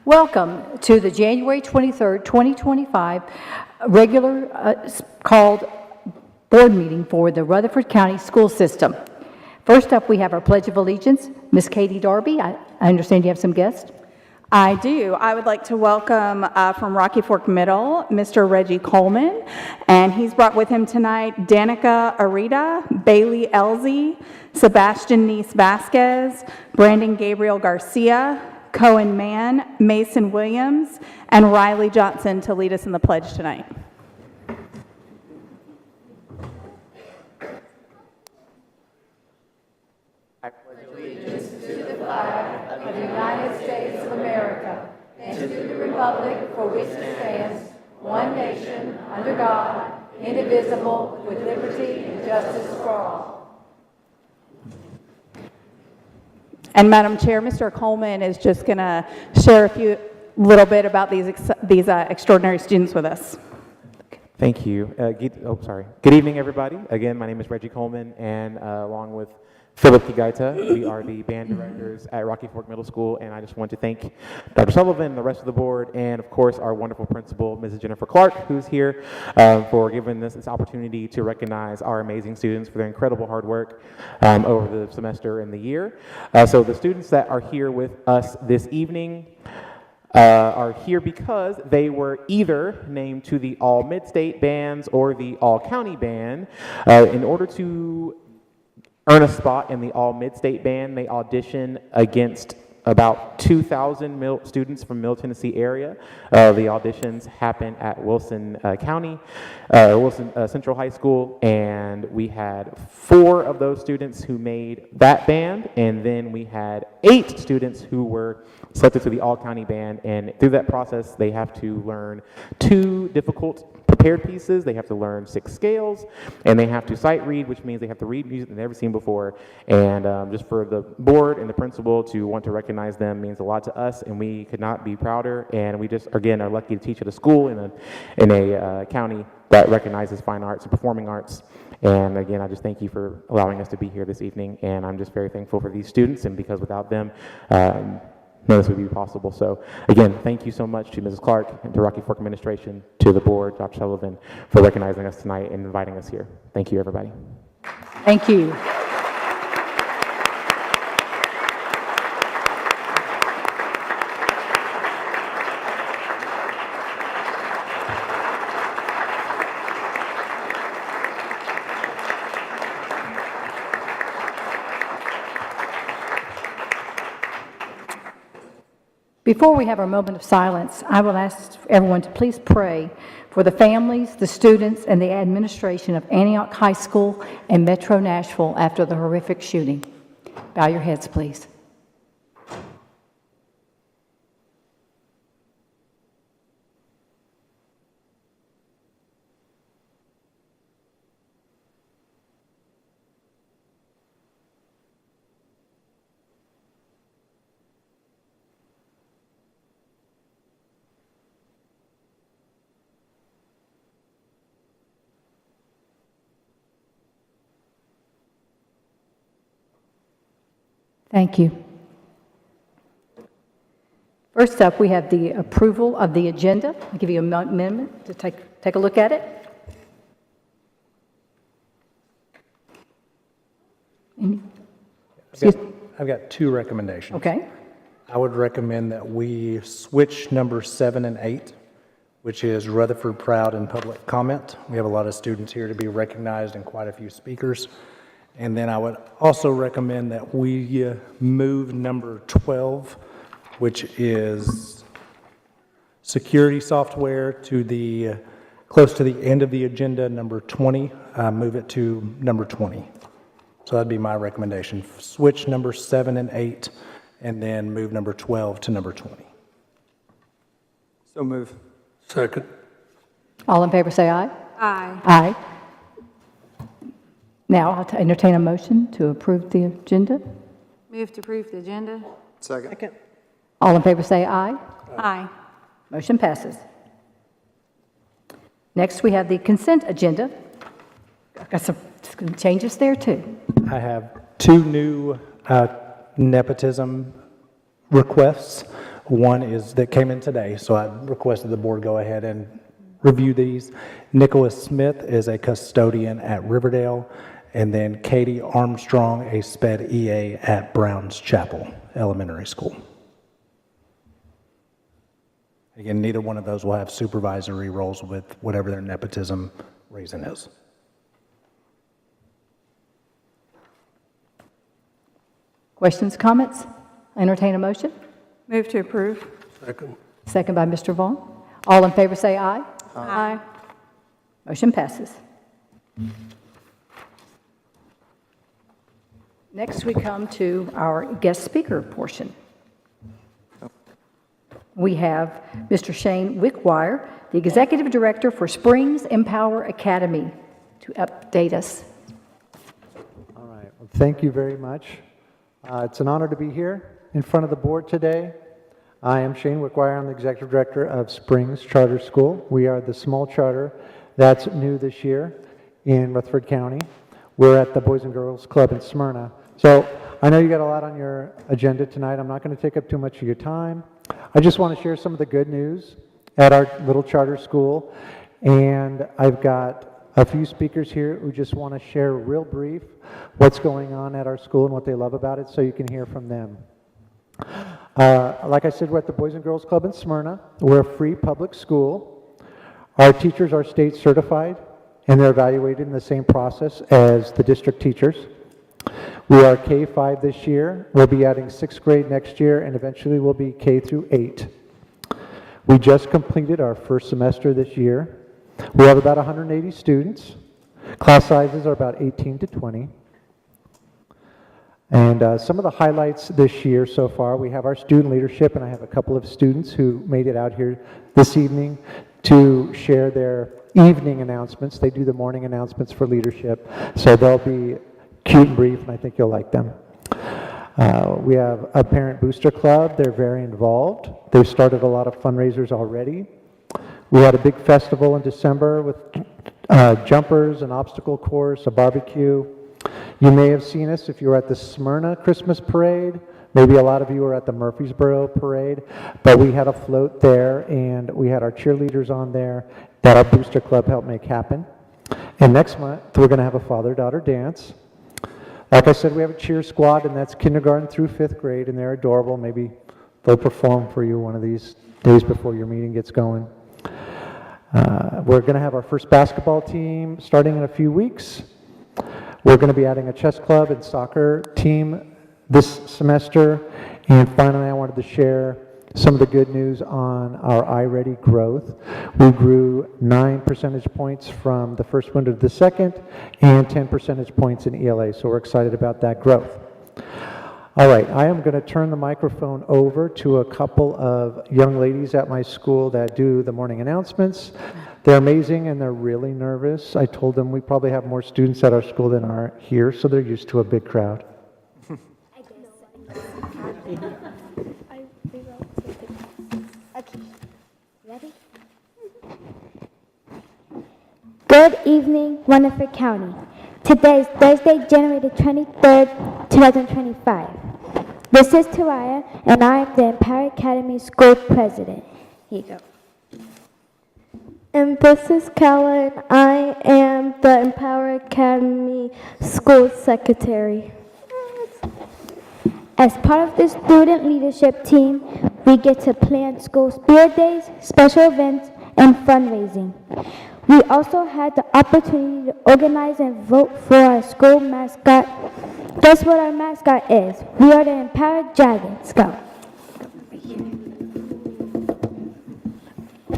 Welcome to the January 23rd, 2025 regular called board meeting for the Rutherford County School System. First up, we have our Pledge of Allegiance. Ms. Katie Darby, I understand you have some guests. I do. I would like to welcome from Rocky Fork Middle, Mr. Reggie Coleman, and he's brought with him tonight Danica Arita, Bailey Elzy, Sebastian Nice Vasquez, Brandon Gabriel Garcia, Cohen Mann, Mason Williams, and Riley Johnson to lead us in the pledge tonight. I pledge allegiance to the flag of the United States of America and to the republic for which it stands, one nation, under God, indivisible, with liberty and justice for all. And Madam Chair, Mr. Coleman is just going to share a little bit about these extraordinary students with us. Thank you. Good evening, everybody. Again, my name is Reggie Coleman, and along with Philip Kigaita, we are the band directors at Rocky Fork Middle School, and I just want to thank Dr. Sullivan and the rest of the board, and of course our wonderful principal, Mrs. Jennifer Clark, who's here, for giving us this opportunity to recognize our amazing students for their incredible hard work over the semester and the year. So the students that are here with us this evening are here because they were either named to the All Mid-State Bands or the All County Band. In order to earn a spot in the All Mid-State Band, they audition against about 2,000 students from Middle Tennessee area. The auditions happen at Wilson Central High School, and we had 4 of those students who made that band, and then we had 8 students who were selected to the all-county band, and through that process, they have to learn 2 difficult prepared pieces. They have to learn 6 scales, and they have to sight read, which means they have to read music they've never seen before. And just for the board and the principal to want to recognize them means a lot to us, and we could not be prouder. And we just, again, are lucky to teach at a school in a county that recognizes fine arts and performing arts. And again, I just thank you for allowing us to be here this evening, and I'm just very thankful for these students, and because without them, none of this would be possible. So again, thank you so much to Mrs. Clark and to Rocky Fork administration, to the board, Dr. Sullivan, for recognizing us tonight and inviting us here. Thank you, everybody. Thank you. Before we have our moment of silence, I will ask everyone to please pray for the families, the students, and the administration of Antioch High School and Metro Nashville after the horrific shooting. Bow your heads, please. Thank you. First up, we have the approval of the agenda. I'll give you a moment to take a look at it. I've got 2 recommendations. Okay. I would recommend that we switch number 7 and 8, which is Rutherford Proud and public comment. We have a lot of students here to be recognized and quite a few speakers. And then I would also recommend that we move number 12, which is security software, to the close to the end of the agenda, number 20. Move it to number 20. So that'd be my recommendation. Switch number 7 and 8, and then move number 12 to number 20. So move. Second. All in favor say aye. Aye. Aye. Now I'll entertain a motion to approve the agenda. Move to approve the agenda. Second. All in favor say aye. Aye. Motion passes. Next, we have the consent agenda. I've got some changes there too. I have 2 new nepotism requests. One is that came in today, so I requested the board go ahead and review these. Nicholas Smith is a custodian at Riverdale, and then Katie Armstrong, a SPED EA at Browns Chapel Elementary School. Again, neither one of those will have supervisory roles with whatever their nepotism reason is. Questions, comments? Entertain a motion. Move to approve. Second. Second by Mr. Vaughn. All in favor say aye. Aye. Motion passes. Next, we come to our guest speaker portion. We have Mr. Shane Wickwire, the Executive Director for Springs Empower Academy, to update us. All right. Well, thank you very much. It's an honor to be here in front of the board today. I am Shane Wickwire. I'm the Executive Director of Springs Charter School. We are the small charter that's new this year in Rutherford County. We're at the Boys and Girls Club in Smyrna. So I know you got a lot on your agenda tonight. I'm not going to take up too much of your time. I just want to share some of the good news at our little charter school. And I've got a few speakers here who just want to share real brief what's going on at our school and what they love about it, so you can hear from them. Like I said, we're at the Boys and Girls Club in Smyrna. We're a free public school. Our teachers are state certified, and they're evaluated in the same process as the district teachers. We are K-5 this year. We'll be adding 6th grade next year, and eventually we'll be K through 8. We just completed our first semester this year. We have about 180 students. Class sizes are about 18 to 20. And some of the highlights this year so far, we have our student leadership, and I have a couple of students who made it out here this evening to share their evening announcements. They do the morning announcements for leadership, so they'll be cute and brief, and I think you'll like them. We have a parent booster club. They're very involved. They've started a lot of fundraisers already. We had a big festival in December with jumpers, an obstacle course, a barbecue. You may have seen us if you were at the Smyrna Christmas parade. Maybe a lot of you were at the Murfreesboro parade, but we had a float there, and we had our cheerleaders on there that our booster club helped make happen. And next month, we're going to have a father-daughter dance. Like I said, we have a cheer squad, and that's kindergarten through 5th grade, and they're adorable. Maybe they'll perform for you one of these days before your meeting gets going. We're going to have our first basketball team starting in a few weeks. We're going to be adding a chess club and soccer team this semester. And finally, I wanted to share some of the good news on our iReady growth. We grew 9 percentage points from the first window to the second, and 10 percentage points in ELA, so we're excited about that growth. All right, I am going to turn the microphone over to a couple of young ladies at my school that do the morning announcements. They're amazing, and they're really nervous. I told them we probably have more students at our school than are here, so they're used to a big crowd. Okay, ready? Good evening, Rutherford County. Today is Thursday, January the 23rd, 2025. This is Taraya, and I am the Empower Academy School President. Here you go. And this is Kala, and I am the Empower Academy School Secretary. As part of the student leadership team, we get to plan school spirit days, special events, and fundraising. We also had the opportunity to organize and vote for our school mascot. Guess what our mascot is? We are the Empowered Dragons. Go.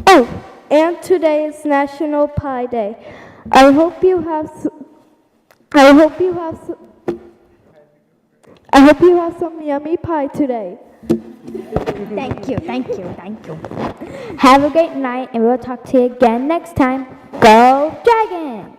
Oh, and today is National Pie Day. I hope you have some yummy pie today. Thank you, thank you, thank you. Have a great night, and we'll talk to you again next time. Go Dragons!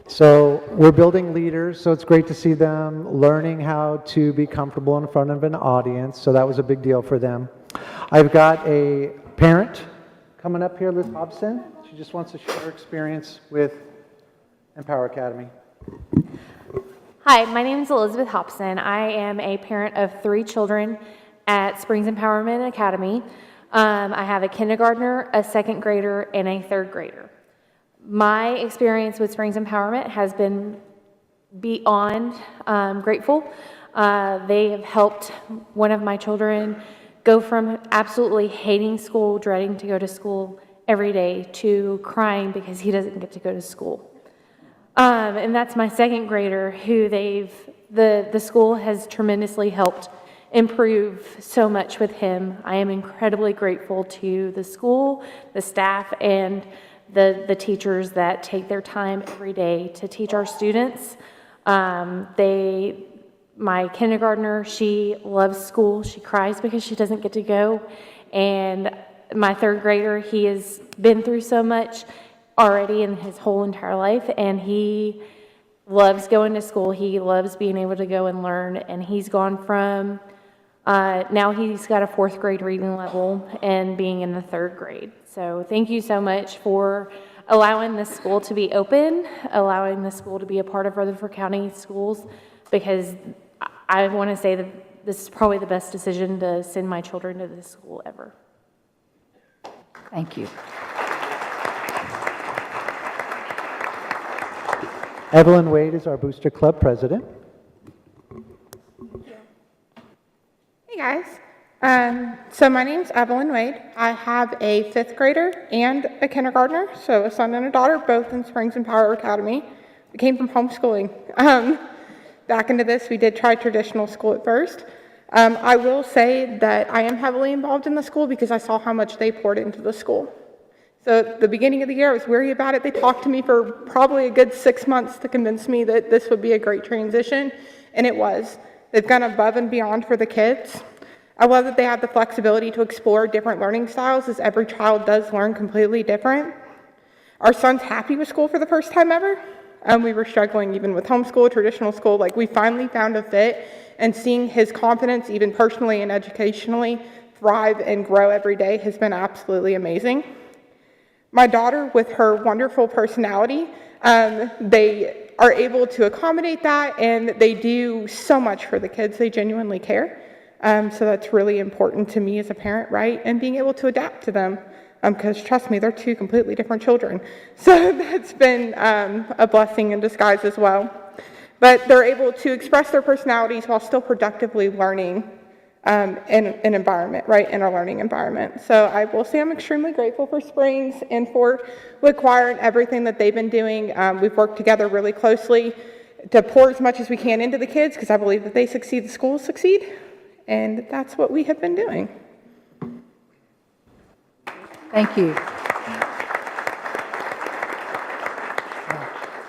So we're building leaders, so it's great to see them learning how to be comfortable in front of an audience, so that was a big deal for them. I've got a parent coming up here, Liz Hobson. She's She just wants to share her experience with Empower Academy. Hi, my name is Elizabeth Hobson. I am a parent of 3 children at Springs Empowerment Academy. I have a kindergartner, a 2nd grader, and a 3rd grader. My experience with Springs Empowerment has been beyond grateful. They have helped one of my children go from absolutely hating school, dreading to go to school every day, to crying because he doesn't get to go to school. And that's my 2nd grader, who the school has tremendously helped improve so much with him. I am incredibly grateful to the school, the staff, and the teachers that take their time every day to teach our students. My kindergartner, she loves school. She cries because she doesn't get to go. And my 3rd grader, he has been through so much already in his whole entire life, and he loves going to school. He loves being able to go and learn, and he's gone from, now he's got a 4th grade reading level and being in the 3rd grade. So thank you so much for allowing this school to be open, allowing the school to be a part of Rutherford County Schools, because I want to say that this is probably the best decision to send my children to this school ever. Thank you. Evelyn Wade is our Booster Club president. Hey guys, so my name's Evelyn Wade. I have a 5th grader and a kindergartner, so a son and a daughter, both in Springs Empower Academy. We came from homeschooling. Back into this, we did try traditional school at first. I will say that I am heavily involved in the school because I saw how much they poured into the school. So at the beginning of the year, I was wary about it. They talked to me for probably a good 6 months to convince me that this would be a great transition, and it was. They've gone above and beyond for the kids. I love that they have the flexibility to explore different learning styles, as every child does learn completely different. Our son's happy with school for the first time ever. We were struggling even with homeschool, traditional school. Like, we finally found a fit, and seeing his confidence, even personally and educationally, thrive and grow every day has been absolutely amazing. My daughter, with her wonderful personality, they are able to accommodate that, and they do so much for the kids. They genuinely care. So that's really important to me as a parent, right? And being able to adapt to them, because trust me, they're 2 completely different children. So that's been a blessing in disguise as well. But they're able to express their personalities while still productively learning in an environment, right, in a learning environment. So I will say I'm extremely grateful for Springs and for Wood Choir and everything that they've been doing. We've worked together really closely to pour as much as we can into the kids, because I believe that they succeed, the schools succeed, and that's what we have been doing. Thank you.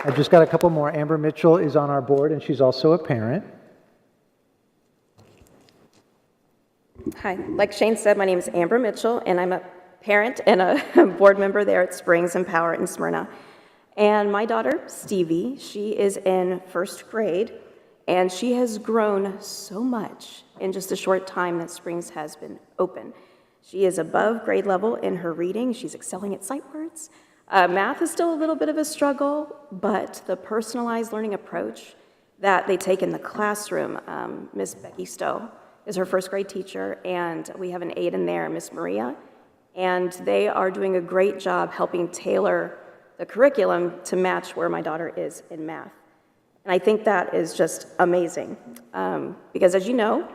I've just got a couple more. Amber Mitchell is on our board, and she's also a parent. Hi, like Shane said, my name is Amber Mitchell, and I'm a parent and a board member there at Springs Empower in Smyrna. And my daughter, Stevie, she is in 1st grade, and she has grown so much in just a short time that Springs has been open. She is above grade level in her reading. She's excelling at sight words. Math is still a little bit of a struggle, but the personalized learning approach that they take in the classroom, Miss Becky Stowe is her 1st grade teacher, and we have an aide in there, Miss Maria, and they are doing a great job helping tailor the curriculum to match where my daughter is in math. And I think that is just amazing, because as you know,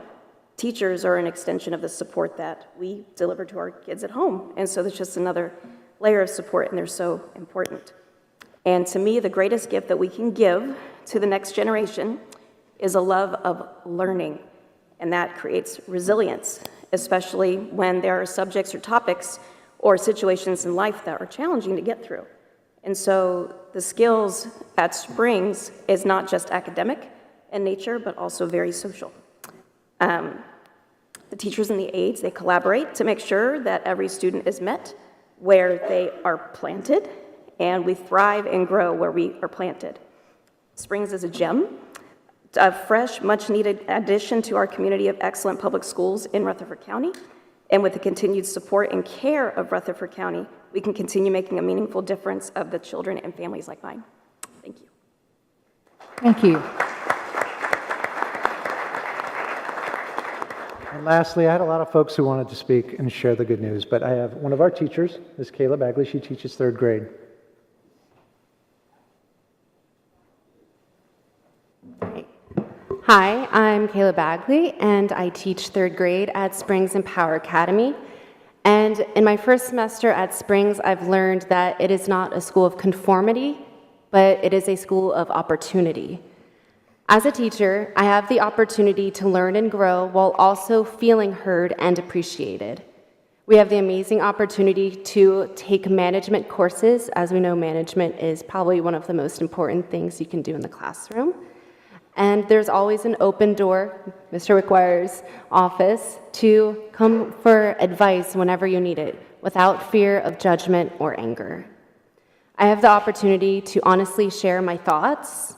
teachers are an extension of the support that we deliver to our kids at home, and so there's just another layer of support, and they're so important. And to me, the greatest gift that we can give to the next generation is a love of learning. And that creates resilience, especially when there are subjects or topics or situations in life that are challenging to get through. And so the skills at Springs is not just academic in nature, but also very social. The teachers and the aides, they collaborate to make sure that every student is met where they are planted, and we thrive and grow where we are planted. Springs is a gem, a fresh, much-needed addition to our community of excellent public schools in Rutherford County. And with the continued support and care of Rutherford County, we can continue making a meaningful difference of the children and families like mine. Thank you. Thank you. And lastly, I had a lot of folks who wanted to speak and share the good news, but I have one of our teachers, Ms. Kayla Bagley. She teaches third grade. Hi, I'm Kayla Bagley, and I teach third grade at Springs and Power Academy. And in my first semester at Springs, I've learned that it is not a school of conformity, but it is a school of opportunity. As a teacher, I have the opportunity to learn and grow while also feeling heard and appreciated. We have the amazing opportunity to take management courses. As we know, management is probably one of the most important things you can do in the classroom. And there's always an open door, Mr. Wickweyer's office, to come for advice whenever you need it, without fear of judgment or anger. I have the opportunity to honestly share my thoughts,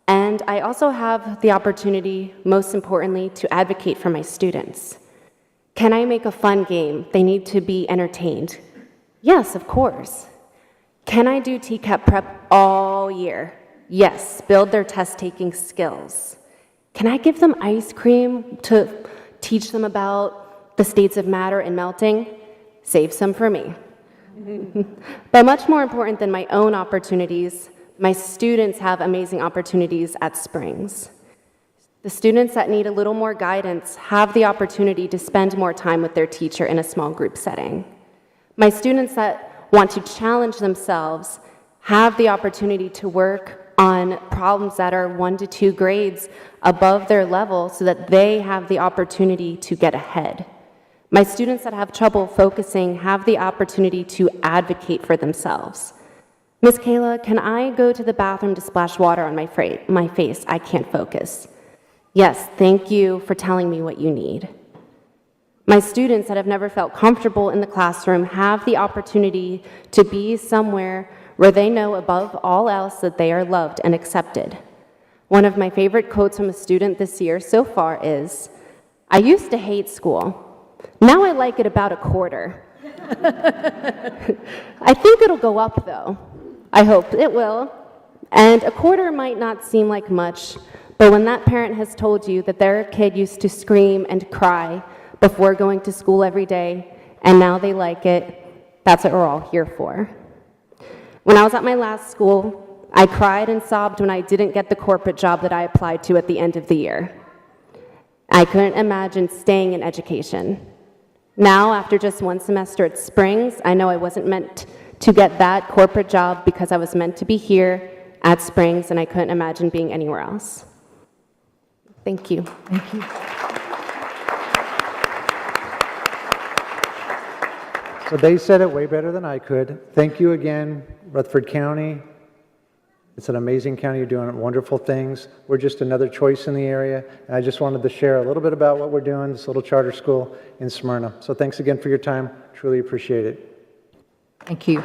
and I also have the opportunity, most importantly, to advocate for my students. Can I make a fun game? They need to be entertained. Yes, of course. Can I do TCAP prep all year? Yes, build their test-taking skills. Can I give them ice cream to teach them about the states of matter and melting? Save some for me. But much more important than my own opportunities, my students have amazing opportunities at Springs. The students that need a little more guidance have the opportunity to spend more time with their teacher in a small group setting. My students that want to challenge themselves have the opportunity to work on problems that are 1 to 2 grades above their level so that they have the opportunity to get ahead. My students that have trouble focusing have the opportunity to advocate for themselves. Miss Kayla, can I go to the bathroom to splash water on my face? I can't focus. Yes, thank you for telling me what you need. My students that have never felt comfortable in the classroom have the opportunity to be somewhere where they know above all else that they are loved and accepted. One of my favorite quotes from a student this year so far is, "I used to hate school. Now I like it about a quarter." I think it'll go up though. I hope it will. And a quarter might not seem like much, but when that parent has told you that their kid used to scream and cry before going to school every day, and now they like it, that's what we're all here for. When I was at my last school, I cried and sobbed when I didn't get the corporate job that I applied to at the end of the year. I couldn't imagine staying in education. Now, after just 1 semester at Springs, I know I wasn't meant to get that corporate job because I was meant to be here at Springs, and I couldn't imagine being anywhere else. Thank you. Thank you. So they said it way better than I could. Thank you again, Rutherford County. It's an amazing county. You're doing wonderful things. We're just another choice in the area. And I just wanted to share a little bit about what we're doing, this little charter school in Smyrna. So thanks again for your time. Truly appreciate it. Thank you.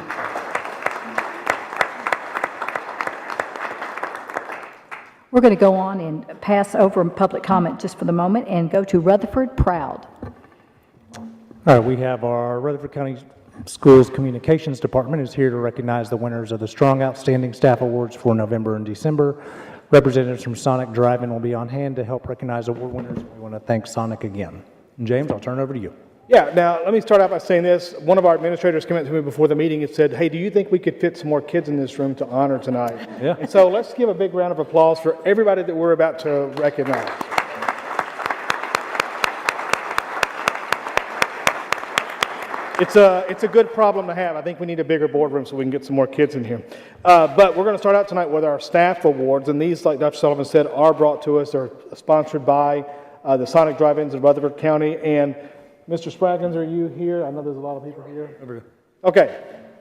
We're going to go on and pass over public comment just for the moment and go to Rutherford Proud. All right, we have our Rutherford County Schools Communications Department is here to recognize the winners of the Strong Outstanding Staff Awards for November and December. Representatives from Sonic Drive-In will be on hand to help recognize award winners. We want to thank Sonic again. And James, I'll turn it over to you. Yeah, now let me start out by saying this. One of our administrators came up to me before the meeting and said, "Hey, do you think we could fit some more kids in this room to honor tonight?" Yeah. And so let's give a big round of applause for everybody that we're about to recognize. It's a good problem to have. I think we need a bigger boardroom so we can get some more kids in here. But we're going to start out tonight with our staff awards, and these, like Dr. Sullivan said, are brought to us. They're sponsored by the Sonic Drive-Ins in Rutherford County. And Mr. Spraggins, are you here? I know there's a lot of people here. Okay.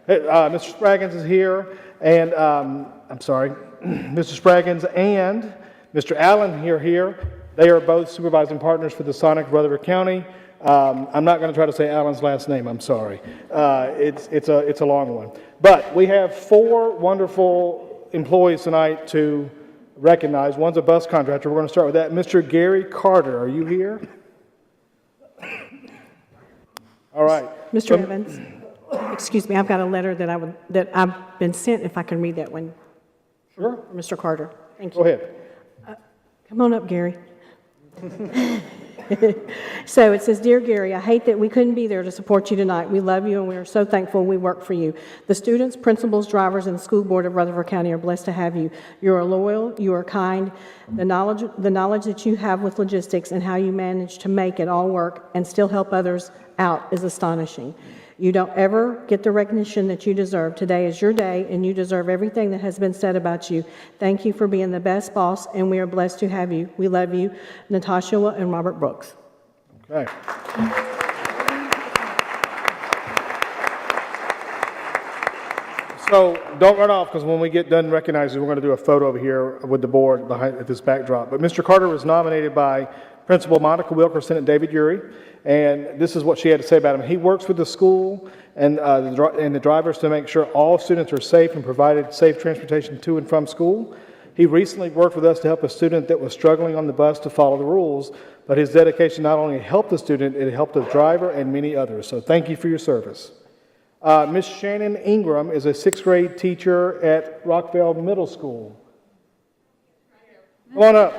Mr. Spraggins is here, and I'm sorry, Mr. Spraggins and Mr. Allen here. They are both supervising partners for the Sonic Rutherford County. I'm not going to try to say Allen's last name. I'm sorry. It's a long one. But we have 4 wonderful employees tonight to recognize. One's a bus contractor. We're going to start with that. Mr. Gary Carter, are you here? All right. Mr. Evans, excuse me, I've got a letter that I've been sent, if I can read that one. Sure. For Mr. Carter. Thank you. Go ahead. Come on up, Gary. So it says, Dear Gary, I hate that we couldn't be there to support you tonight. We love you and we are so thankful we work for you. The students, principals, drivers, and the school board of Rutherford County are blessed to have you. You are loyal, you are kind. The knowledge that you have with logistics and how you manage to make it all work and still help others out is astonishing. You don't ever get the recognition that you deserve. Today is your day, and you deserve everything that has been said about you. Thank you for being the best boss, and we are blessed to have you. We love you. Natasha and Robert Brooks. Okay. So don't run off, because when we get done recognizing, we're going to do a photo over here with the board behind at this backdrop. But Mr. Carter was nominated by Principal Monica Wilkerson and David Urey, and this is what she had to say about him. He works with the school and the drivers to make sure all students are safe and provided safe transportation to and from school. He recently worked with us to help a student that was struggling on the bus to follow the rules, but his dedication not only helped the student, it helped the driver and many others. So thank you for your service. Miss Shannon Ingram is a 6th grade teacher at Rockville Middle School. Come on up.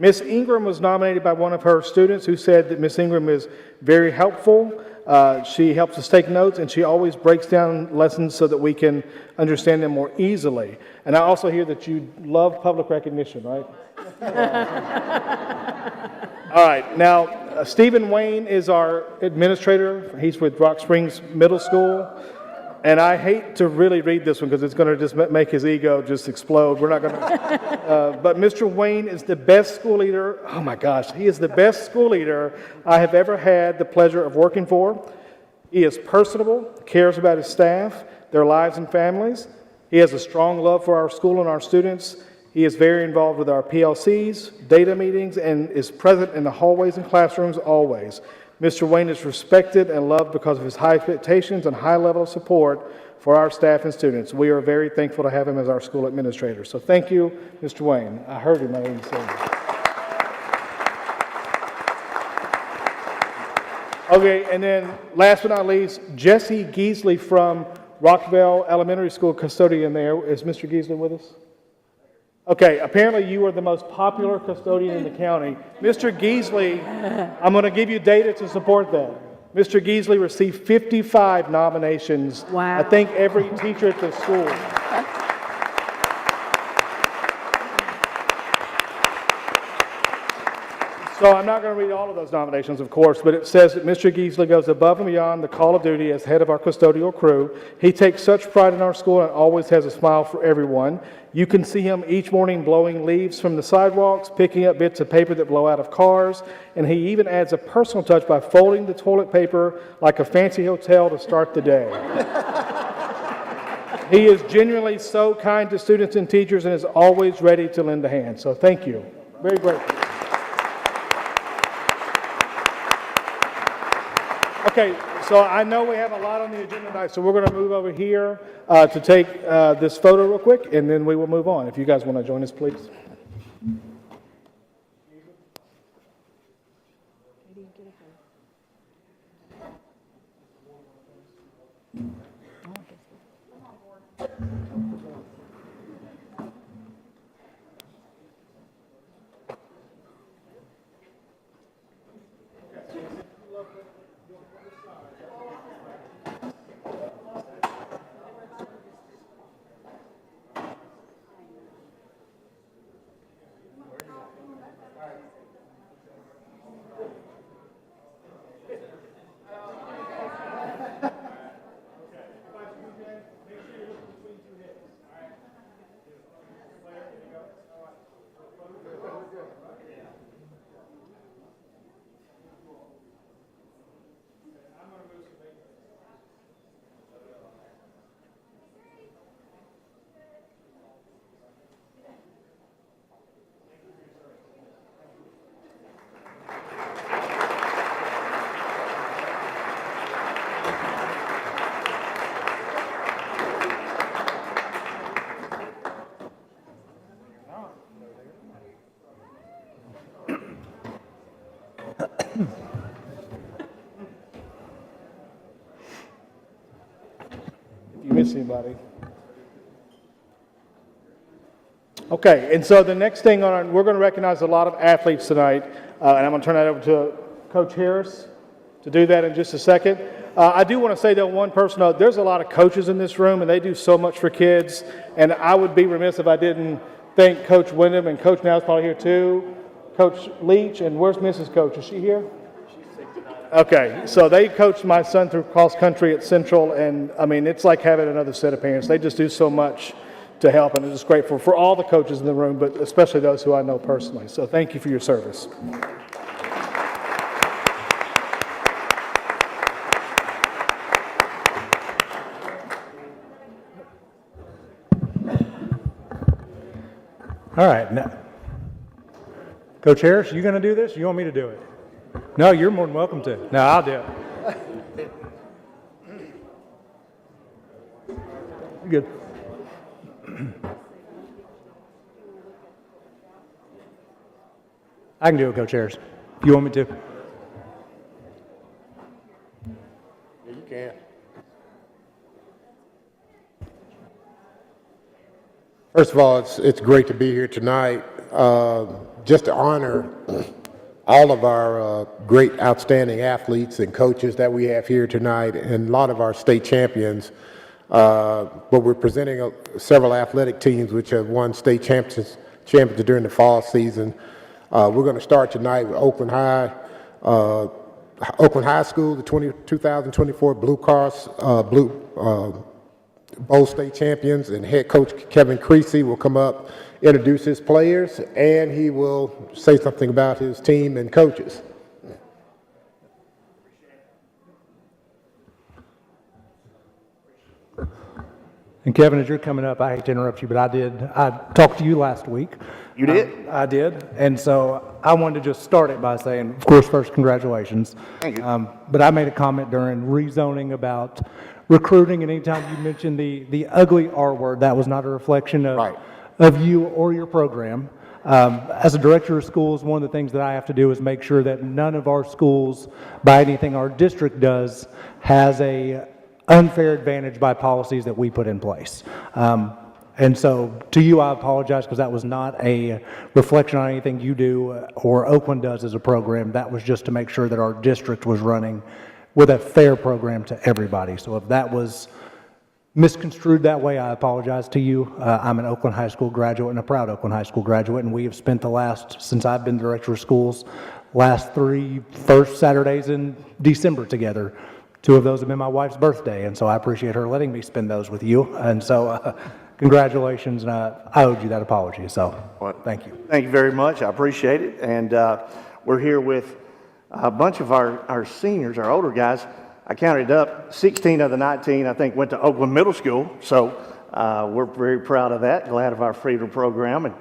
Miss Ingram was nominated by one of her students who said that Miss Ingram is very helpful. She helps us take notes, and she always breaks down lessons so that we can understand them more easily. And I also hear that you love public recognition, right? All right. Now, Stephen Wayne is our administrator. He's with Rock Springs Middle School. And I hate to really read this one because it's going to just make his ego just explode. We're not going to. But Mr. Wayne is the best school leader. Oh my gosh, he is the best school leader I have ever had the pleasure of working for. He is personable, cares about his staff, their lives and families. He has a strong love for our school and our students. He is very involved with our PLCs, data meetings, and is present in the hallways and classrooms always. Mr. Wayne is respected and loved because of his high expectations and high level of support for our staff and students. We are very thankful to have him as our school administrator. So thank you, Mr. Wayne. I heard him. I didn't say it. Okay, and then last but not least, Jesse Geesley from Rockville Elementary School custodian there. Is Mr. Geesley with us? Okay, apparently you are the most popular custodian in the county. Mr. Geesley, I'm going to give you data to support that. Mr. Geesley received 55 nominations. Wow. I think every teacher at the school. So I'm not going to read all of those nominations, of course, but it says that Mr. Geesley goes above and beyond the call of duty as head of our custodial crew. He takes such pride in our school and always has a smile for everyone. You can see him each morning blowing leaves from the sidewalks, picking up bits of paper that blow out of cars, and he even adds a personal touch by folding the toilet paper like a fancy hotel to start the day. He is genuinely so kind to students and teachers and is always ready to lend a hand. So thank you. Very grateful. Okay, so I know we have a lot on the agenda tonight, so we're going to move over here to take this photo real quick, and then we will move on. If you guys want to join us, please. I'm miss anybody. Okay, and so the next thing we're going to recognize a lot of athletes tonight, and I'm going to turn that over to Coach Harris to do that in just a second. I do want to say, though, one person, there's a lot of coaches in this room, and they do so much for kids, and I would be remiss if I didn't thank Coach Wyndham, and Coach Now's probably here too, Coach Leach, and where's Mrs. Coach? Is she here? Okay, so they coached my son through cross country at Central, and I mean, it's like having another set of parents. They just do so much to help, and I'm just grateful for all the coaches in the room, but especially those who I know personally. So thank you for your service. All right. Now, Coach Harris, you going to do this? Or you want me to do it? No, you're more than welcome to. No, I'll do it. You're good. I can do it, Coach Harris. If you want me to. Yeah, you can. First of all, it's great to be here tonight. Just to honor all of our great, outstanding athletes and coaches that we have here tonight, and a lot of our state champions. But we're presenting several athletic teams which have won state champions during the fall season. We're going to start tonight with Oakland High School, the 2024 Blue Cross Bowl state champions, and head coach Kevin Creasy will come up, introduce his players, and he will say something about his team and coaches. And Kevin, as you're coming up, I hate to interrupt you, but I talked to you last week. You did? I did. And so I wanted to just start it by saying, of course, first, congratulations. Thank you. But I made a comment during rezoning about recruiting, and anytime you mentioned the ugly R word, that was not a reflection of you or your program. As a director of schools, one of the things that I have to do is make sure that none of our schools, by anything our district does, has a unfair advantage by policies that we put in place. And so to you, I apologize because that was not a reflection on anything you do or Oakland does as a program. That was just to make sure that our district was running with a fair program to everybody. So if that was misconstrued that way, I apologize to you. I'm an Oakland High School graduate and a proud Oakland High School graduate, and we have spent since I've been director of schools, last 3 first Saturdays in December together. 2 of those have been my wife's birthday, and so I appreciate her letting me spend those with you. And so congratulations, and I owed you that apology, so thank you. Thank you very much. I appreciate it. And we're here with a bunch of our seniors, our older guys. I counted up, 16 of the 19, I think, went to Oakland Middle School. So we're very proud of that, glad of our freedom program, and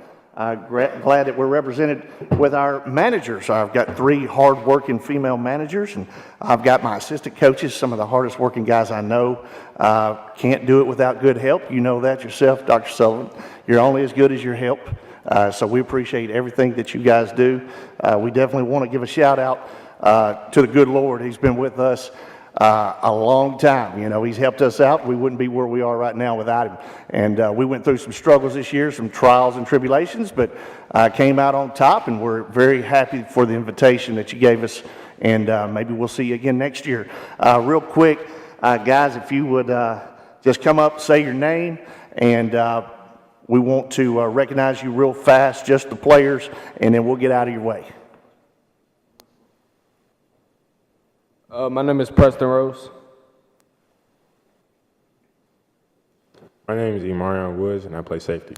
glad that we're represented with our managers. I've got 3 hard-working female managers, and I've got my assistant coaches, some of the hardest working guys I know. Can't do it without good help. You know that yourself, Dr. Sullivan. You're only as good as your help. So we appreciate everything that you guys do. We definitely want to give a shout out to the good Lord. He's been with us a long time. You know, he's helped us out. We wouldn't be where we are right now without him. And we went through some struggles this year, some trials and tribulations, but came out on top, and we're very happy for the invitation that you gave us. And maybe we'll see you again next year. Real quick, guys, if you would just come up, say your name, and we want to recognize you real fast, just the players, and then we'll get out of your way. My name is Preston Rose. My name is Emarion Woods, and I play safety.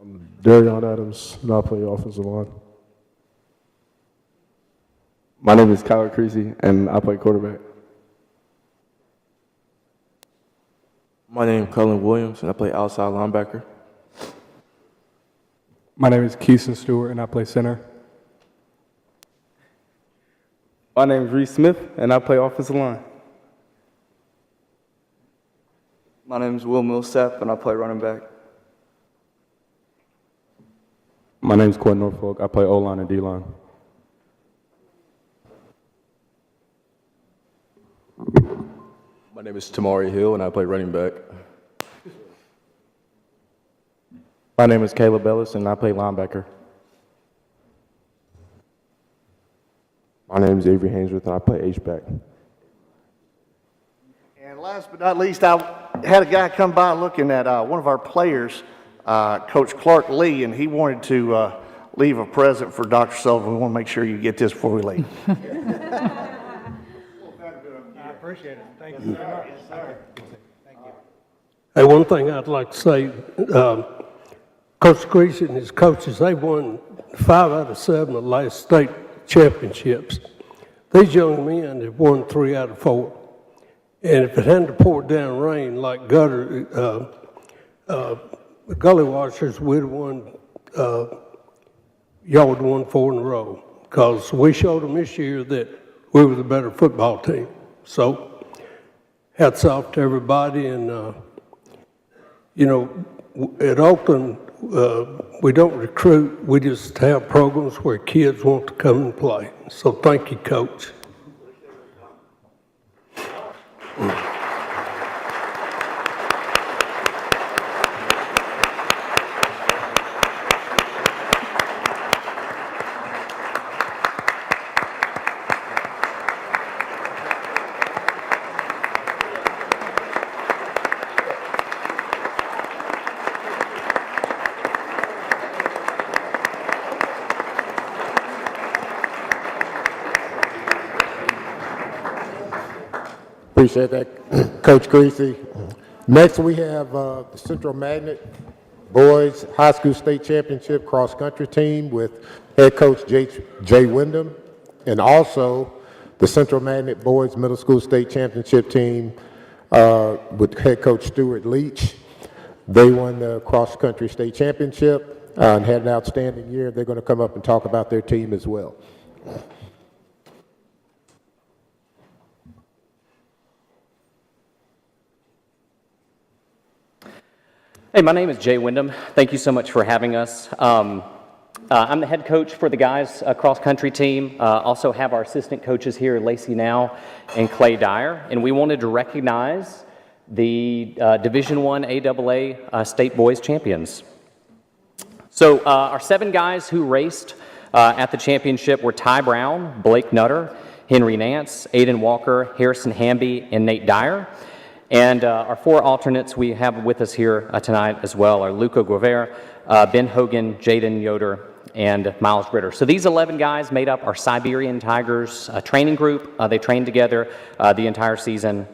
I'm Darion Adams, and I play offensive line. My name is Kyler Creasy, and I play quarterback. My name is Cullen Williams, and I play outside linebacker. My name is Keeson Stewart, and I play center. My name is Reese Smith, and I play offensive line. My name is Will Millsap, and I play running back. My name is Quinn Norfolk. I play O-line and D-line. My name is Tamari Hill, and I play running back. My name is Caleb Ellis, and I play linebacker. My name is Avery Hainsworth, and I play H-back. And last but not least, I had a guy come by looking at one of our players, Coach Clark Lee, and he wanted to leave a present for Dr. Sullivan. We want to make sure you get this before we leave. I appreciate it. Thank you very much. Yes, sir. Thank you. Hey, one thing I'd like to say, Coach Greasy and his coaches, they won 5 out of 7 of the last state championships. These young men have won 3 out of 4. And if it hadn't poured down rain like gully washers, we'd have won, y'all would have won 4 in a row. Because we showed them this year that we were the better football team. So, hats off to everybody. And, you know, at Oakland, we don't recruit, we just have programs where kids want to come and play. So thank you, Coach. Appreciate that, Coach Greasy. Next, we have the Central Magnet Boys High School State Championship Cross Country team with head coach Jay Wyndham, and also the Central Magnet Boys Middle School State Championship team with head coach Stuart Leach. They won the Cross Country State Championship and had an outstanding year. They're going to come up and talk about their team as well. Hey, my name is Jay Wyndham. Thank you so much for having us. I'm the head coach for the guys cross-country team. Also have our assistant coaches here, Lacey Now and Clay Dyer. And we wanted to recognize the Division I AAA State Boys Champions. So our 7 guys who raced at the championship were Ty Brown, Blake Nutter, Henry Nance, Aiden Walker, Harrison Hamby, and Nate Dyer. And our 4 alternates we have with us here tonight as well are Luca Guevara, Ben Hogan, Jaden Yoder, and Miles Ritter. So these 11 guys made up our Siberian Tigers training group. They trained together the entire season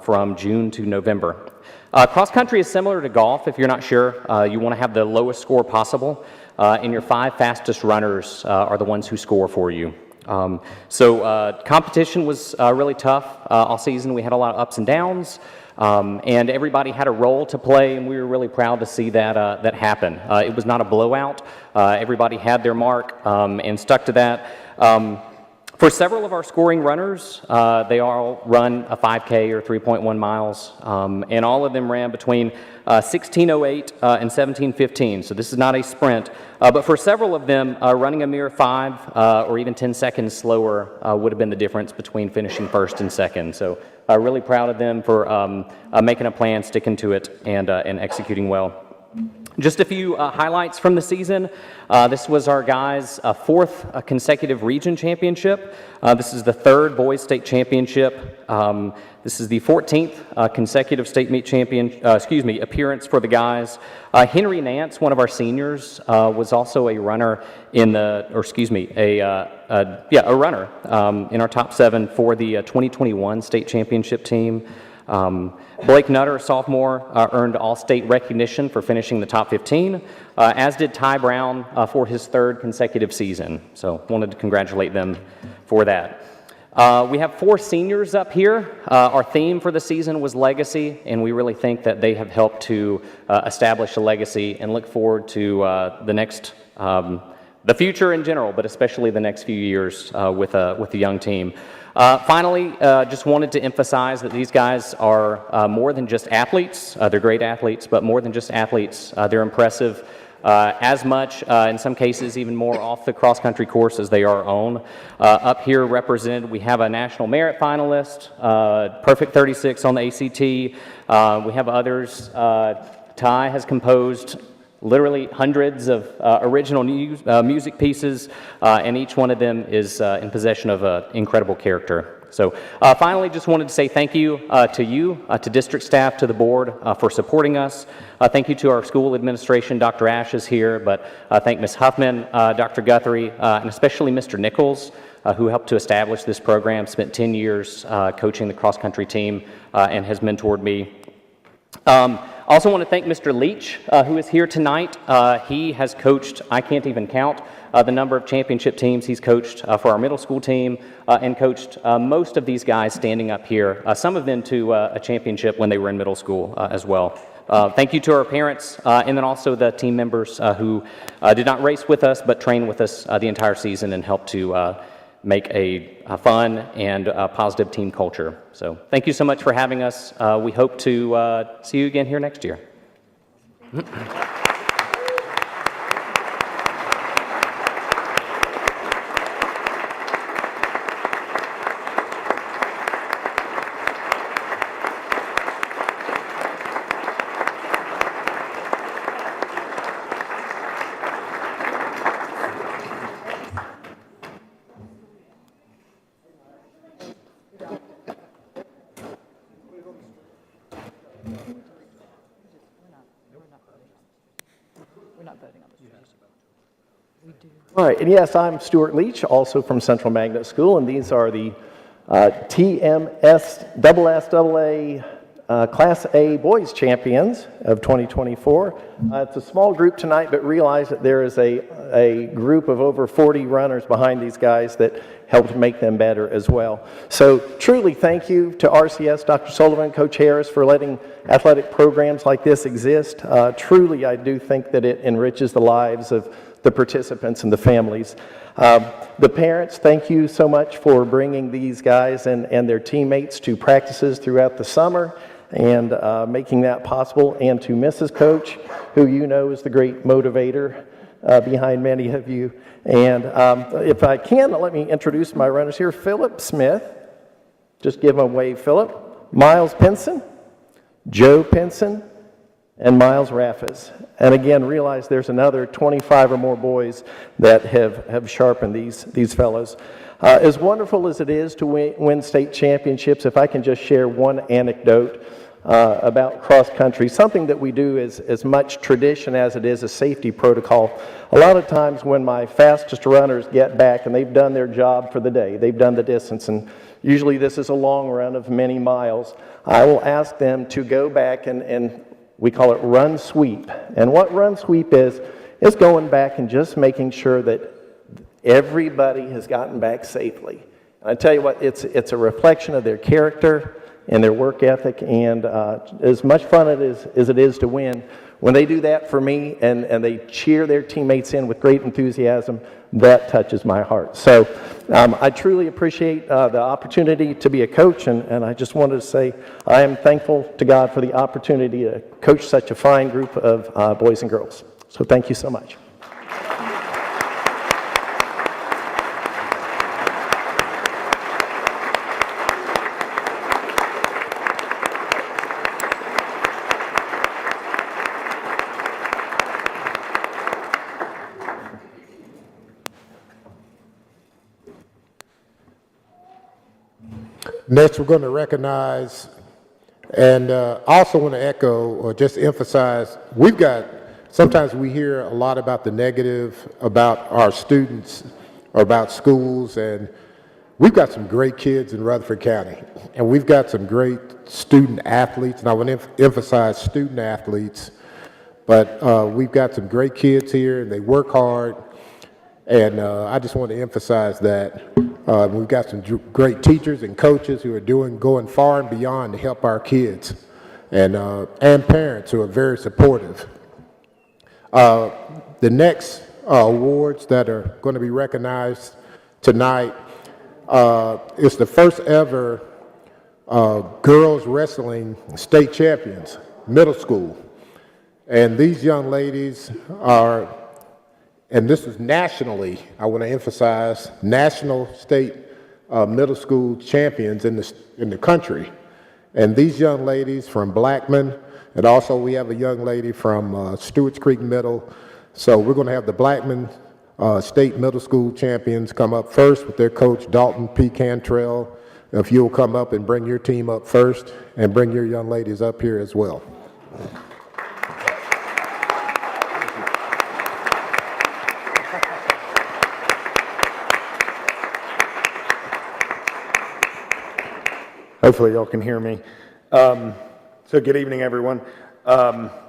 from June to November. Cross country is similar to golf. If you're not sure, you want to have the lowest score possible, and your 5 fastest runners are the ones who score for you. So competition was really tough all season. We had a lot of ups and downs. And everybody had a role to play, and we were really proud to see that happen. It was not a blowout. Everybody had their mark and stuck to that. For several of our scoring runners, they all run a 5K or 3.1 miles, and all of them ran between 16:08 and 17:15. So this is not a sprint, but for several of them, running a mere 5 or even 10 seconds slower would have been the difference between finishing first and second. So really proud of them for making a plan, sticking to it, and executing well. Just a few highlights from the season. This was our guys' 4th consecutive region championship. This is the 3rd boys state championship. This is the 14th consecutive state meet appearance for the guys. Henry Nance, one of our seniors, was also a runner in the, a runner in our top 7 for the 2021 state championship team. Blake Nutter, a sophomore, earned all-state recognition for finishing the top 15, as did Ty Brown for his 3rd consecutive season. So wanted to congratulate them for that. We have 4 seniors up here. Our theme for the season was legacy, and we really think that they have helped to establish a legacy and look forward to the future in general, but especially the next few years with the young team. Finally, just wanted to emphasize that these guys are more than just athletes. They're great athletes, but more than just athletes. They're impressive as much, in some cases even more, off the cross-country course as they are on. Up here represented, we have a national merit finalist, perfect 36 on the ACT. We have others. Ty has composed literally hundreds of original music pieces, and each one of them is in possession of an incredible character. So finally, just wanted to say thank you to you, to district staff, to the board for supporting us. Thank you to our school administration. Dr. Ash is here, but thank Ms. Huffman, Dr. Guthrie, and especially Mr. Nichols, who helped to establish this program, spent 10 years coaching the cross-country team, and has mentored me. Also want to thank Mr. Leach, who is here tonight. He has coached, I can't even count, the number of championship teams he's coached for our middle school team, and coached most of these guys standing up here, some of them to a championship when they were in middle school as well. Thank you to our parents, and then also the team members who did not race with us, but trained with us the entire season and helped to make a fun and positive team culture. So thank you so much for having us. We hope to see you again here next year. All right, and yes, I'm Stuart Leach, also from Central Magnet School, and these are the TMSSSAA Class A Boys Champions of 2024. It's a small group tonight, but realize that there is a group of over 40 runners behind these guys that helped make them better as well. So truly thank you to RCS, Dr. Sullivan, Coach Harris, for letting athletic programs like this exist. Truly, I do think that it enriches the lives of the participants and the families. The parents, thank you so much for bringing these guys and their teammates to practices throughout the summer and making that possible. And to Mrs. Coach, who you know is the great motivator behind many of you. And if I can, let me introduce my runners here. Philip Smith, just give him a wave, Philip. Miles Pinson, Joe Pinson, and Miles Raffas. And again, realize there's another 25 or more boys that have sharpened these fellows. As wonderful as it is to win state championships, if I can just share one anecdote about cross country, something that we do is as much tradition as it is a safety protocol. A lot of times when my fastest runners get back and they've done their job for the day, they've done the distance, and usually this is a long run of many miles, I will ask them to go back and we call it run sweep. And what run sweep is going back and just making sure that everybody has gotten back safely. And I tell you what, it's a reflection of their character and their work ethic, and as much fun as it is to win, when they do that for me and they cheer their teammates in with great enthusiasm, that touches my heart. So I truly appreciate the opportunity to be a coach, and I just wanted to say I am thankful to God for the opportunity to coach such a fine group of boys and girls. So thank you so much. Next, we're going to recognize, and also want to echo or just emphasize, sometimes we hear a lot about the negative about our students or about schools, and we've got some great kids in Rutherford County, and we've got some great student athletes, and I want to emphasize student athletes, but we've got some great kids here, and they work hard, and I just want to emphasize that. We've got some great teachers and coaches who are going far and beyond to help our kids, and parents who are very supportive. The next awards that are going to be recognized tonight is the first ever girls wrestling state champions, middle school. And these young ladies are, and this is nationally, I want to emphasize, national state middle school champions in the country. And these young ladies from Blackman, and also we have a young lady from Stewart's Creek Middle. So we're going to have the Blackman state middle school champions come up first with their coach, Dalton P. Cantrell. If you'll come up and bring your team up first, and bring your young ladies up here as well. Hopefully y'all can hear me. So good evening, everyone.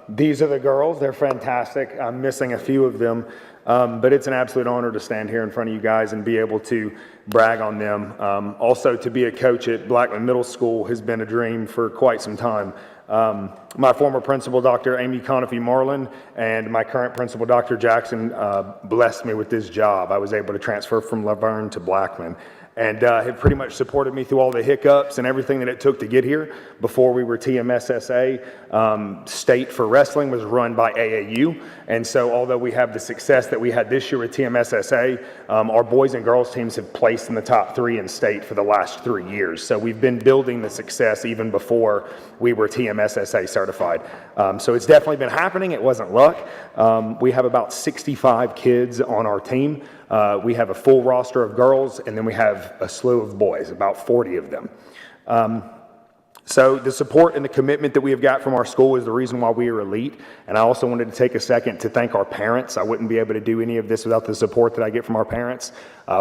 These are the girls. They're fantastic. I'm missing a few of them, but it's an absolute honor to stand here in front of you guys and be able to brag on them. Also, to be a coach at Blackman Middle School has been a dream for quite some time. My former principal, Dr. Amy Conaffey Marlin, and my current principal, Dr. Jackson, blessed me with this job. I was able to transfer from Laverne to Blackman, and have pretty much supported me through all the hiccups and everything that it took to get here. Before we were TMSSA, state for wrestling was run by AAU, and so although we have the success that we had this year with TMSSA, our boys and girls teams have placed in the top 3 in state for the last 3 years. So we've been building the success even before we were TMSSA certified. So it's definitely been happening. It wasn't luck. We have about 65 kids on our team. We have a full roster of girls, and then we have a slew of boys, about 40 of them. So the support and the commitment that we have got from our school is the reason why we are elite. And I also wanted to take a second to thank our parents. I wouldn't be able to do any of this without the support that I get from our parents.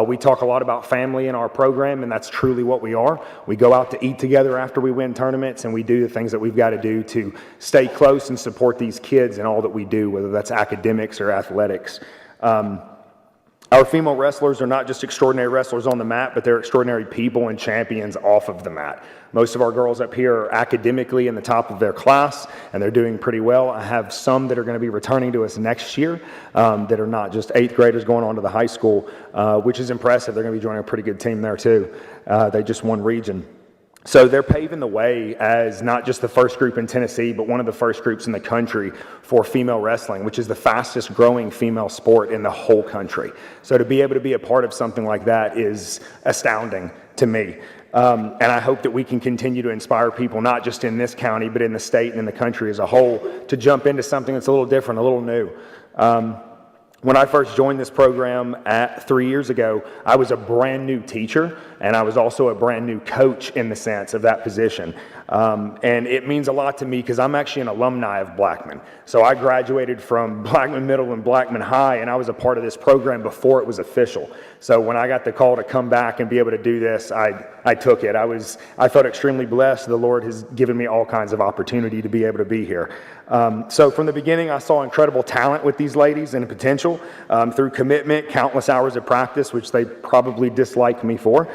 We talk a lot about family in our program, and that's truly what we are. We go out to eat together after we win tournaments, and we do the things that we've got to do to stay close and support these kids in all that we do, whether that's academics or athletics. Our female wrestlers are not just extraordinary wrestlers on the mat, but they're extraordinary people and champions off of the mat. Most of our girls up here are academically in the top of their class, and they're doing pretty well. I have some that are going to be returning to us next year that are not just 8th graders going on to the high school, which is impressive. They're going to be joining a pretty good team there too. They just won region. So they're paving the way as not just the first group in Tennessee, but one of the first groups in the country for female wrestling, which is the fastest growing female sport in the whole country. So to be able to be a part of something like that is astounding to me. And I hope that we can continue to inspire people, not just in this county, but in the state and in the country as a whole, to jump into something that's a little different, a little new. When I first joined this program 3 years ago, I was a brand new teacher, and I was also a brand new coach in the sense of that position. And it means a lot to me because I'm actually an alumni of Blackman. So I graduated from Blackman Middle and Blackman High, and I was a part of this program before it was official. So when I got the call to come back and be able to do this, I took it. I felt extremely blessed. The Lord has given me all kinds of opportunity to be able to be here. So from the beginning, I saw incredible talent with these ladies and potential through commitment, countless hours of practice, which they probably disliked me for.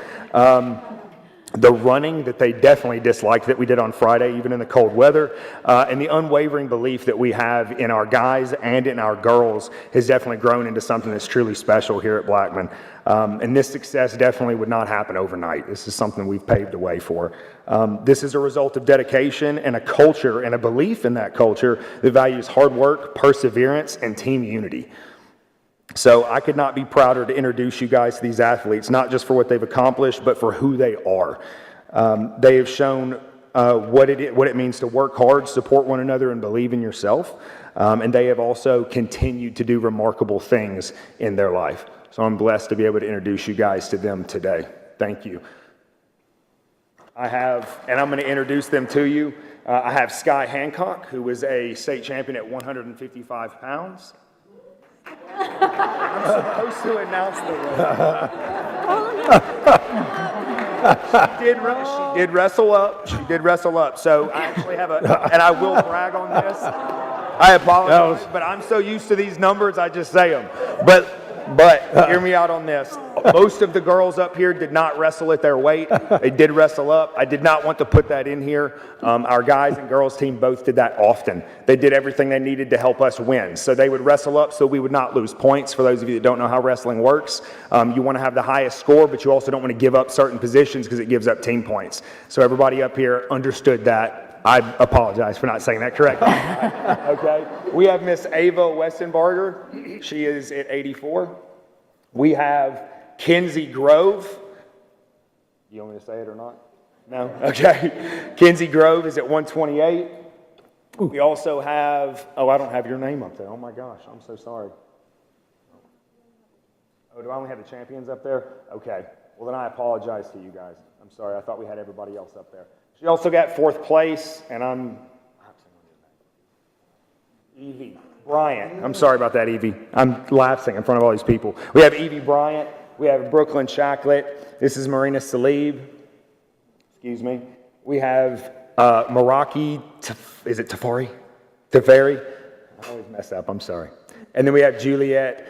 The running that they definitely disliked that we did on Friday, even in the cold weather, and the unwavering belief that we have in our guys and in our girls has definitely grown into something that's truly special here at Blackman. And this success definitely would not happen overnight. This is something we've paved the way for. This is a result of dedication and a culture and a belief in that culture that values hard work, perseverance, and team unity. So I could not be prouder to introduce you guys to these athletes, not just for what they've accomplished, but for who they are. They have shown what it means to work hard, support one another, and believe in yourself. And they have also continued to do remarkable things in their life. So I'm blessed to be able to introduce you guys to them today. Thank you. I have, and I'm going to introduce them to you. I have Sky Hancock, who was a state champion at 155 pounds. I'm supposed to announce the winner. She did wrestle up. She did wrestle up. So I actually have and I will brag on this. I apologize, but I'm so used to these numbers, I just say them. But hear me out on this. Most of the girls up here did not wrestle at their weight. They did wrestle up. I did not want to put that in here. Our guys and girls team both did that often. They did everything they needed to help us win. So they would wrestle up so we would not lose points. For those of you that don't know how wrestling works, you want to have the highest score, but you also don't want to give up certain positions because it gives up team points. So everybody up here understood that I apologize for not saying that correctly. Okay. We have Miss Ava Westenbarger. She is at 84. We have Kinsey Grove. You want me to say it or not? No? Okay. Kinsey Grove is at 128. We also have, I don't have your name up there. Oh my gosh, I'm so sorry. Oh, do I only have the champions up there? Okay. Well, then I apologize to you guys. I'm sorry. I thought we had everybody else up there. She also got 4th place, and Evie Bryant. I'm sorry about that, Evie. I'm laughing in front of all these people. We have Evie Bryant. We have Brooklyn Chocolate. This is Marina Salib. Excuse me. We have Meraki, is it Tafari? Tafari? I always mess up. I'm sorry. And then we have Juliet.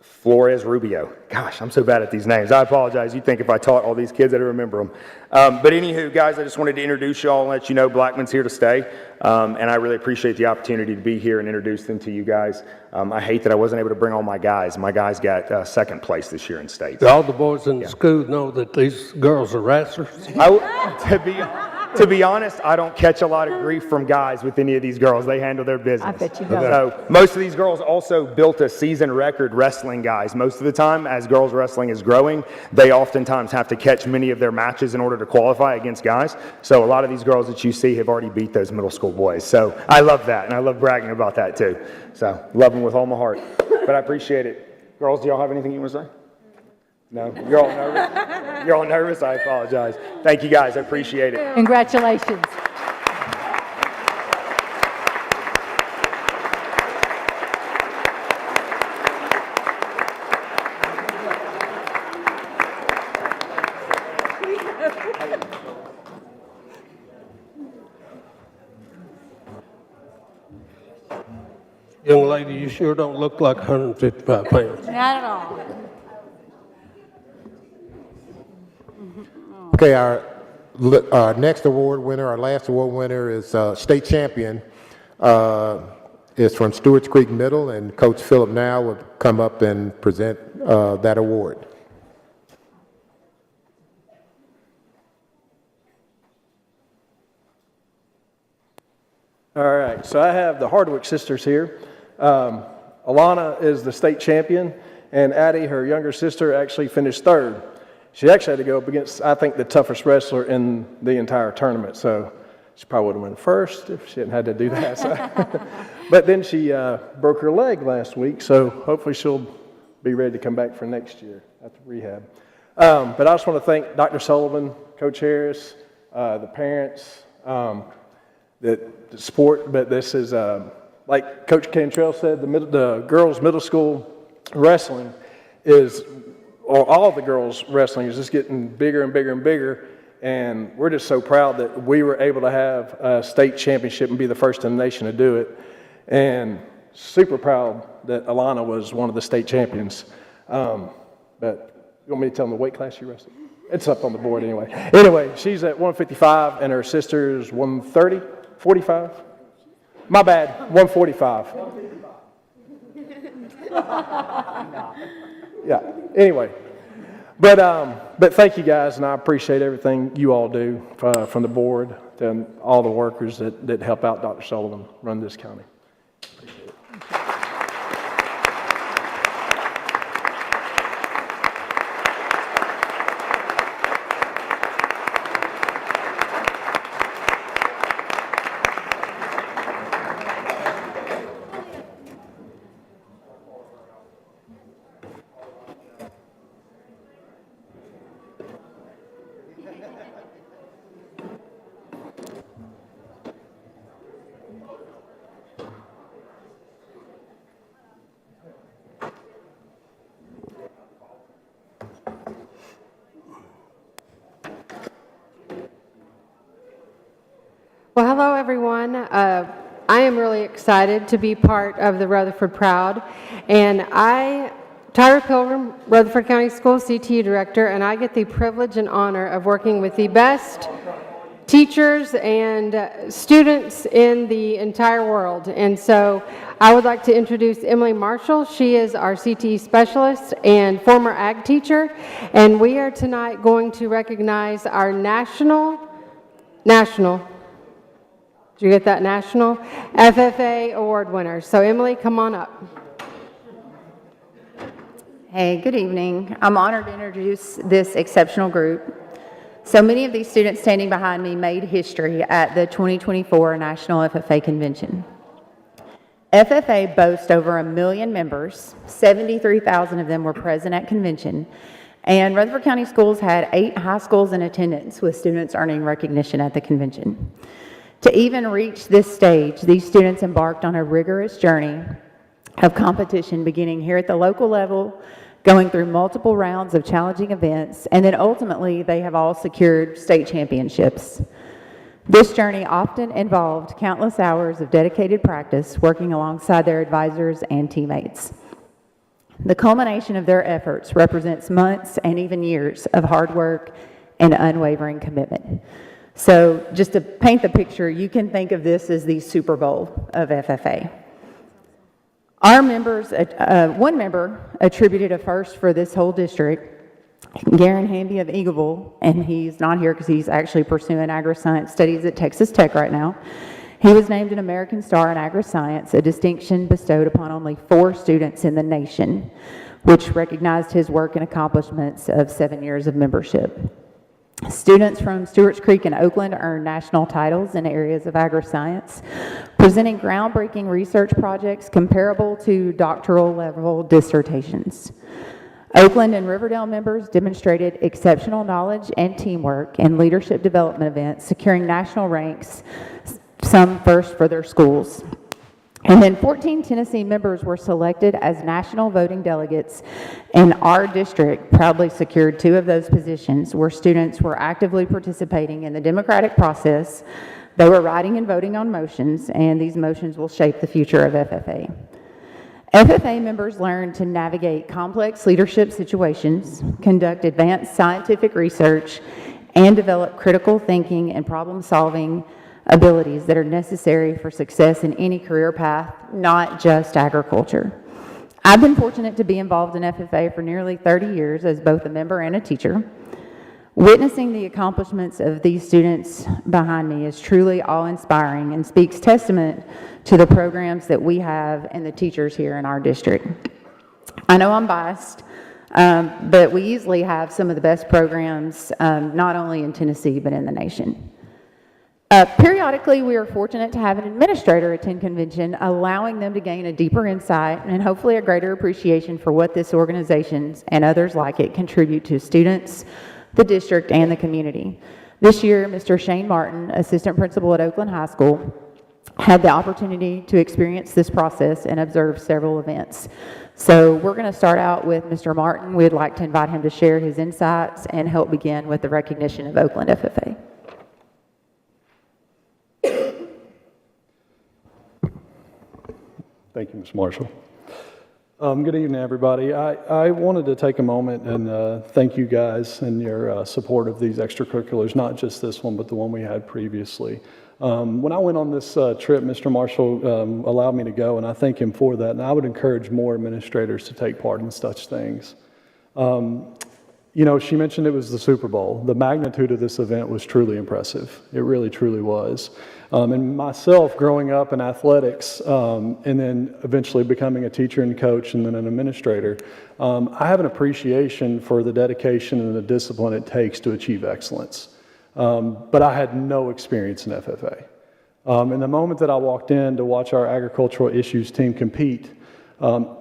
Flores Rubio. Gosh, I'm so bad at these names. I apologize. You'd think if I taught all these kids I'd remember them. But anywho, guys, I just wanted to introduce you all and let you know Blackman's here to stay. And I really appreciate the opportunity to be here and introduce them to you guys. I hate that I wasn't able to bring all my guys. My guys got 2nd place this year in state. All the boys in the school know that these girls are wrestlers. To be honest, I don't catch a lot of grief from guys with any of these girls. They handle their business. I bet you don't. So most of these girls also built a season record wrestling guys. Most of the time, as girls wrestling is growing, they oftentimes have to catch many of their matches in order to qualify against guys. So a lot of these girls that you see have already beat those middle school boys. So I love that, and I love bragging about that too. So love them with all my heart. But I appreciate it. Girls, do y'all have anything you want to say? No? You're all nervous? You're all nervous? I apologize. Thank you guys. I appreciate it. Congratulations. Young lady, you sure don't look like 155 pounds. Not at all. Okay, our next award winner, our last award winner is state champion. Is from Stewart's Creek Middle, and Coach Phillip now will come up and present that award. All right, so I have the Hardwick sisters here. Alana is the state champion, and Addie, her younger sister, actually finished 3rd. She actually had to go up against, I think, the toughest wrestler in the entire tournament, so she probably would have won 1st if she hadn't had to do that. So. But then she broke her leg last week, so hopefully she'll be ready to come back for next year after rehab. But I just want to thank Dr. Sullivan, Coach Harris, the parents, the sport, but this is, like Coach Cantrell said, the girls' middle school wrestling is, or all the girls' wrestling is just getting bigger and bigger and bigger, and we're just so proud that we were able to have a state championship and be the first in the nation to do it, and super proud that Alana was one of the state champions. But you want me to tell them the weight class she wrestled? It's up on the board anyway. Anyway, she's at 155, and her sister's 130, 45? My bad, 145. Yeah, anyway. But thank you guys, and I appreciate everything you all do from the board and all the workers that help out Dr. Sullivan run this county. Appreciate it. Well, hello, everyone. I am really excited to be part of the Rutherford Proud, and Tyra Pilgrim, Rutherford County School CTE Director, and I get the privilege and honor of working with the best teachers and students in the entire world. And so I would like to introduce Emily Marshall. She is our CTE specialist and former ag teacher, and we are tonight going to recognize our national National. Did you get that? National? FFA award winners. So Emily, come on up. Hey, good evening. I'm honored to introduce this exceptional group. So many of these students standing behind me made history at the 2024 National FFA Convention. FFA boasts over 1 million members. 73,000 of them were present at convention. And Rutherford County Schools had 8 high schools in attendance, with students earning recognition at the convention. To even reach this stage, these students embarked on a rigorous journey of competition, beginning here at the local level, going through multiple rounds of challenging events, and then ultimately they have all secured state championships. This journey often involved countless hours of dedicated practice, working alongside their advisors and teammates. The culmination of their efforts represents months and even years of hard work and unwavering commitment. So just to paint the picture, you can think of this as the Super Bowl of FFA. Our members, one member attributed a first for this whole district, Garen Hamby of Eagleville, and he's not here because he's actually pursuing agri-science studies at Texas Tech right now. He was named an American Star in Agri-Science, a distinction bestowed upon only 4 students in the nation, which recognized his work and accomplishments of 7 years of membership. Students from Stewart's Creek and Oakland earned national titles in areas of agri-science, presenting groundbreaking research projects comparable to doctoral level dissertations. Oakland and Riverdale members demonstrated exceptional knowledge and teamwork in leadership development events, securing national ranks, some first for their schools. And then 14 Tennessee members were selected as national voting delegates, and our district proudly secured 2 of those positions, where students were actively participating in the democratic process. They were writing and voting on motions, and these motions will shape the future of FFA. FFA members learned to navigate complex leadership situations, conduct advanced scientific research, and develop critical thinking and problem-solving abilities that are necessary for success in any career path, not just agriculture. I've been fortunate to be involved in FFA for nearly 30 years as both a member and a teacher. Witnessing the accomplishments of these students behind me is truly awe-inspiring and speaks testament to the programs that we have and the teachers here in our district. I know I'm biased, but we easily have some of the best programs, not only in Tennessee, but in the nation. Periodically, we are fortunate to have an administrator attend convention, allowing them to gain a deeper insight and hopefully a greater appreciation for what this organization and others like it contribute to students, the district, and the community. This year, Mr. Shane Martin, assistant principal at Oakland High School, had the opportunity to experience this process and observe several events. So we're going to start out with Mr. Martin. We'd like to invite him to share his insights and help begin with the recognition of Oakland FFA. Thank you, Ms. Marshall. Good evening, everybody. I wanted to take a moment and thank you guys and your support of these extracurriculars, not just this one, but the one we had previously. When I went on this trip, Mr. Marshall allowed me to go, and I thank him for that, and I would encourage more administrators to take part in such things. You know, she mentioned it was the Super Bowl. The magnitude of this event was truly impressive. It really, truly was. And myself, growing up in athletics, and then eventually becoming a teacher and coach and then an administrator, I have an appreciation for the dedication and the discipline it takes to achieve excellence. But I had no experience in FFA. And the moment that I walked in to watch our agricultural issues team compete,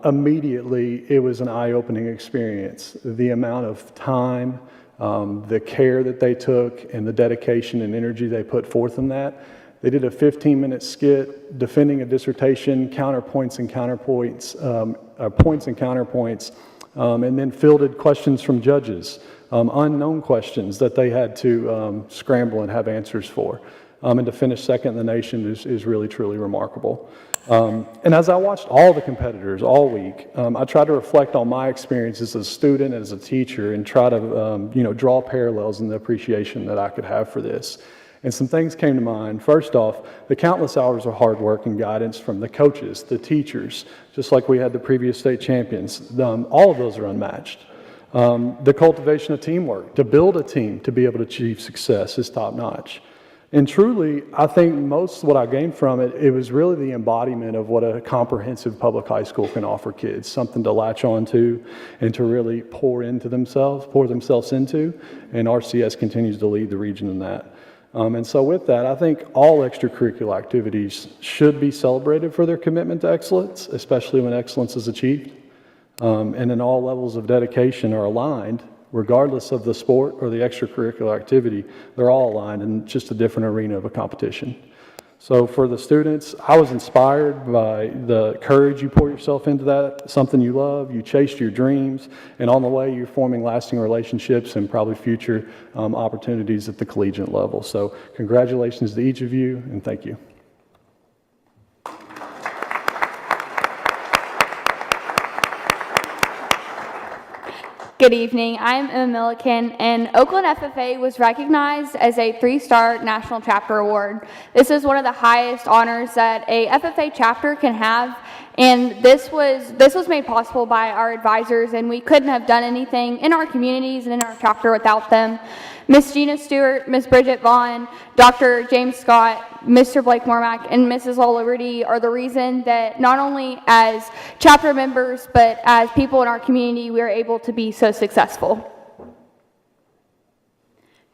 immediately it was an eye-opening experience. The amount of time, the care that they took, and the dedication and energy they put forth in that. They did a 15-minute skit defending a dissertation, counterpoints and counterpoints, points and counterpoints, and then fielded questions from judges, unknown questions that they had to scramble and have answers for. And to finish second in the nation is really, truly remarkable. And as I watched all the competitors all week, I tried to reflect on my experience as a student and as a teacher and try to draw parallels in the appreciation that I could have for this. And some things came to mind. First off, the countless hours of hard work and guidance from the coaches, the teachers, just like we had the previous state champions. All of those are unmatched. The cultivation of teamwork, to build a team to be able to achieve success, is top-notch. And truly, I think most of what I gained from it, it was really the embodiment of what a comprehensive public high school can offer kids, something to latch on to and to really pour themselves into, and RCS continues to lead the region in that. And so with that, I think all extracurricular activities should be celebrated for their commitment to excellence, especially when excellence is achieved. And then all levels of dedication are aligned, regardless of the sport or the extracurricular activity. They're all aligned in just a different arena of a competition. So for the students, I was inspired by the courage you pour yourself into that, something you love, you chased your dreams, and on the way you're forming lasting relationships and probably future opportunities at the collegiate level. So congratulations to each of you, and thank you. Good evening. I'm Emma Milliken, and Oakland FFA was recognized as a 3-star National Chapter Award. This is one of the highest honors that a FFA chapter can have, and this was made possible by our advisors, and we couldn't have done anything in our communities and in our chapter without them. Miss Gina Stewart, Miss Bridget Vaughn, Dr. James Scott, Mr. Blake Mormack, and Mrs. Lola Liberty are the reason that not only as chapter members, but as people in our community, we are able to be so successful.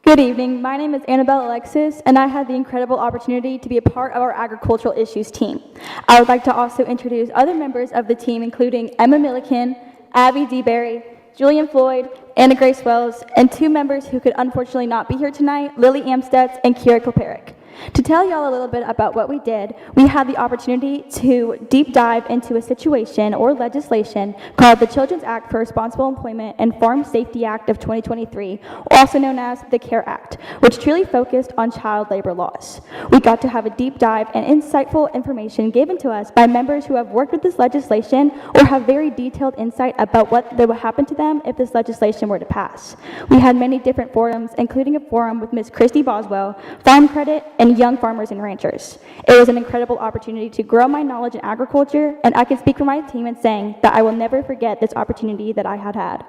Good evening. My name is Annabelle Alexis, and I had the incredible opportunity to be a part of our agricultural issues team. I would like to also introduce other members of the team, including Emma Milliken, Abby DeBerry, Julian Floyd, Anna Grace Wells, and 2 members who could unfortunately not be here tonight, Lily Amstutz and Kira Koperick. To tell y'all a little bit about what we did, we had the opportunity to deep dive into a situation or legislation called the Children's Act for Responsible Employment and Farm Safety Act of 2023, also known as the CARE Act, which truly focused on child labor laws. We got to have a deep dive and insightful information given to us by members who have worked with this legislation or have very detailed insight about what would happen to them if this legislation were to pass. We had many different forums, including a forum with Ms. Christy Boswell, Farm Credit, and young farmers and ranchers. It was an incredible opportunity to grow my knowledge in agriculture, and I can speak for my team in saying that I will never forget this opportunity that I had.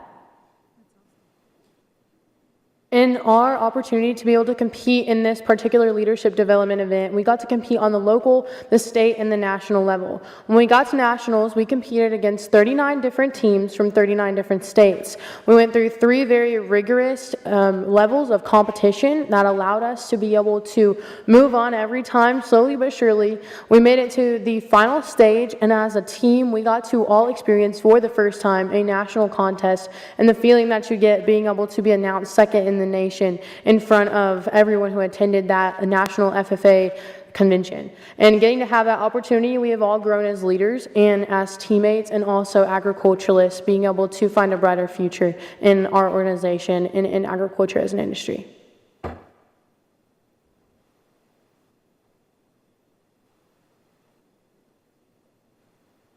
In our opportunity to be able to compete in this particular leadership development event, we got to compete on the local, the state, and the national level. When we got to nationals, we competed against 39 different teams from 39 different states. We went through 3 very rigorous levels of competition that allowed us to be able to move on every time, slowly but surely. We made it to the final stage, and as a team, we got to all experience for the first time a national contest, and the feeling that you get being able to be announced second in the nation in front of everyone who attended that national FFA convention. And getting to have that opportunity, we have all grown as leaders and as teammates and also agriculturalists, being able to find a brighter future in our organization and in agriculture as an industry.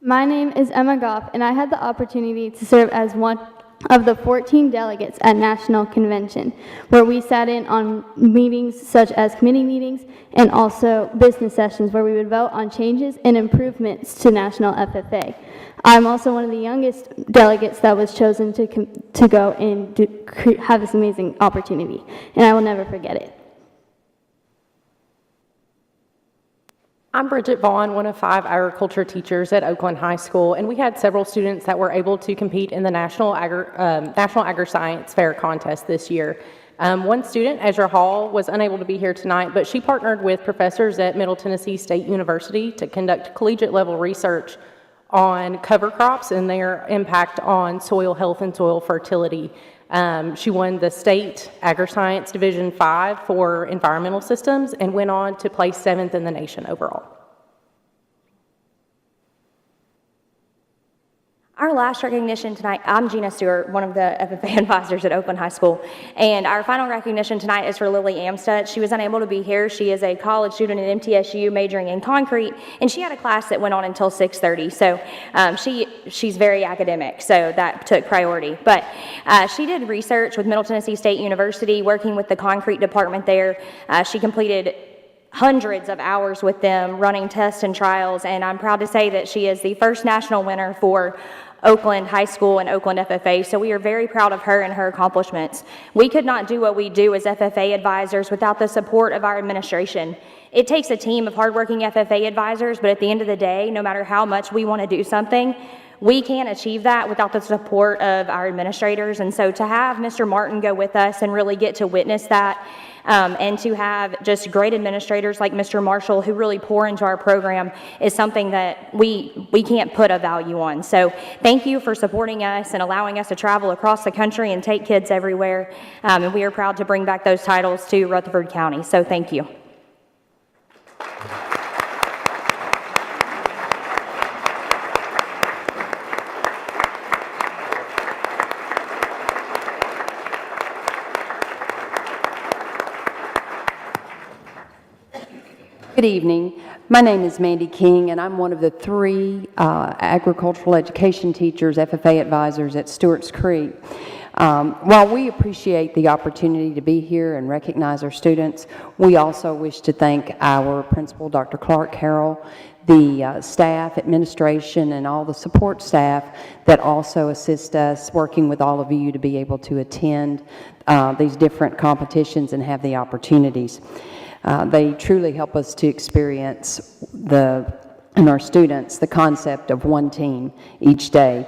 My name is Emma Goff, and I had the opportunity to serve as one of the 14 delegates at National Convention, where we sat in on meetings such as committee meetings and also business sessions where we would vote on changes and improvements to National FFA. I'm also one of the youngest delegates that was chosen to go and have this amazing opportunity, and I will never forget it. I'm Bridget Vaughn, one of 5 agriculture teachers at Oakland High School, and we had several students that were able to compete in the National Agri-Science Fair contest this year. One student, Ezra Hall, was unable to be here tonight, but she partnered with professors at Middle Tennessee State University to conduct collegiate-level research on cover crops and their impact on soil health and soil fertility. She won the State Agri-Science Division 5 for environmental systems and went on to place 7th in the nation overall. Our last recognition tonight, I'm Gina Stewart, one of the FFA advisors at Oakland High School, and our final recognition tonight is for Lily Amstutz. She was unable to be here. She is a college student at MTSU majoring in concrete, and she had a class that went on until 6:30, so she's very academic, so that took priority. But she did research with Middle Tennessee State University, working with the concrete department there. She completed hundreds of hours with them running tests and trials, and I'm proud to say that she is the first national winner for Oakland High School and Oakland FFA, so we are very proud of her and her accomplishments. We could not do what we do as FFA advisors without the support of our administration. It takes a team of hardworking FFA advisors, but at the end of the day, no matter how much we want to do something, we can't achieve that without the support of our administrators. And so to have Mr. Martin go with us and really get to witness that, and to have just great administrators like Mr. Marshall who really pour into our program is something that we can't put a value on. So thank you for supporting us and allowing us to travel across the country and take kids everywhere. And we are proud to bring back those titles to Rutherford County. So thank you. Good evening. My name is Mandy King, and I'm one of the 3 agricultural education teachers, FFA advisors at Stewart's Creek. While we appreciate the opportunity to be here and recognize our students, we also wish to thank our principal, Dr. Clark Harrell, the staff, administration, and all the support staff that also assist us working with all of you to be able to attend these different competitions and have the opportunities. They truly help us to experience and our students, the concept of one team each day.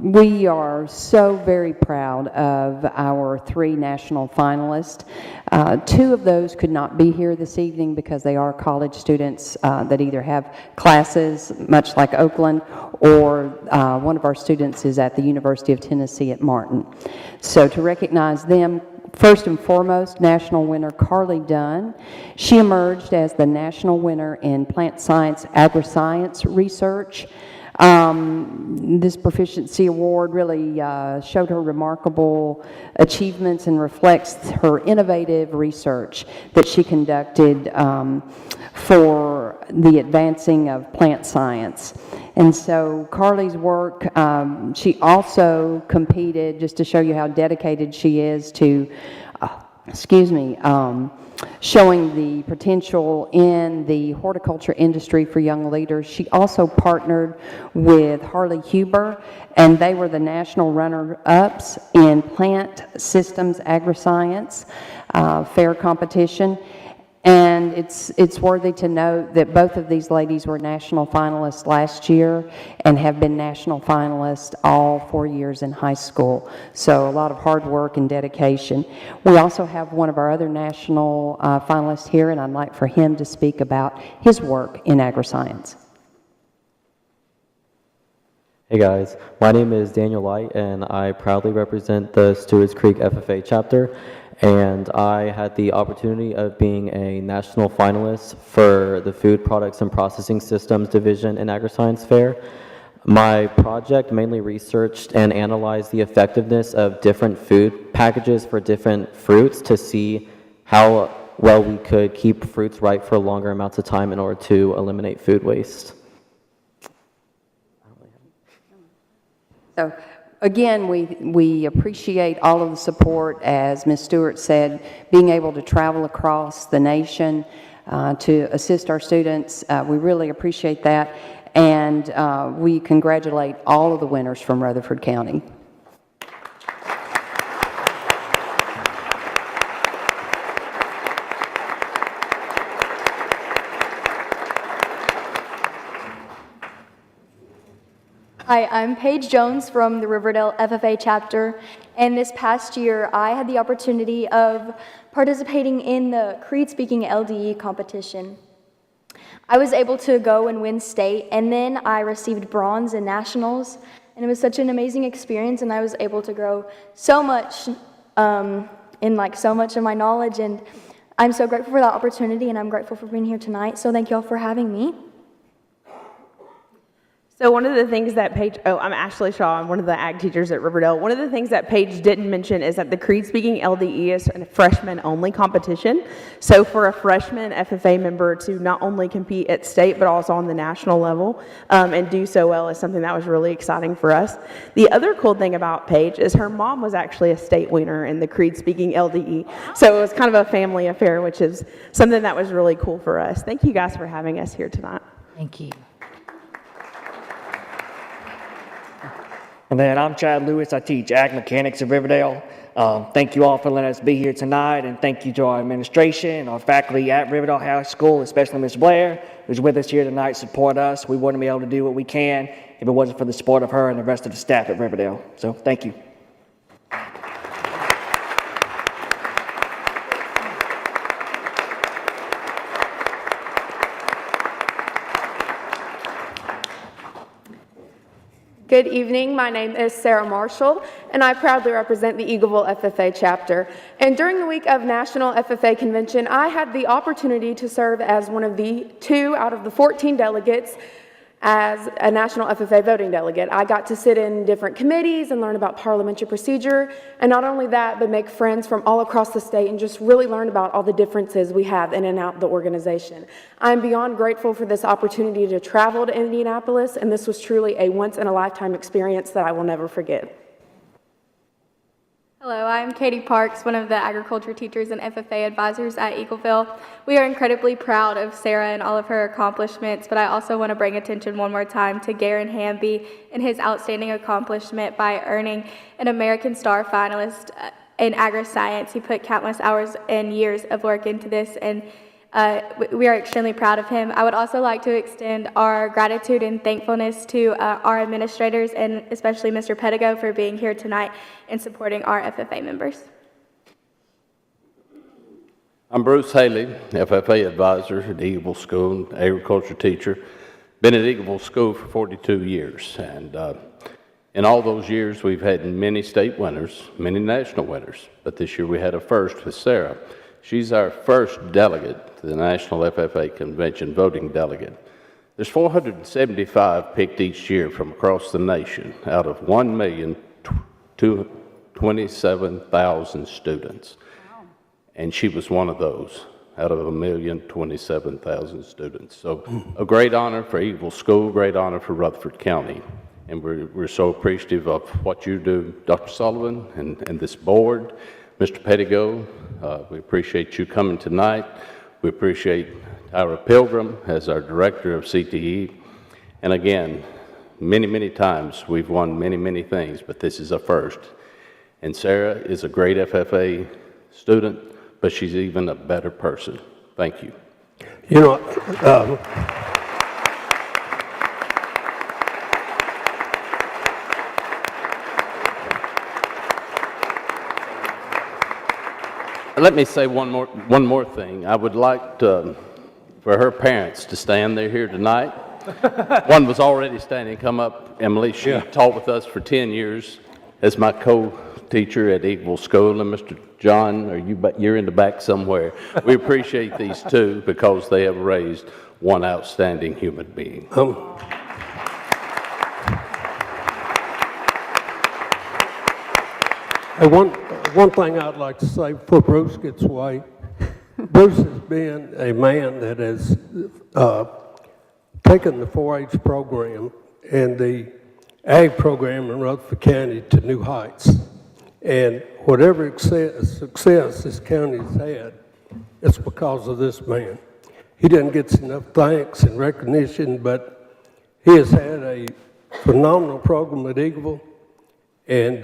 We are so very proud of our 3 national finalists. 2 of those could not be here this evening because they are college students that either have classes, much like Oakland, or one of our students is at the University of Tennessee at Martin. So to recognize them, first and foremost, national winner Carly Dunn. She emerged as the national winner in plant science, agri-science research. This proficiency award really showed her remarkable achievements and reflects her innovative research that she conducted for the advancing of plant science. And so Carly's work, she also competed, just to show you how dedicated she is to, showing the potential in the horticulture industry for young leaders. She also partnered with Harley Huber, and they were the national runner-ups in plant systems agri-science fair competition. And it's worthy to note that both of these ladies were national finalists last year and have been national finalists all 4 years in high school. So a lot of hard work and dedication. We also have one of our other national finalists here, and I'd like for him to speak about his work in agri-science. Hey guys, my name is Daniel Light, and I proudly represent the Stewart's Creek FFA chapter. And I had the opportunity of being a national finalist for the Food Products and Processing Systems Division in Agri-Science Fair. My project mainly researched and analyzed the effectiveness of different food packages for different fruits to see how well we could keep fruits ripe for longer amounts of time in order to eliminate food waste. So, again, we appreciate all of the support, as Ms. Stewart said, being able to travel across the nation to assist our students. We really appreciate that, and we congratulate all of the winners from Rutherford County. Hi, I'm Paige Jones from the Riverdale FFA chapter, and this past year I had the opportunity of participating in the Creed Speaking LDE competition. I was able to go and win state, and then I received bronze in nationals, and it was such an amazing experience, and I was able to grow so much in so much of my knowledge, and I'm so grateful for that opportunity, and I'm grateful for being here tonight, so thank you all for having me. So one of the things that Paige, I'm Ashley Shaw, I'm one of the ag teachers at Riverdale. One of the things that Paige didn't mention is that the Creed Speaking LDE is a freshman-only competition. So for a freshman FFA member to not only compete at state, but also on the national level and do so well is something that was really exciting for us. The other cool thing about Paige is her mom was actually a state winner in the Creed Speaking LDE. So it was kind of a family affair, which is something that was really cool for us. Thank you guys for having us here tonight. Thank you. And then I'm Chad Lewis. I teach ag mechanics at Riverdale. Thank you all for letting us be here tonight, and thank you to our administration, our faculty at Riverdale High School, especially Ms. Blair, who's with us here tonight, support us. We wouldn't be able to do what we can if it wasn't for the support of her and the rest of the staff at Riverdale. So thank you. Good evening. My name is Sarah Marshall, and I proudly represent the Eagleville FFA chapter. And during the week of National FFA Convention, I had the opportunity to serve as one of the 2 out of the 14 delegates as a National FFA voting delegate. I got to sit in different committees and learn about parliamentary procedure, and not only that, but make friends from all across the state and just really learn about all the differences we have in and out the organization. I'm beyond grateful for this opportunity to travel to Indianapolis, and this was truly a once-in-a-lifetime experience that I will never forget. Hello, I'm Katie Parks, one of the agriculture teachers and FFA advisors at Eagleville. We are incredibly proud of Sarah and all of her accomplishments, but I also want to bring attention one more time to Garen Hamby and his outstanding accomplishment by earning an American Star finalist in agri-science. He put countless hours and years of work into this, and we are extremely proud of him. I would also like to extend our gratitude and thankfulness to our administrators, and especially Mr. Pedigo, for being here tonight and supporting our FFA members. I'm Bruce Haley, FFA advisor at Eagleville School, agriculture teacher. Been at Eagleville School for 42 years, and in all those years we've had many state winners, many national winners, but this year we had a first with Sarah. She's our first delegate to the National FFA Convention, voting delegate. There's 475 picked each year from across the nation out of 1,027,000 students. Wow. And she was one of those out of 1,027,000 students. So a great honor for Eagleville School, great honor for Rutherford County. And we're so appreciative of what you do, Dr. Sullivan, and this board. Mr. Pedigo, we appreciate you coming tonight. We appreciate Tyra Pilgrim as our director of CTE. And again, many, many times we've won many, many things, but this is a first. And Sarah is a great FFA student, but she's even a better person. Thank you. You know, let me say one more thing. I would like for her parents to stand there here tonight. One was already standing. Come up, Emily. She taught with us for 10 years as my co-teacher at Eagleville School. And Mr. John, you're in the back somewhere. We appreciate these two because they have raised one outstanding human being. One thing I'd like to say before Bruce gets away, Bruce has been a man that has taken the 4-H program and the ag program in Rutherford County to new heights. And whatever success this county has had, it's because of this man. He doesn't get enough thanks and recognition, but he has had a phenomenal program at Eagleville. And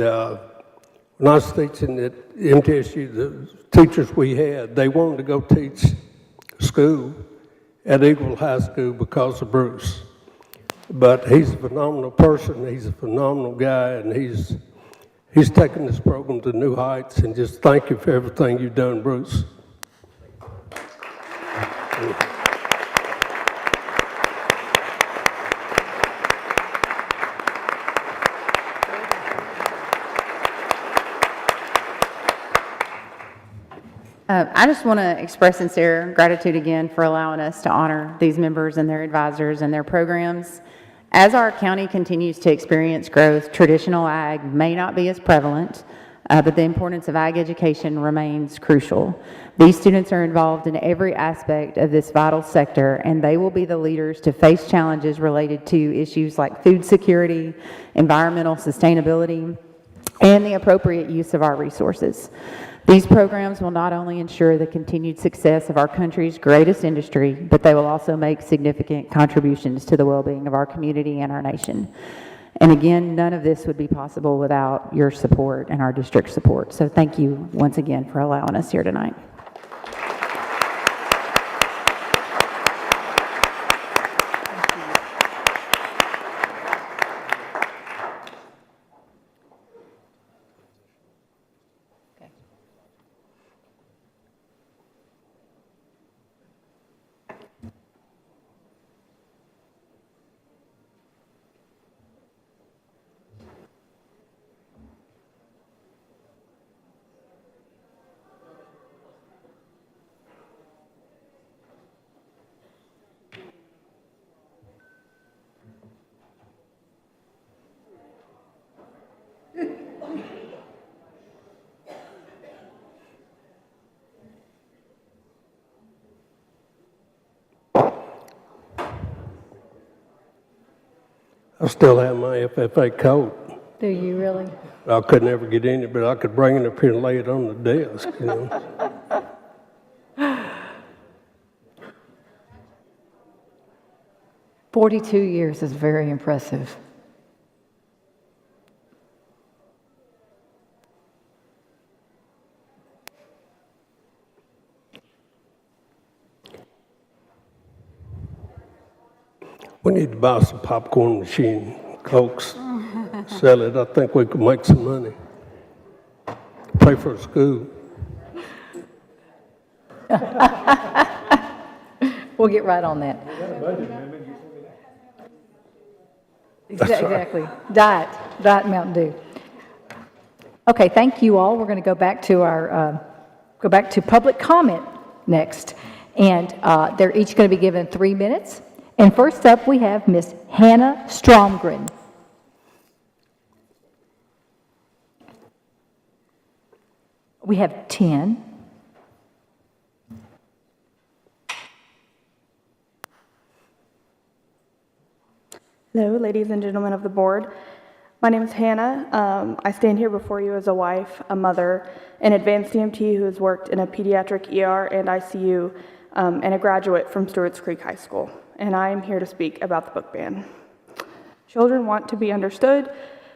when I was teaching at MTSU, the teachers we had, they wanted to go teach school at Eagleville High School because of Bruce. But he's a phenomenal person, he's a phenomenal guy, and he's taken this program to new heights, and just thank you for everything you've done, Bruce. I just want to express sincere gratitude again for allowing us to honor these members and their advisors and their programs. As our county continues to experience growth, traditional ag may not be as prevalent, but the importance of ag education remains crucial. These students are involved in every aspect of this vital sector, and they will be the leaders to face challenges related to issues like food security, environmental sustainability, and the appropriate use of our resources. These programs will not only ensure the continued success of our country's greatest industry, but they will also make significant contributions to the well-being of our community and our nation. And again, none of this would be possible without your support and our district support. So thank you once again for allowing us here tonight. I still have my FFA coat. Do you really? I could never get in it, but I could bring it up here and lay it on the desk, you know. 42 years is very impressive. We need to buy some popcorn machine, Cokes, sell it. I think we could make some money. Pay for a school. We'll get right on that. That's right. Exactly. Diet Mountain Dew. Okay, thank you all. We're going to go back to public comment next, and they're each going to be given 3 minutes. And first up, we have Miss Hannah Stromgren. We have 10. Hello, ladies and gentlemen of the board. My name is Hannah. I stand here before you as a wife, a mother, an advanced EMT who has worked in a pediatric ER and ICU, and a graduate from Stewart's Creek High School. And I am here to speak about the book ban. Children want to be understood,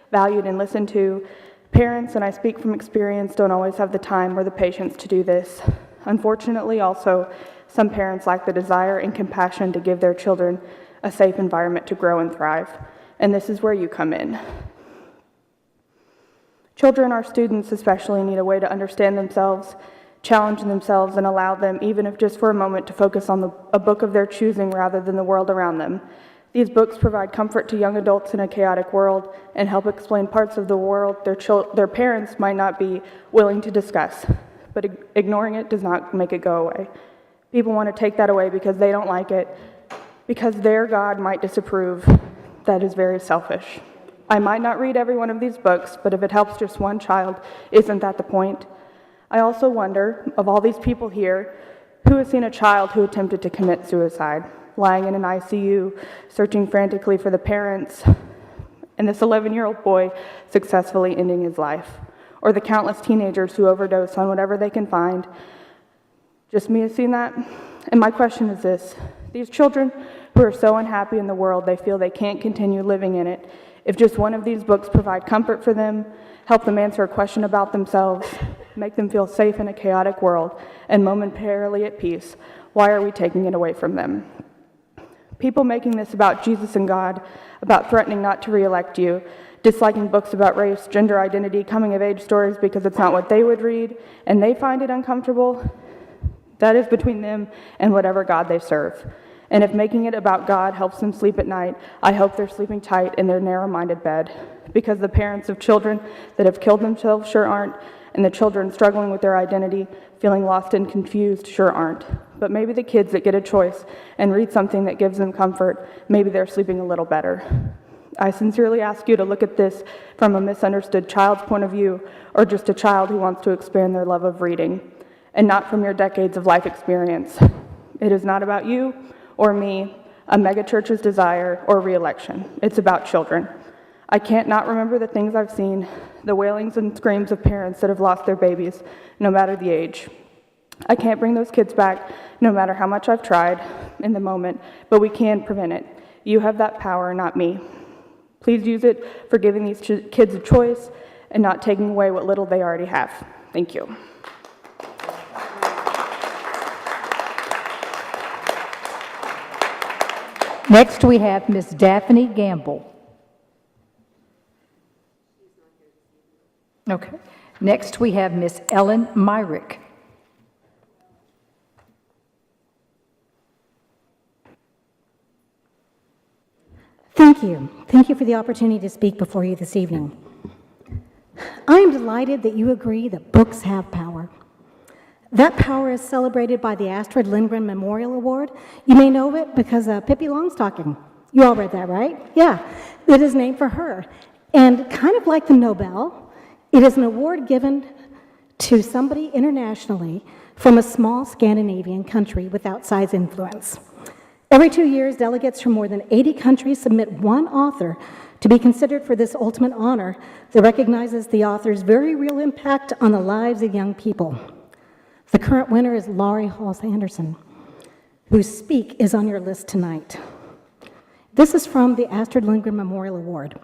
valued, and listened to. Parents, and I speak from experience, don't always have the time or the patience to do this. Unfortunately, also, some parents lack the desire and compassion to give their children a safe environment to grow and thrive. And this is where you come in. Children, our students especially, need a way to understand themselves, challenge themselves, and allow them, even if just for a moment, to focus on a book of their choosing rather than the world around them. These books provide comfort to young adults in a chaotic world and help explain parts of the world their parents might not be willing to discuss. But ignoring it does not make it go away. People want to take that away because they don't like it, because their God might disapprove. That is very selfish. I might not read every one of these books, but if it helps just one child, isn't that the point? I also wonder, of all these people here, who has seen a child who attempted to commit suicide, lying in an ICU, searching frantically for the parents, and this 11-year-old boy successfully ending his life, or the countless teenagers who overdose on whatever they can find. Just me has seen that? And my question is this: these children who are so unhappy in the world they feel they can't continue living in it, if just one of these books provide comfort for them, help them answer a question about themselves, make them feel safe in a chaotic world, and momentarily at peace, why are we taking it away from them? People making this about Jesus and God, about threatening not to re-elect you, disliking books about race, gender identity, coming-of-age stories because it's not what they would read, and they find it uncomfortable, that is between them and whatever God they serve. And if making it about God helps them sleep at night, I hope they're sleeping tight in their narrow-minded bed, because the parents of children that have killed themselves sure aren't, and the children struggling with their identity, feeling lost and confused, sure aren't. But maybe the kids that get a choice and read something that gives them comfort, maybe they're sleeping a little better. I sincerely ask you to look at this from a misunderstood child's point of view, or just a child who wants to expand their love of reading, and not from your decades of life experience. It is not about you or me, a megachurch's desire, or re-election. It's about children. I can't not remember the things I've seen, the wailings and screams of parents that have lost their babies, no matter the age. I can't bring those kids back, no matter how much I've tried in the moment, but we can prevent it. You have that power, not me. Please use it for giving these kids a choice and not taking away what little they already have. Thank you. Next, we have Miss Daphne Gamble. Okay. Next, we have Miss Ellen Myrick. Thank you. Thank you for the opportunity to speak before you this evening. I am delighted that you agree that books have power. That power is celebrated by the Astrid Lindgren Memorial Award. You may know it because of Pippi Longstocking. You all read that, right? Yeah. It is named for her. And kind of like the Nobel, it is an award given to somebody internationally from a small Scandinavian country with outsized influence. Every 2 years, delegates from more than 80 countries submit one author to be considered for this ultimate honor that recognizes the author's very real impact on the lives of young people. The current winner is Laurie Halse Anderson, whose speak is on your list tonight. This is from the Astrid Lindgren Memorial Award.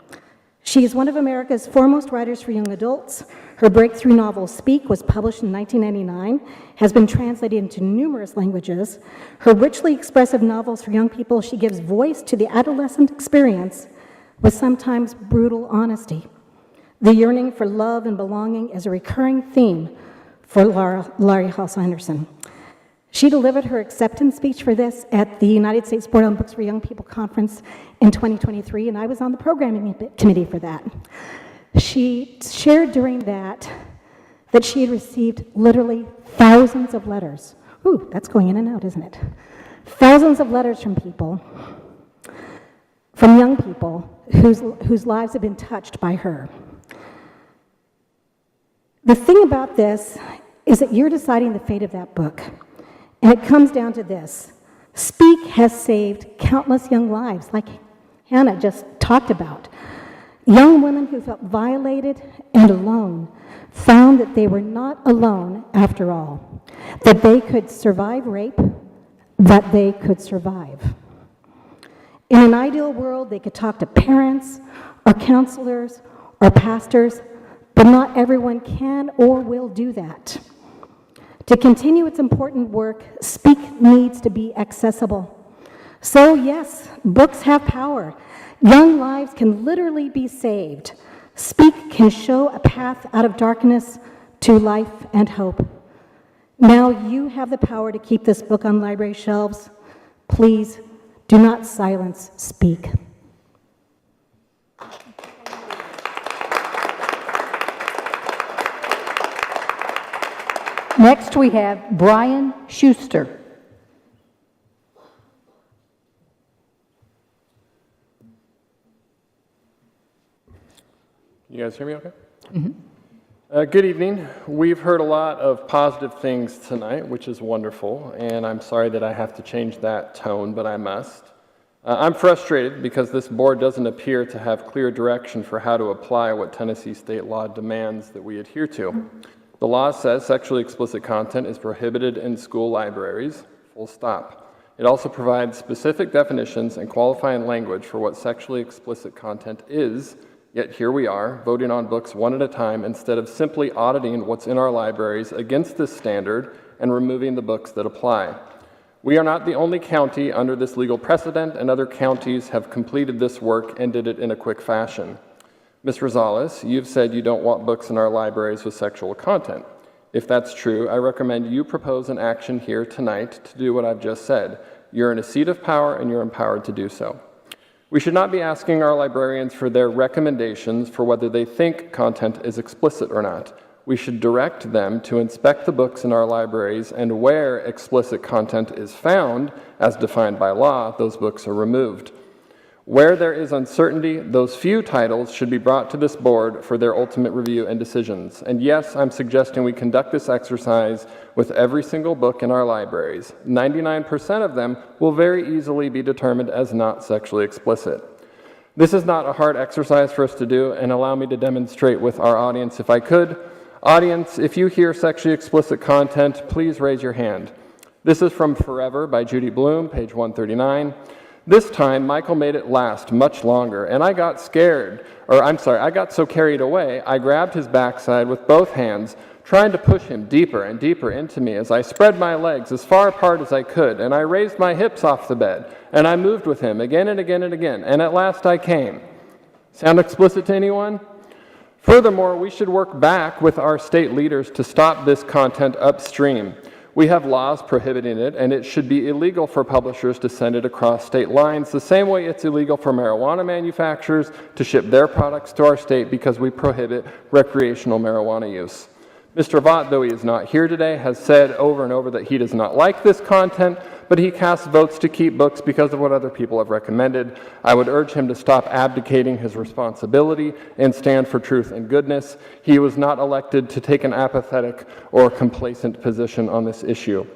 She is one of America's foremost writers for young adults. Her breakthrough novel, Speak, was published in 1999, has been translated into numerous languages. Her richly expressive novels for young people, she gives voice to the adolescent experience with sometimes brutal honesty. The yearning for love and belonging is a recurring theme for Laurie Halse Anderson. She delivered her acceptance speech for this at the United States Board on Books for Young People Conference in 2023, and I was on the programming committee for that. She shared during that she had received literally thousands of letters. Ooh, that's going in and out, isn't it? Thousands of letters from people, from young people whose lives have been touched by her. The thing about this is that you're deciding the fate of that book. And it comes down to this. Speak has saved countless young lives, like Hannah just talked about. Young women who felt violated and alone found that they were not alone after all, that they could survive rape, that they could survive. In an ideal world, they could talk to parents or counselors or pastors, but not everyone can or will do that. To continue its important work, Speak needs to be accessible. So yes, books have power. Young lives can literally be saved. Speak can show a path out of darkness to life and hope. Now you have the power to keep this book on library shelves. Please do not silence Speak. Next, we have Brian Schuster. You guys hear me okay? Good evening. We've heard a lot of positive things tonight, which is wonderful, and I'm sorry that I have to change that tone, but I must. I'm frustrated because this board doesn't appear to have clear direction for how to apply what Tennessee state law demands that we adhere to. The law says sexually explicit content is prohibited in school libraries, full stop. It also provides specific definitions and qualifying language for what sexually explicit content is, yet here we are, voting on books one at a time instead of simply auditing what's in our libraries against this standard and removing the books that apply. We are not the only county under this legal precedent, and other counties have completed this work and did it in a quick fashion. Ms. Rosales, you've said you don't want books in our libraries with sexual content. If that's true, I recommend you propose an action here tonight to do what I've just said. You're in a seat of power and you're empowered to do so. We should not be asking our librarians for their recommendations for whether they think content is explicit or not. We should direct them to inspect the books in our libraries, and where explicit content is found, as defined by law, those books are removed. Where there is uncertainty, those few titles should be brought to this board for their ultimate review and decisions. And yes, I'm suggesting we conduct this exercise with every single book in our libraries. 99% of them will very easily be determined as not sexually explicit. This is not a hard exercise for us to do, and allow me to demonstrate with our audience if I could. Audience, if you hear sexually explicit content, please raise your hand. This is from Forever by Judy Blume, page 139. This time, Michael made it last much longer, and I got I got so carried away, I grabbed his backside with both hands, trying to push him deeper and deeper into me as I spread my legs as far apart as I could, and I raised my hips off the bed, and I moved with him again and again and again, and at last I came. Sound explicit to anyone? Furthermore, we should work back with our state leaders to stop this content upstream. We have laws prohibiting it, and it should be illegal for publishers to send it across state lines, the same way it's illegal for marijuana manufacturers to ship their products to our state because we prohibit recreational marijuana use. Mr. Vaught, though he is not here today, has said over and over that he does not like this content, but he casts votes to keep books because of what other people have recommended. I would urge him to stop abdicating his responsibility and stand for truth and goodness. He was not elected to take an apathetic or complacent position on this issue.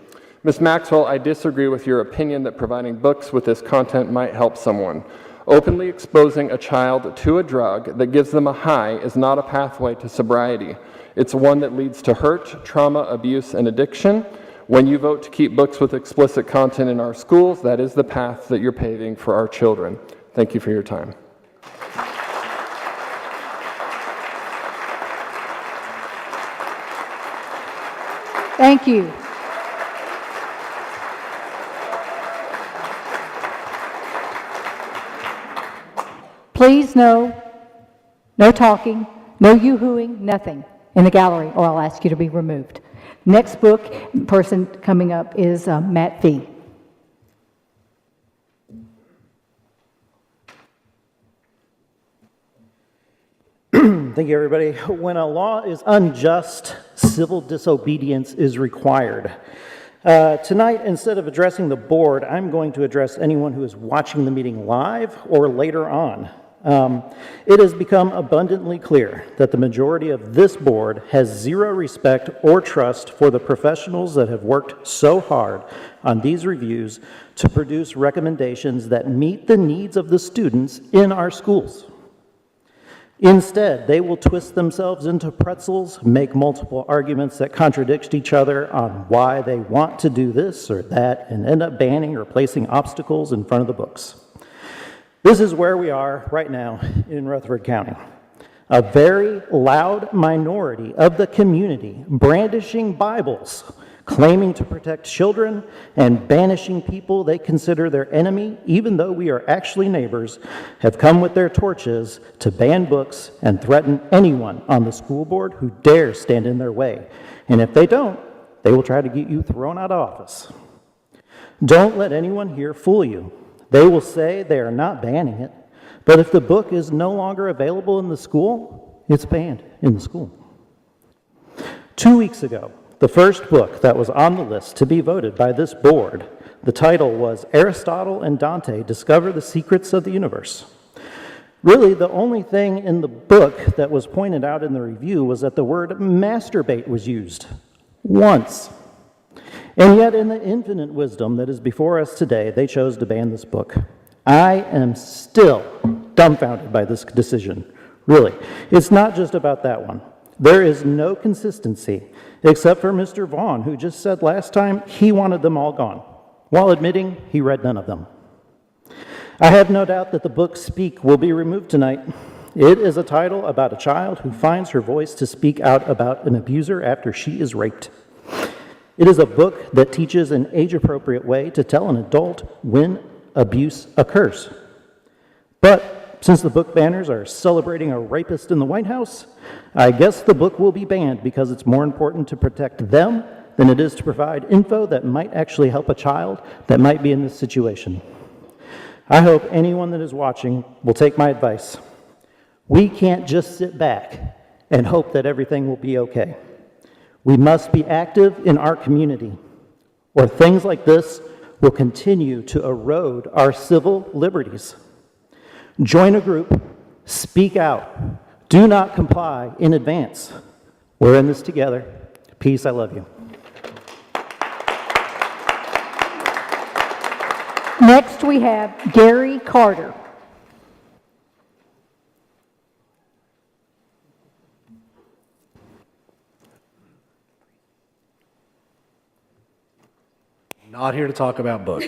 Ms. Maxwell, I disagree with your opinion that providing books with this content might help someone. Openly exposing a child to a drug that gives them a high is not a pathway to sobriety. It's one that leads to hurt, trauma, abuse, and addiction. When you vote to keep books with explicit content in our schools, that is the path that you're paving for our children. Thank you for your time. Thank you. Please, no talking, no yoo-hooing, nothing in the gallery, or I'll ask you to be removed. Next person coming up is Matt Fee. Thank you, everybody. When a law is unjust, civil disobedience is required. Tonight, instead of addressing the board, I'm going to address anyone who is watching the meeting live or later on. It has become abundantly clear that the majority of this board has zero respect or trust for the professionals that have worked so hard on these reviews to produce recommendations that meet the needs of the students in our schools. Instead, they will twist themselves into pretzels, make multiple arguments that contradict each other on why they want to do this or that, and end up banning or placing obstacles in front of the books. This is where we are right now in Rutherford County. A very loud minority of the community brandishing Bibles, claiming to protect children and banishing people they consider their enemy, even though we are actually neighbors, have come with their torches to ban books and threaten anyone on the school board who dares stand in their way. And if they don't, they will try to get you thrown out of office. Don't let anyone here fool you. They will say they are not banning it, but if the book is no longer available in the school, it's banned in the school. 2 weeks ago, the first book that was on the list to be voted by this board, the title was Aristotle and Dante Discover the Secrets of the Universe. Really, the only thing in the book that was pointed out in the review was that the word masturbate was used once. And yet, in the infinite wisdom that is before us today, they chose to ban this book. I am still dumbfounded by this decision. Really. It's not just about that one. There is no consistency, except for Mr. Vaughn, who just said last time he wanted them all gone, while admitting he read none of them. I have no doubt that the book Speak will be removed tonight. It is a title about a child who finds her voice to speak out about an abuser after she is raped. It is a book that teaches an age-appropriate way to tell an adult when abuse occurs. But since the book banners are celebrating a rapist in the White House, I guess the book will be banned because it's more important to protect them than it is to provide info that might actually help a child that might be in this situation. I hope anyone that is watching will take my advice. We can't just sit back and hope that everything will be okay. We must be active in our community, or things like this will continue to erode our civil liberties. Join a group, speak out, do not comply in advance. We're in this together. Peace, I love you. Next, we have Gary Carter. Not here to talk about books.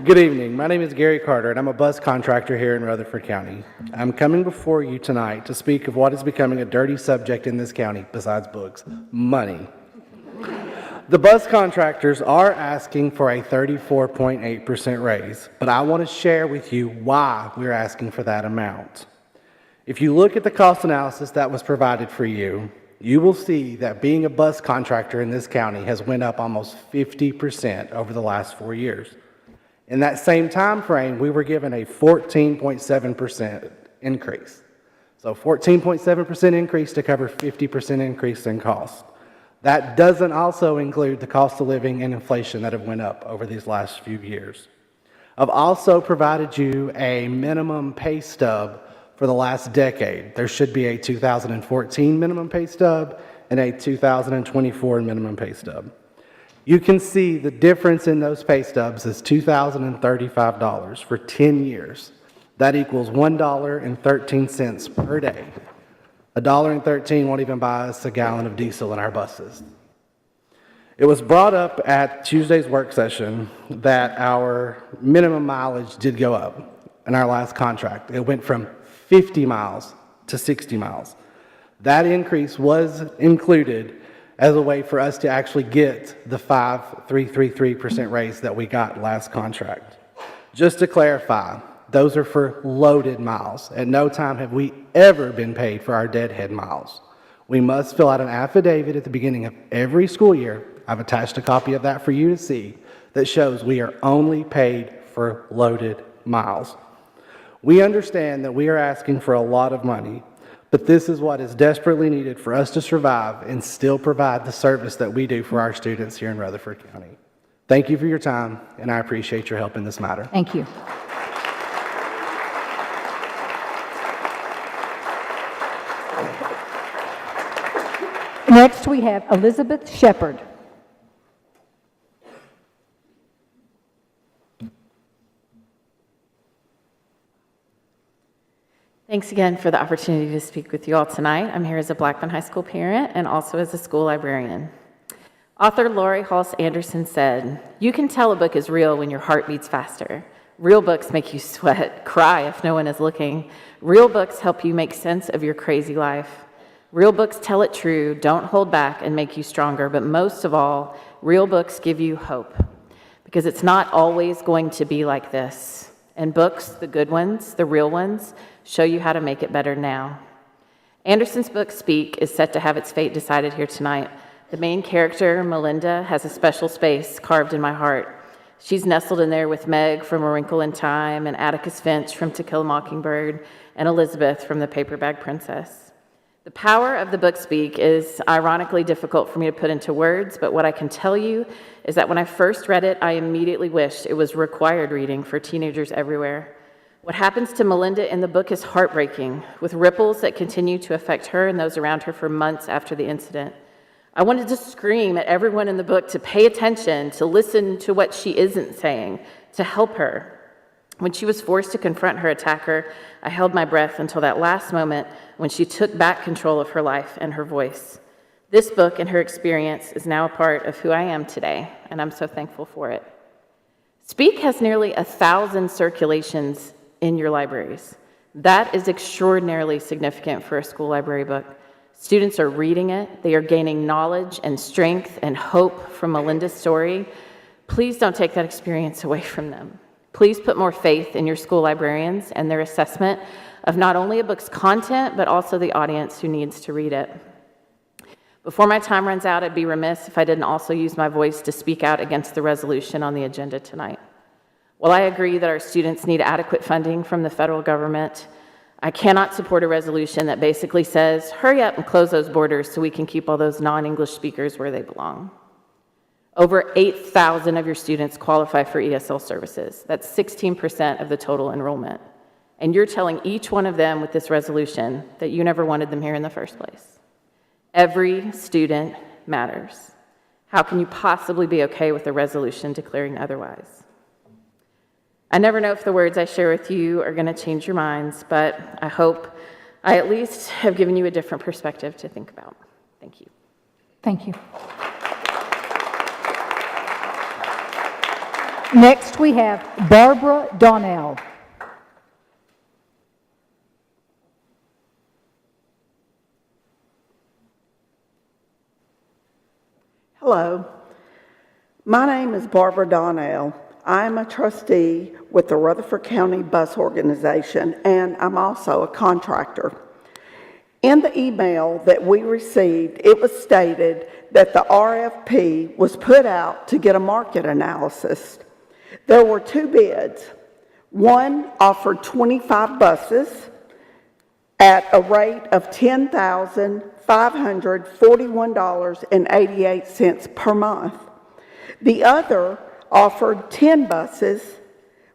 Good evening. My name is Gary Carter, and I'm a bus contractor here in Rutherford County. I'm coming before you tonight to speak of what is becoming a dirty subject in this county besides books: money. The bus contractors are asking for a 34.8% raise, but I want to share with you why we're asking for that amount. If you look at the cost analysis that was provided for you, you will see that being a bus contractor in this county has went up almost 50% over the last 4 years. In that same time frame, we were given a 14.7% increase. So 14.7% increase to cover 50% increase in cost. That doesn't also include the cost of living and inflation that have went up over these last few years. I've also provided you a minimum pay stub for the last decade. There should be a 2014 minimum pay stub and a 2024 minimum pay stub. You can see the difference in those pay stubs is $2,035 for 10 years. That equals $1.13 per day. $1.13 won't even buy us a gallon of diesel in our buses. It was brought up at Tuesday's work session that our minimum mileage did go up in our last contract. It went from 50 miles to 60 miles. That increase was included as a way for us to actually get the 5.333% raise that we got last contract. Just to clarify, those are for loaded miles. At no time have we ever been paid for our deadhead miles. We must fill out an affidavit at the beginning of every school year. I've attached a copy of that for you to see that shows we are only paid for loaded miles. We understand that we are asking for a lot of money, but this is what is desperately needed for us to survive and still provide the service that we do for our students here in Rutherford County. Thank you for your time, and I appreciate your help in this matter. Thank you. Next, we have Elizabeth Shepard. Thanks again for the opportunity to speak with you all tonight. I'm here as a Blackman High School parent and also as a school librarian. Author Laurie Halse Anderson said, "You can tell a book is real when your heart beats faster. Real books make you sweat, cry if no one is looking. Real books help you make sense of your crazy life. Real books tell it true, don't hold back, and make you stronger. But most of all, real books give you hope. Because it's not always going to be like this. And books, the good ones, the real ones, show you how to make it better now." Anderson's book, Speak, is set to have its fate decided here tonight. The main character, Melinda, has a special space carved in my heart. She's nestled in there with Meg from A Wrinkle in Time, and Atticus Finch from To Kill a Mockingbird, and Elizabeth from The Paper Bag Princess. The power of the book Speak is ironically difficult for me to put into words, but what I can tell you is that when I first read it, I immediately wished it was required reading for teenagers everywhere. What happens to Melinda in the book is heartbreaking, with ripples that continue to affect her and those around her for months after the incident. I wanted to scream at everyone in the book to pay attention, to listen to what she isn't saying, to help her. When she was forced to confront her attacker, I held my breath until that last moment when she took back control of her life and her voice. This book and her experience is now a part of who I am today, and I'm so thankful for it. Speak has nearly 1,000 circulations in your libraries. That is extraordinarily significant for a school library book. Students are reading it, they are gaining knowledge and strength and hope from Melinda's story. Please don't take that experience away from them. Please put more faith in your school librarians and their assessment of not only a book's content, but also the audience who needs to read it. Before my time runs out, I'd be remiss if I didn't also use my voice to speak out against the resolution on the agenda tonight. While I agree that our students need adequate funding from the federal government, I cannot support a resolution that basically says, hurry up and close those borders so we can keep all those non-English speakers where they belong. Over 8,000 of your students qualify for ESL services. That's 16% of the total enrollment. And you're telling each one of them with this resolution that you never wanted them here in the first place. Every student matters. How can you possibly be okay with a resolution declaring otherwise? I never know if the words I share with you are going to change your minds, but I hope I at least have given you a different perspective to think about. Thank you. Thank you. Next, we have Barbara Donnell. Hello, my name is Barbara Donnell. I'm a trustee with the Rutherford County Bus Organization, and I'm also a contractor. In the email that we received, it was stated that the RFP was put out to get a market analysis. There were 2 bids. One offered 25 buses at a rate of $10,541.88 per month. The other offered 10 buses,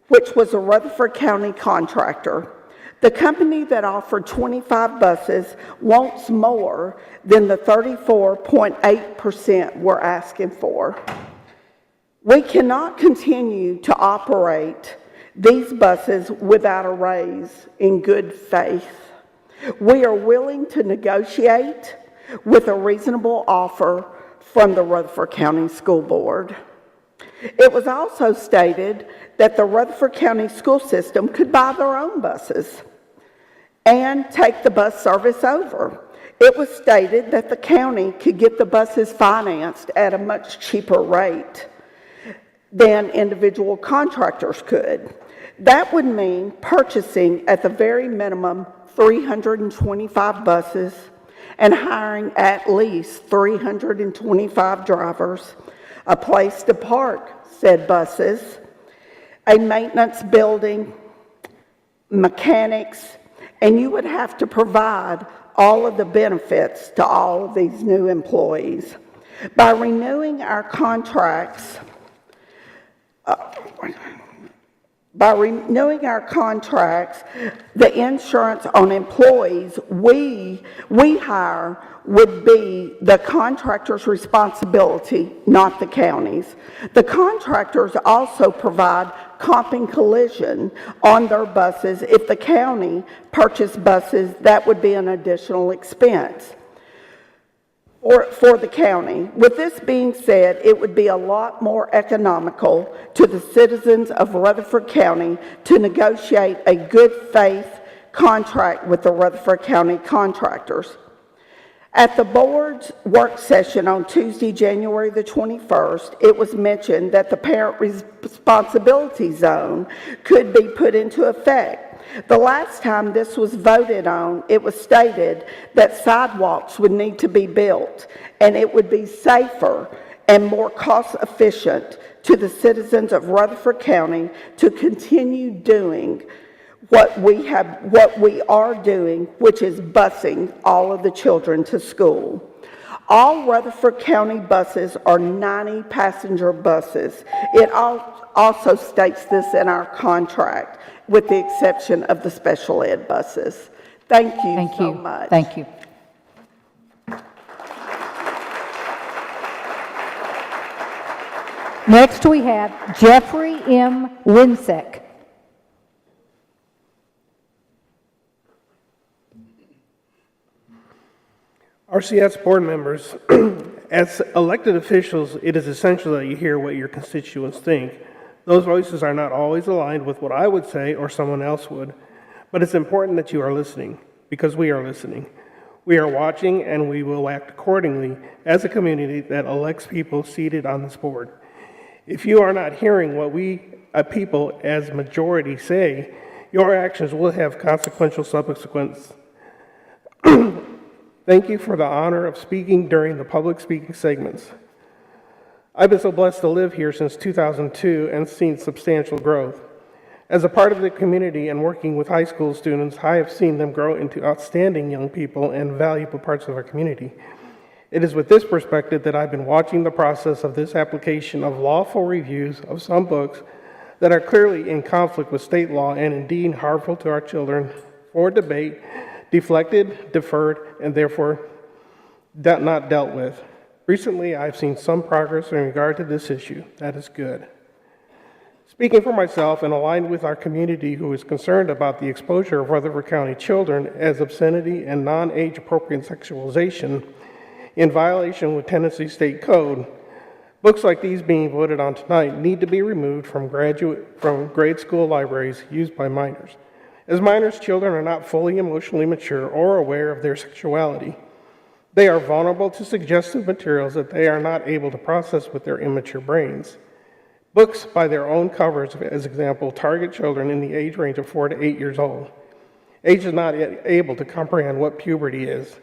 which was a Rutherford County contractor. The company that offered 25 buses wants more than the 34.8% we're asking for. We cannot continue to operate these buses without a raise in good faith. We are willing to negotiate with a reasonable offer from the Rutherford County School Board. It was also stated that the Rutherford County school system could buy their own buses and take the bus service over. It was stated that the county could get the buses financed at a much cheaper rate than individual contractors could. That would mean purchasing at the very minimum 325 buses and hiring at least 325 drivers, a place to park said buses, a maintenance building, mechanics, and you would have to provide all of the benefits to all of these new employees. By renewing our contracts, the insurance on employees we hire would be the contractor's responsibility, not the county's. The contractors also provide comp and collision on their buses. If the county purchased buses, that would be an additional expense for the county. With this being said, it would be a lot more economical to the citizens of Rutherford County to negotiate a good faith contract with the Rutherford County contractors. At the board's work session on Tuesday, January the 21st, it was mentioned that the parent responsibility zone could be put into effect. The last time this was voted on, it was stated that sidewalks would need to be built, and it would be safer and more cost-efficient to the citizens of Rutherford County to continue doing what we are doing, which is busing all of the children to school. All Rutherford County buses are 90-passenger buses. It also states this in our contract, with the exception of the special ed buses. Thank you so much. Thank you. Next, we have Jeffrey M. Winsek. RCS board members, as elected officials, it is essential that you hear what your constituents think. Those voices are not always aligned with what I would say or someone else would, but it's important that you are listening, because we are listening. We are watching, and we will act accordingly as a community that elects people seated on this board. If you are not hearing what we, people as majority, say, your actions will have consequential subsequence. Thank you for the honor of speaking during the public speaking segments. I've been so blessed to live here since 2002 and seen substantial growth. As a part of the community and working with high school students, I have seen them grow into outstanding young people and valuable parts of our community. It is with this perspective that I've been watching the process of this application of lawful reviews of some books that are clearly in conflict with state law and indeed harmful to our children for debate, deflected, deferred, and therefore not dealt with. Recently, I've seen some progress in regard to this issue. That is good. Speaking for myself and aligned with our community who is concerned about the exposure of Rutherford County children as obscenity and non-age appropriate sexualization in violation with Tennessee State Code, Books like these being voted on tonight need to be removed from grade school libraries used by minors. As minors, children are not fully emotionally mature or aware of their sexuality. They are vulnerable to suggestive materials that they are not able to process with their immature brains. Books, by their own covers, as example, target children in the age range of 4 to 8 years old. Age is not yet able to comprehend what puberty is,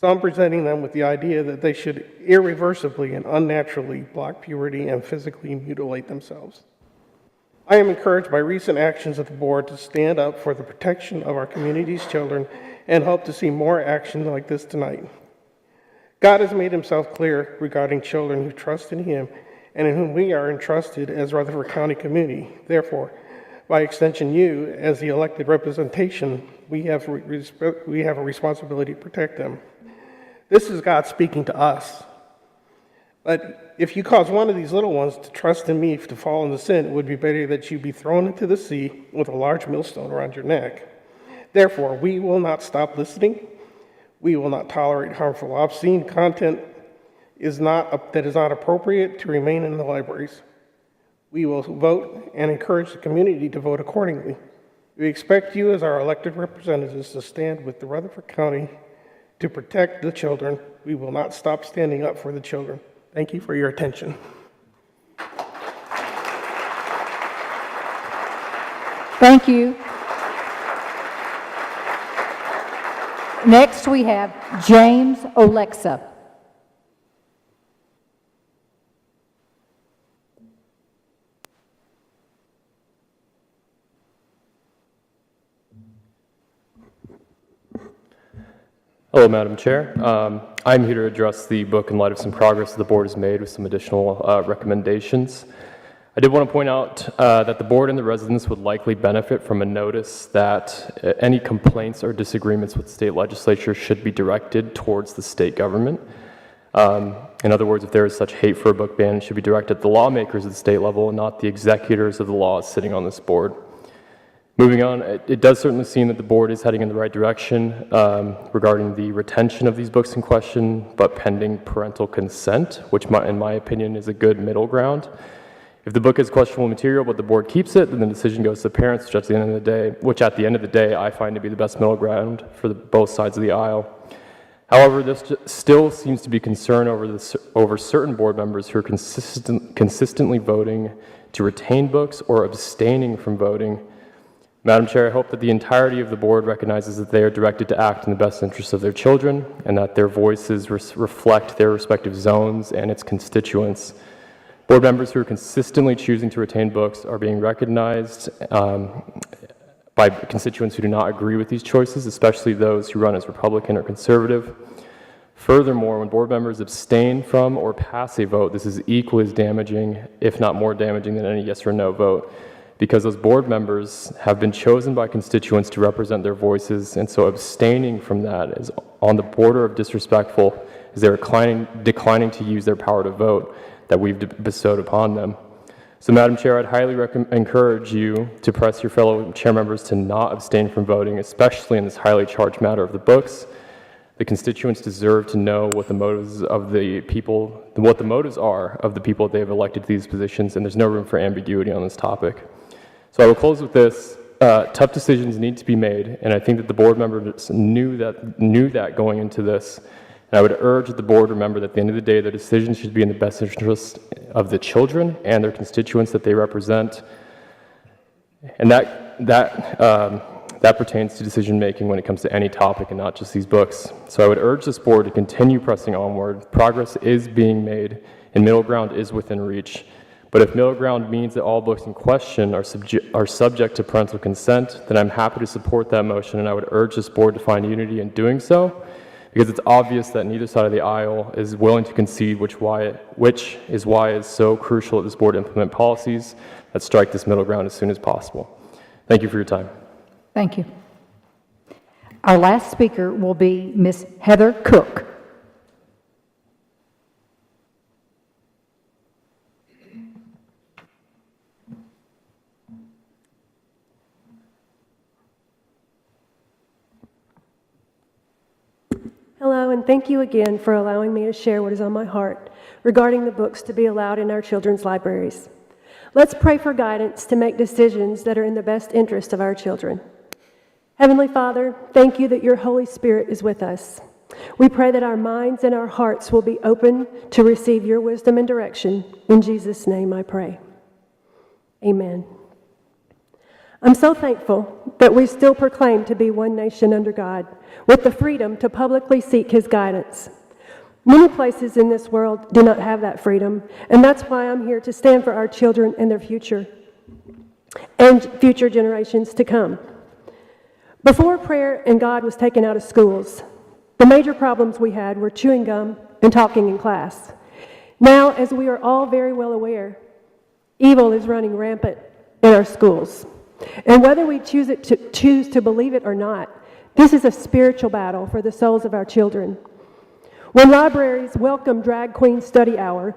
some presenting them with the idea that they should irreversibly and unnaturally block puberty and physically mutilate themselves. I am encouraged by recent actions of the board to stand up for the protection of our community's children and hope to see more action like this tonight. God has made himself clear regarding children who trust in him and in whom we are entrusted as Rutherford County community. Therefore, by extension, you, as the elected representation, we have a responsibility to protect them. This is God speaking to us. But if you cause one of these little ones to trust in me to fall into sin, it would be better that you be thrown into the sea with a large millstone around your neck. Therefore, we will not stop listening. We will not tolerate harmful, obscene content that is not appropriate to remain in the libraries. We will vote and encourage the community to vote accordingly. We expect you as our elected representatives to stand with the Rutherford County to protect the children. We will not stop standing up for the children. Thank you for your attention. Thank you. Next, we have James Olexa. Hello, Madam Chair. I'm here to address the book in light of some progress the board has made with some additional recommendations. I did want to point out that the board and the residents would likely benefit from a notice that any complaints or disagreements with the state legislature should be directed towards the state government. In other words, if there is such hate for a book ban, it should be directed at the lawmakers at the state level and not the executors of the laws sitting on this board. Moving on, it does certainly seem that the board is heading in the right direction regarding the retention of these books in question, but pending parental consent, which in my opinion is a good middle ground. If the book is questionable material, but the board keeps it, then the decision goes to the parents, which at the end of the day, I find to be the best middle ground for both sides of the aisle. However, there still seems to be concern over certain board members who are consistently voting to retain books or abstaining from voting. Madam Chair, I hope that the entirety of the board recognizes that they are directed to act in the best interests of their children and that their voices reflect their respective zones and its constituents. Board members who are consistently choosing to retain books are being recognized by constituents who do not agree with these choices, especially those who run as Republican or conservative. Furthermore, when board members abstain from or pass a vote, this is equally as damaging, if not more damaging, than any yes or no vote, because those board members have been chosen by constituents to represent their voices, and so abstaining from that is on the border of disrespectful, as they're declining to use their power to vote that we've bestowed upon them. So, Madam Chair, I'd highly encourage you to press your fellow chair members to not abstain from voting, especially in this highly charged matter of the books. The constituents deserve to know what the motives of the people, what the motives are of the people they have elected to these positions, and there's no room for ambiguity on this topic. So I will close with this. Tough decisions need to be made, and I think that the board members knew that going into this. And I would urge the board remember that at the end of the day, the decisions should be in the best interest of the children and their constituents that they represent. And that pertains to decision making when it comes to any topic and not just these books. So I would urge this board to continue pressing onward. Progress is being made, and middle ground is within reach. But if middle ground means that all books in question are subject to parental consent, then I'm happy to support that motion, and I would urge this board to find unity in doing so, because it's obvious that neither side of the aisle is willing to concede, which is why it's so crucial that this board implement policies that strike this middle ground as soon as possible. Thank you for your time. Thank you. Our last speaker will be Ms. Heather Cook. Hello, Hello, and thank you again for allowing me to share what is on my heart regarding the books to be allowed in our children's libraries. Let's pray for guidance to make decisions that are in the best interest of our children. Heavenly Father, thank you that your Holy Spirit is with us. We pray that our minds and our hearts will be open to receive your wisdom and direction. In Jesus' name I pray. Amen. I'm so thankful that we still proclaim to be one nation under God, with the freedom to publicly seek his guidance. Many places in this world do not have that freedom, and that's why I'm here to stand for our children and their future, and future generations to come. Before prayer and God was taken out of schools, the major problems we had were chewing gum and talking in class. Now, as we are all very well aware, evil is running rampant in our schools. And whether we choose to believe it or not, this is a spiritual battle for the souls of our children. When libraries welcome Drag Queen Study Hour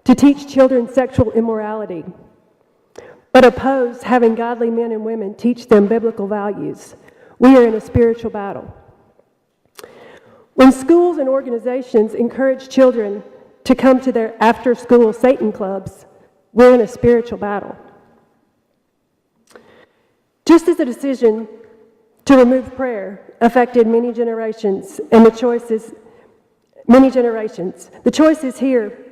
to teach children sexual immorality, but oppose having godly men and women teach them biblical values, we are in a spiritual battle. When schools and organizations encourage children to come to their after-school Satan clubs, we're in a spiritual battle. Just as the decision to remove prayer affected many generations and the choices here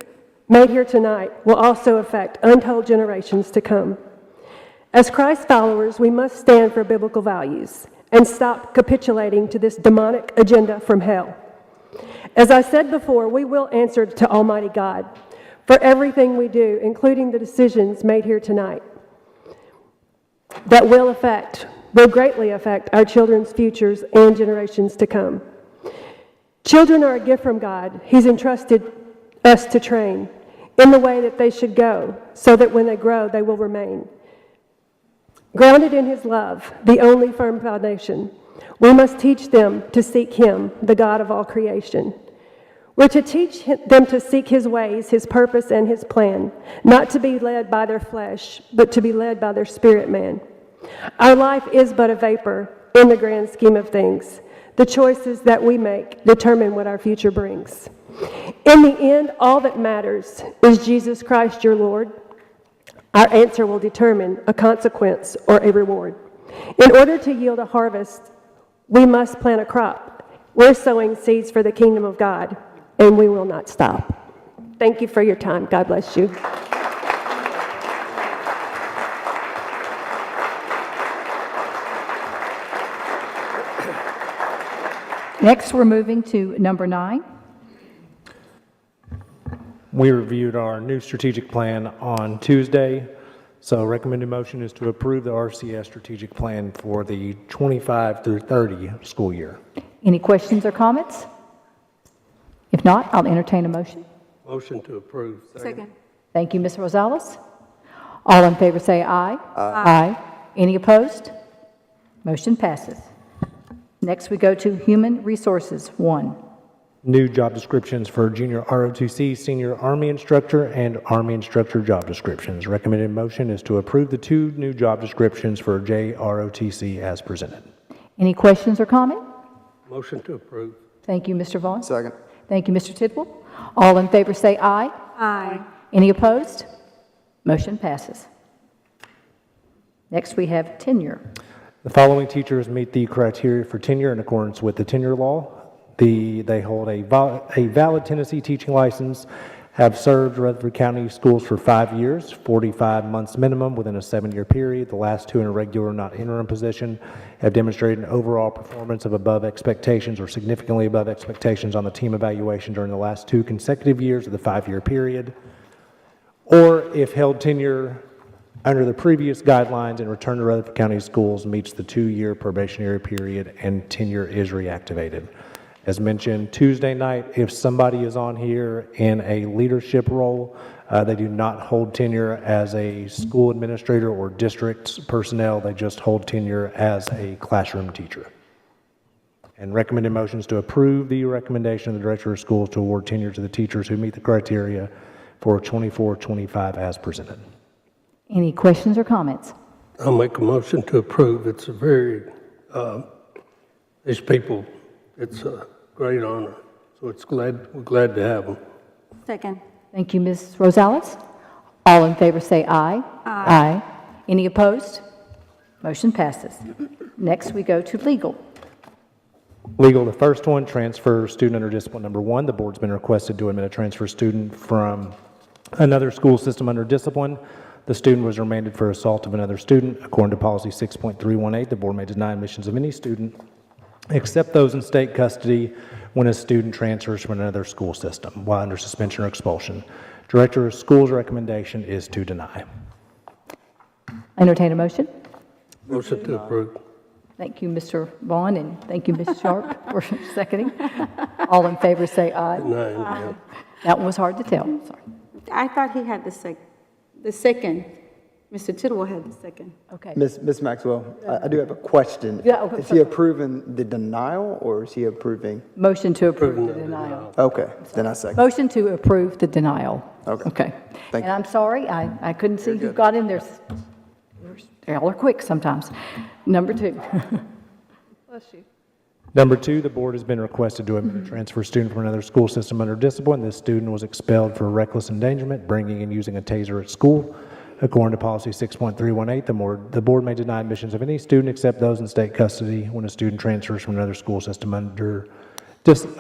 made here tonight will also affect untold generations to come. As Christ followers, we must stand for biblical values and stop capitulating to this demonic agenda from hell. As I said before, we will answer to Almighty God for everything we do, including the decisions made here tonight, that will greatly affect our children's futures and generations to come. Children are a gift from God. He's entrusted us to train in the way that they should go, so that when they grow, they will remain. Grounded in his love, the only firm foundation, we must teach them to seek him, the God of all creation. We're to teach them to seek his ways, his purpose, and his plan, not to be led by their flesh, but to be led by their spirit man. Our life is but a vapor in the grand scheme of things. The choices that we make determine what our future brings. In the end, all that matters is Jesus Christ, your Lord. Our answer will determine a consequence or a reward. In order to yield a harvest, we must plant a crop. We're sowing seeds for the kingdom of God, and we will not stop. Thank you for your time. God bless you. Next, we're moving to number 9. We reviewed our new strategic plan on Tuesday, so recommended motion is to approve the RCS strategic plan for the 25 through 30 school year. Any questions or comments? If not, I'll entertain a motion. Motion to approve. Second. Thank you, Ms. Rosales. All in favor say aye. Aye. Any opposed? Motion passes. Next, we go to Human Resources 1. New job descriptions for junior ROTC, senior Army instructor, and Army instructor job descriptions. Recommended motion is to approve the 2 new job descriptions for JROTC as presented. Any questions or comment? Motion to approve. Thank you, Mr. Vaughn. Second. Thank you, Mr. Tidwell. All in favor say aye. Aye. Any opposed? Motion passes. Next, we have tenure. The following teachers meet the criteria for tenure in accordance with the tenure law. They hold a valid Tennessee teaching license, have served Rutherford County schools for 5 years, 45 months minimum within a 7-year period. The last 2 in a regular, not interim position, have demonstrated an overall performance of above expectations or significantly above expectations on the team evaluation during the last 2 consecutive years of the 5-year period. Or if held tenure under the previous guidelines and return to Rutherford County schools meets the 2-year probationary period and tenure is reactivated. As mentioned Tuesday night, if somebody is on here in a leadership role, they do not hold tenure as a school administrator or district personnel. They just hold tenure as a classroom teacher. And recommended motions to approve the recommendation of the Director of Schools to award tenure to the teachers who meet the criteria for 24-25 as presented. Any questions or comments? I'll make a motion to approve. It's a very, these people, it's a great honor So we're glad to have them. Second. Thank you, Ms. Rosales. All in favor say aye. Aye. Any opposed? Motion passes. Next, we go to legal. Legal, the first one, transfer student under discipline number 1. The board's been requested to admit a transfer student from another school system under discipline. The student was remanded for assault of another student. According to policy 6.318, the board may deny admissions of any student except those in state custody when a student transfers from another school system while under suspension or expulsion. Director of Schools' recommendation is to deny. Entertain a motion. Motion to approve. Thank you, Mr. Vaughn, and thank you, Ms. Sharp, for seconding. All in favor say aye. Aye. That one was hard to tell. Sorry. I thought he had the second. Mr. Tidwell had the second. Okay. Ms. Maxwell, I do have a question. Yeah, okay. Is he approving the denial or is he approving? Motion to approve the denial. Okay, then I second. Motion to approve the denial. Okay. Okay. Thank And I'm sorry, I couldn't see who got in there. Y'all are quick sometimes. Number 2. Bless you. Number 2, the board has been requested to admit a transfer student from another school system under discipline. This student was expelled for reckless endangerment, bringing and using a taser at school. According to policy 6.318, the board may deny admissions of any student except those in state custody when a student transfers from another school system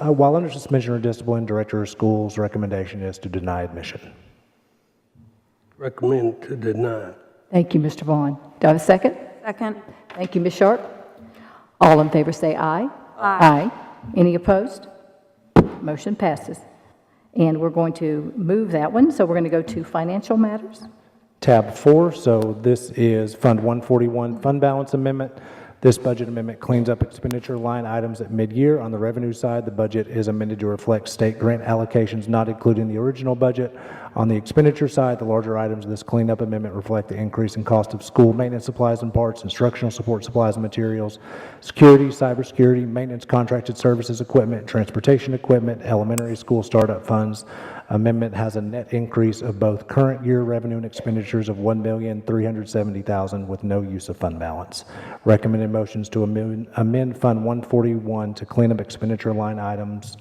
while under suspension or discipline. Director of Schools' recommendation is to deny admission. Recommend to deny. Thank you, Mr. Vaughn. Do I have a second? Second. Thank you, Ms. Sharp. All in favor say aye. Aye. Any opposed? Motion passes. And we're going to move that one, so we're going to go to financial matters. Tab 4, so this is Fund 141 Fund Balance Amendment. This budget amendment cleans up expenditure line items at mid-year. On the revenue side, the budget is amended to reflect state grant allocations not included in the original budget. On the expenditure side, the larger items of this cleanup amendment reflect the increase in cost of school maintenance supplies and parts, instructional support supplies and materials, security, cybersecurity, maintenance contracted services equipment, transportation equipment, elementary school startup funds. Amendment has a net increase of both current year revenue and expenditures of $1,370,000 with no use of fund balance. Recommended motions to amend Fund 141 to clean up expenditure line items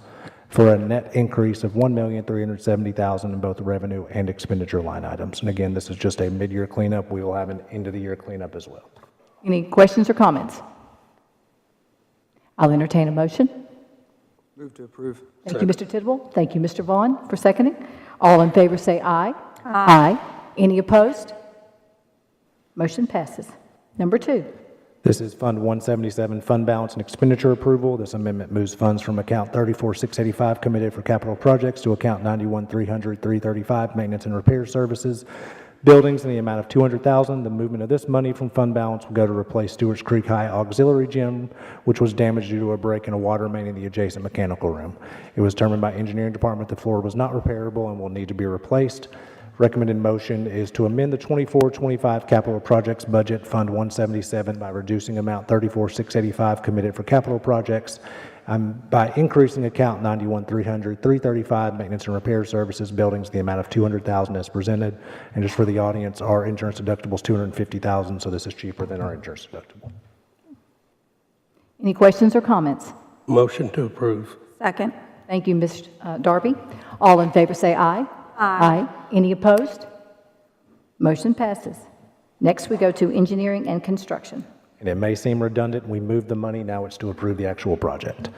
for a net increase of $1,370,000 in both revenue and expenditure line items. And again, this is just a mid-year cleanup. We will have an end-of-the-year cleanup as well. Any questions or comments? I'll entertain a motion. Move to approve. Thank you, Mr. Tidwell. Thank you, Mr. Vaughn, for seconding. All in favor say aye. Aye. Any opposed? Motion passes. Number 2. This is Fund 177, Fund Balance and Expenditure Approval. This amendment moves funds from account 34685 committed for capital projects to account 91300 335 maintenance and repair services. Buildings in the amount of $200,000. The movement of this money from fund balance will go to replace Stewart's Creek High Auxiliary Gym, which was damaged due to a break in a water main in the adjacent mechanical room. It was determined by engineering department the floor was not repairable and will need to be replaced. Recommended motion is to amend the 24-25 capital projects budget, Fund 177, by reducing amount 34685 committed for capital projects, by increasing account 91300 335 maintenance and repair services buildings the amount of $200,000 as presented. And just for the audience, our insurance deductible is $250,000, so this is cheaper than our insurance deductible. Any questions or comments? Motion to approve. Second. Thank you, Ms. Darby. All in favor say aye. Aye. Any opposed? Motion passes. Next, we go to engineering and construction. And it may seem redundant, we moved the money, now it's to approve the actual project.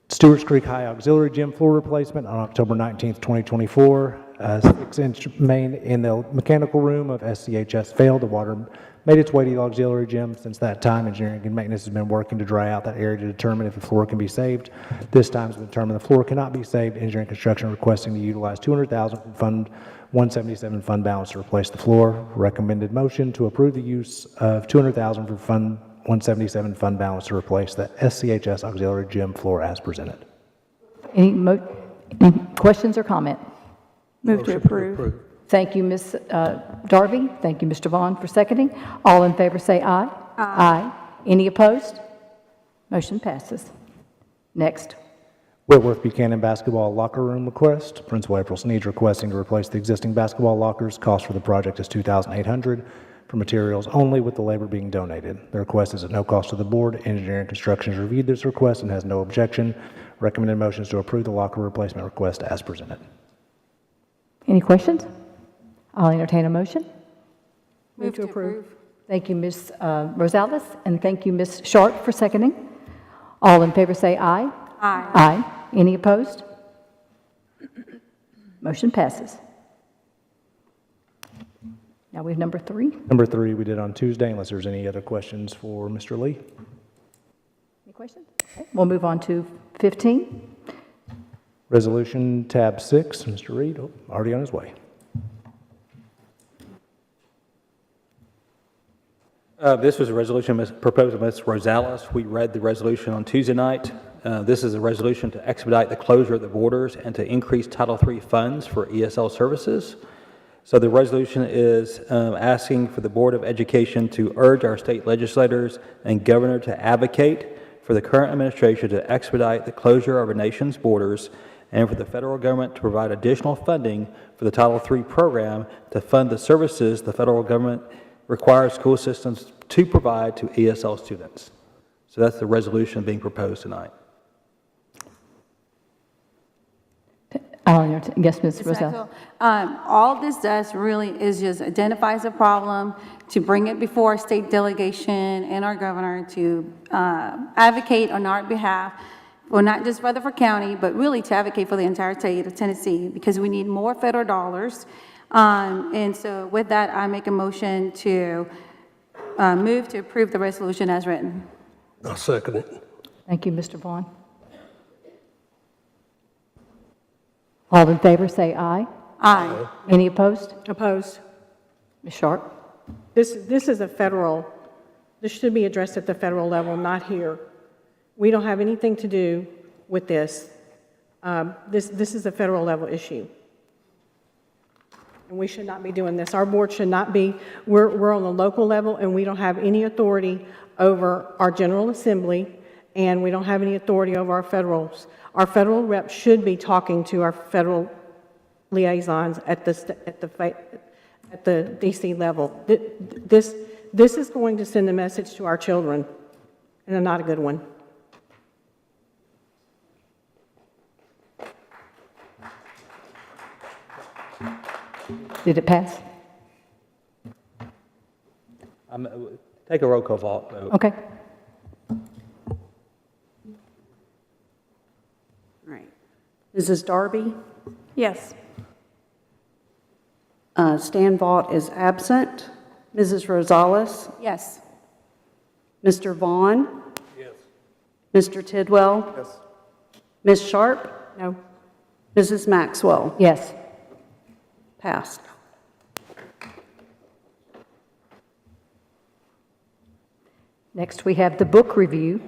Stewart's Creek High Auxiliary Gym floor replacement on October 19th, 2024. A 6-inch main in the mechanical room of SCHS failed. The water made its way to the auxiliary gym. Since that time, engineering and maintenance has been working to dry out that area to determine if the floor can be saved. This time it's been determined the floor cannot be saved. Engineering and construction requesting to utilize $200,000 from Fund 177 fund balance to replace the floor. Recommended motion to approve the use of $200,000 for Fund 177 fund balance to replace the SCHS auxiliary gym floor as presented. Any questions or comment? Move to approve. Thank you, Ms. Darby. Thank you, Mr. Vaughn, for seconding. All in favor say aye. Aye. Any opposed? Motion passes. Next. Whitworth Buchanan basketball locker room request. Principal April Sneed's requesting to replace the existing basketball lockers. Cost for the project is $2,800 for materials only, with the labor being donated. The request is at no cost to the board. Engineering and construction has reviewed this request and has no objection. Recommended motions to approve the locker replacement request as presented. Any questions? I'll entertain a motion. Move to approve. Thank you, Ms. Rosales, and thank you, Ms. Sharp, for seconding. All in favor say aye. Aye. Aye. Any opposed? Motion passes. Now we have number 3. Number 3 we did on Tuesday, unless there's any other questions for Mr. Lee. Any questions? Okay. We'll move on to 15. Resolution tab 6, Mr. Reed, already on his way. This was a resolution proposed by Ms. Rosales. We read the resolution on Tuesday night. This is a resolution to expedite the closure of the borders and to increase Title III funds for ESL services. So the resolution is asking for the Board of Education to urge our state legislators and governor to advocate for the current administration to expedite the closure of our nation's borders and for the federal government to provide additional funding for the Title III program to fund the services the federal government requires school systems to provide to ESL students. So that's the resolution being proposed tonight. Yes, Ms. Rosales. All this does really is just identifies a problem to bring it before our state delegation and our governor to advocate on our behalf, well, not just Rutherford County, but really to advocate for the entire state of Tennessee, because we need more federal dollars. And so with that, I make a motion to move to approve the resolution as written. I'll second it. Thank you, Mr. Vaughn. All in favor say aye. Aye. Any opposed? Opposed. Ms. Sharp? This is a federal, this should be addressed at the federal level, not here. We don't have anything to do with this. This is a federal level issue. And we should not be doing this. Our board should not be, we're on the local level and we don't have any authority over our General Assembly and we don't have any authority over our federals. Our federal reps should be talking to our federal liaisons at the DC level. This is going to send a message to our children, and not a good one. Did it pass? Take a roll call vote. Okay. Mrs. Darby? Yes. Stan Vaught is absent. Mrs. Rosales? Yes. Mr. Vaughn? Yes. Mr. Tidwell? Yes. Ms. Sharp? No. Mrs. Maxwell? Yes. Passed. Next, we have the book review.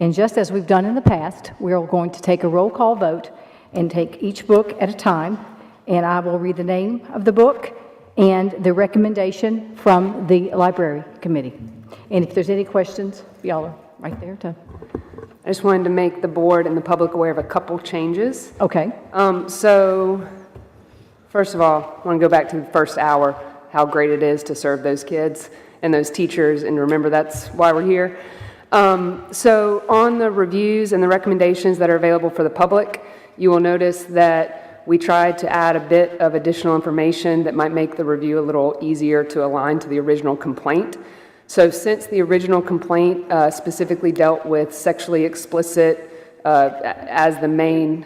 And just as we've done in the past, we're going to take a roll call vote and take each book at a time. And I will read the name of the book and the recommendation from the library committee. And if there's any questions, y'all are right there to. I just wanted to make the board and the public aware of a couple changes. Okay. So, first of all, I want to go back to the first hour, how great it is to serve those kids and those teachers, and remember that's why we're here. So on the reviews and the recommendations that are available for the public, you will notice that we tried to add a bit of additional information that might make the review a little easier to align to the original complaint. So since the original complaint specifically dealt with sexually explicit as the main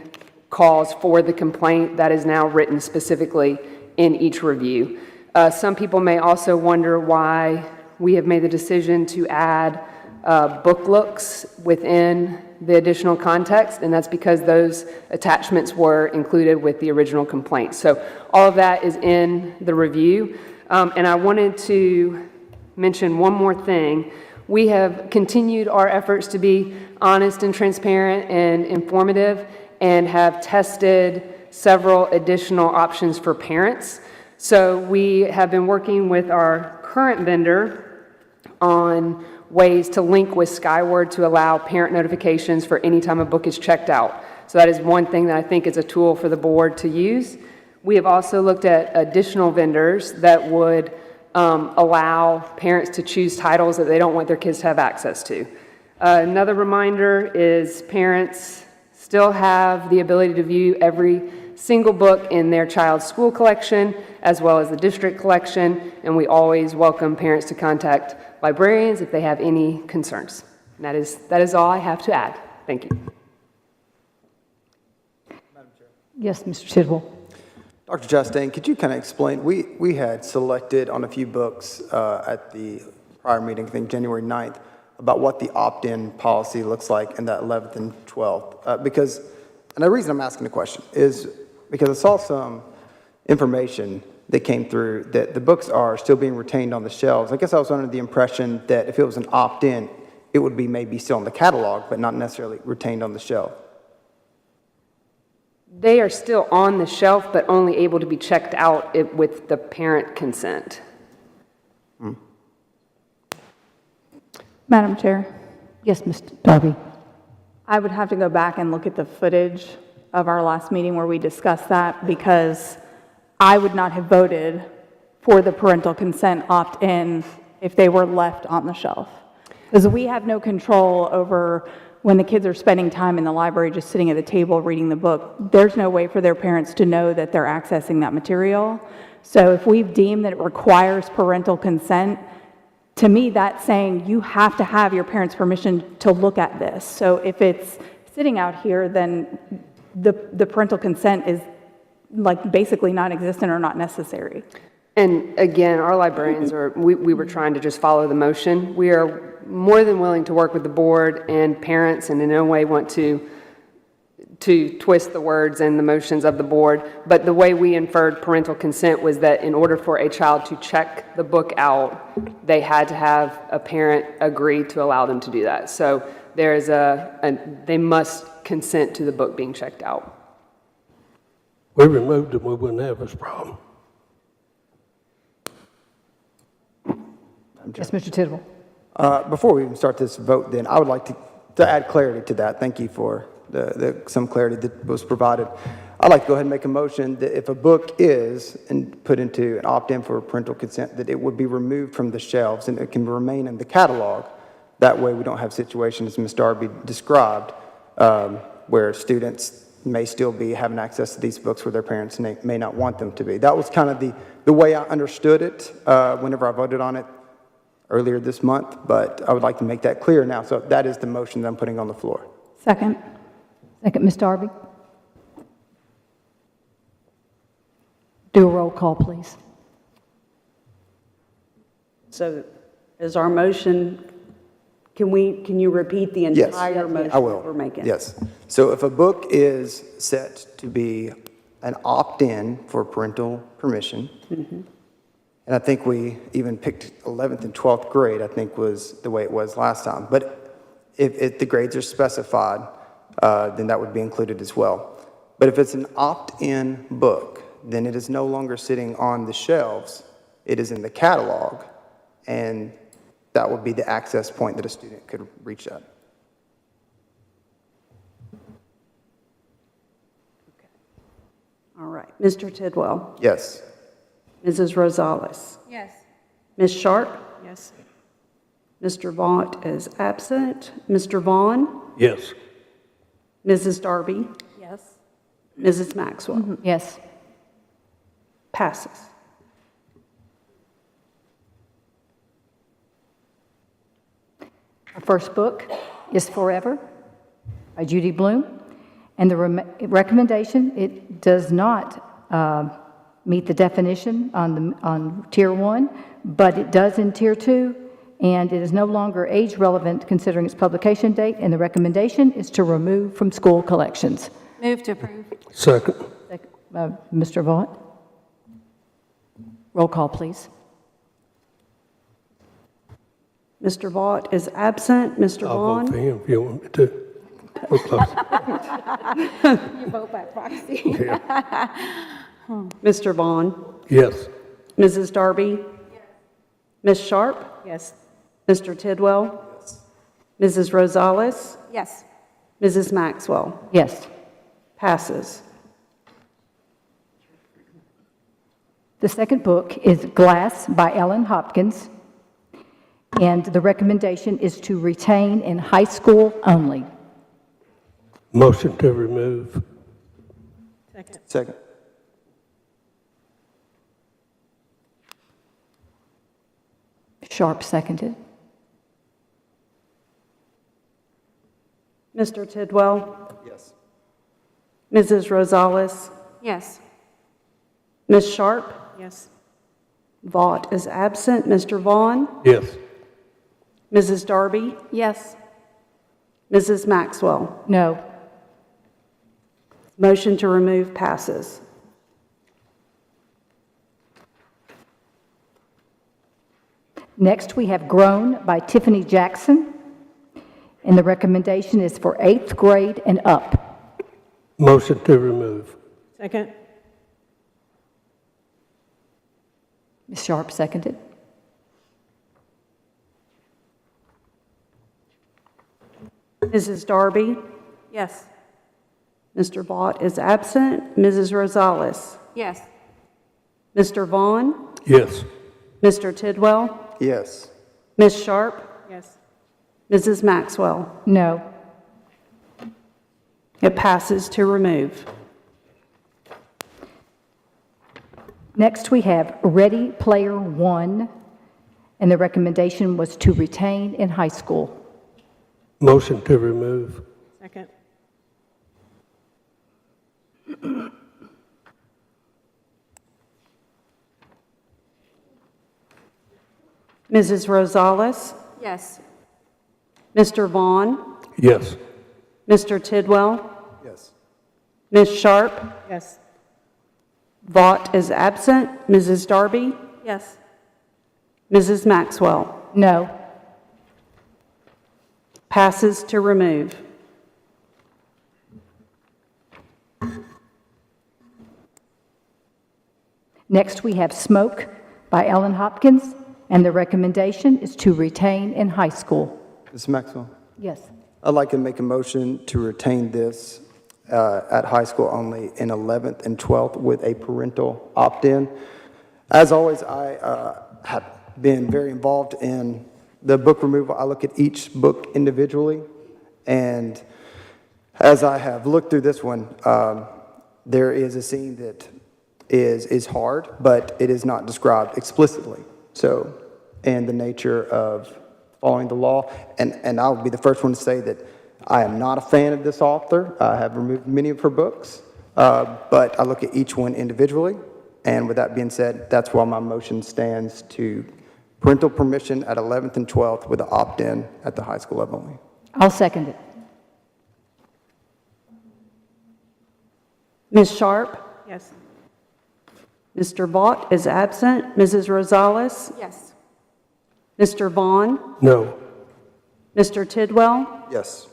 cause for the complaint, that is now written specifically in each review. Some people may also wonder why we have made the decision to add book looks within the additional context, and that's because those attachments were included with the original complaint. So all of that is in the review. And I wanted to mention one more thing. We have continued our efforts to be honest and transparent and informative and have tested several additional options for parents. So we have been working with our current vendor on ways to link with Skyward to allow parent notifications for any time a book is checked out. So that is one thing that I think is a tool for the board to use. We have also looked at additional vendors that would allow parents to choose titles that they don't want their kids to have access to. Another reminder is parents still have the ability to view every single book in their child's school collection as well as the district collection, and we always welcome parents to contact librarians if they have any concerns. And that is all I have to add. Thank you. Yes, Mr. Tidwell. Dr. Chastain, could you kind of explain, we had selected on a few books at the prior meeting, I think January 9th, about what the opt-in policy looks like in that 11th and 12th. And the reason I'm asking the question is because I saw some information that came through that the books are still being retained on the shelves. I guess I was under the impression that if it was an opt-in, it would be maybe still in the catalog, but not necessarily retained on the shelf. They are still on the shelf, but only able to be checked out with the parent consent. Madam Chair, Yes, Mr. Darby. I would have to go back and look at the footage of our last meeting where we discussed that, because I would not have voted for the parental consent opt-in if they were left on the shelf. Because we have no control over when the kids are spending time in the library just sitting at the table reading the book. There's no way for their parents to know that they're accessing that material. So if we've deemed that it requires parental consent, to me, that's saying you have to have your parents' permission to look at this. So if it's sitting out here, then the parental consent is like basically non-existent or not necessary. And again, our librarians we were trying to just follow the motion. We are more than willing to work with the board and parents, and in no way want to twist the words and the motions of the board. But the way we inferred parental consent was that in order for a child to check the book out, they had to have a parent agree to allow them to do that. So there is they must consent to the book being checked out. We removed them, we wouldn't have this problem. Yes, Mr. Tidwell. Before we even start this vote, then, I would like to add clarity to that. Thank you for some clarity that was provided. I'd like to go ahead and make a motion that if a book is put into an opt-in for parental consent, that it would be removed from the shelves and it can remain in the catalog. That way we don't have situations, as Ms. Darby described, where students may still be having access to these books where their parents may not want them to be. That was kind of the way I understood it whenever I voted on it earlier this month, but I would like to make that clear now. So that is the motion that I'm putting on the floor. Second. Second, Ms. Darby. Do a roll call, please. So is our motion, can you repeat the entire motion I will. we're making? Yes. So if a book is set to be an opt-in for parental permission, and I think we even picked 11th and 12th grade, I think was the way it was last time. But if the grades are specified, then that would be included as well. But if it's an opt-in book, then it is no longer sitting on the shelves. It is in the catalog, and that would be the access point that a student could reach at. All right. Mr. Tidwell? Yes. Mrs. Rosales? Yes. Ms. Sharp? Yes. Mr. Vaught is absent. Mr. Vaughn? Yes. Mrs. Darby? Yes. Mrs. Maxwell? Yes. Passes. Our first book is Forever by Judy Bloom, and the recommendation, it does not meet the definition on Tier 1, but it does in Tier 2, and it is no longer age relevant considering its publication date, and the recommendation is to remove from school collections. Move to approve. Second. Mr. Vaught? Roll call, please. Mr. Vaught is absent. Mr. I'll Vaughn? vote for him if you want me to. We're close. You vote by proxy. Mr. Vaughn? Yes. Mrs. Darby? Yes. Ms. Sharp? Yes. Mr. Tidwell? Yes. Mrs. Rosales? Yes. Mrs. Maxwell? Yes. Passes. The second book is Glass by Ellen Hopkins, and the recommendation is to retain in high school only. Motion to remove. Second. Sharp seconded. Mr. Tidwell? Yes. Mrs. Rosales? Yes. Ms. Sharp? Yes. Vaught is absent. Mr. Vaughn? Yes. Mrs. Darby? Yes. Mrs. Maxwell? No. Motion to remove passes. Next, we have Grown by Tiffany Jackson, and the recommendation is for 8th grade and up. Motion to remove. Second. Ms. Sharp seconded. Mrs. Darby? Yes. Mr. Vaught is absent. Mrs. Rosales? Yes. Mr. Vaughn? Yes. Mr. Tidwell? Yes. Ms. Sharp? Yes. Mrs. Maxwell? No. It passes to remove. Next, we have Ready Player One, and the recommendation was to retain in high school. Motion to remove. Second. Mrs. Rosales? Yes. Mr. Vaughn? Yes. Mr. Tidwell? Yes. Ms. Sharp? Yes. Vaught is absent. Mrs. Darby? Yes. Mrs. Maxwell? No. Passes to remove. Next, we have Smoke by Ellen Hopkins, and the recommendation is to retain in high school. Ms. Maxwell? Yes. I'd like to make a motion to retain this at high school only in 11th and 12th with a parental opt-in. As always, I have been very involved in the book removal. I look at each book individually, and as I have looked through this one, there is a scene that is hard, but it is not described explicitly. So, and the nature of following the law, and I'll be the first one to say that I am not a fan of this author. I have removed many of her books, but I look at each one individually, and with that being said, that's why my motion stands to parental permission at 11th and 12th with an opt-in at the high school level only. I'll second it. Ms. Sharp? Yes. Mr. Vaught is absent. Mrs. Rosales? Yes. Mr. Vaughn? No. Mr. Tidwell? Yes.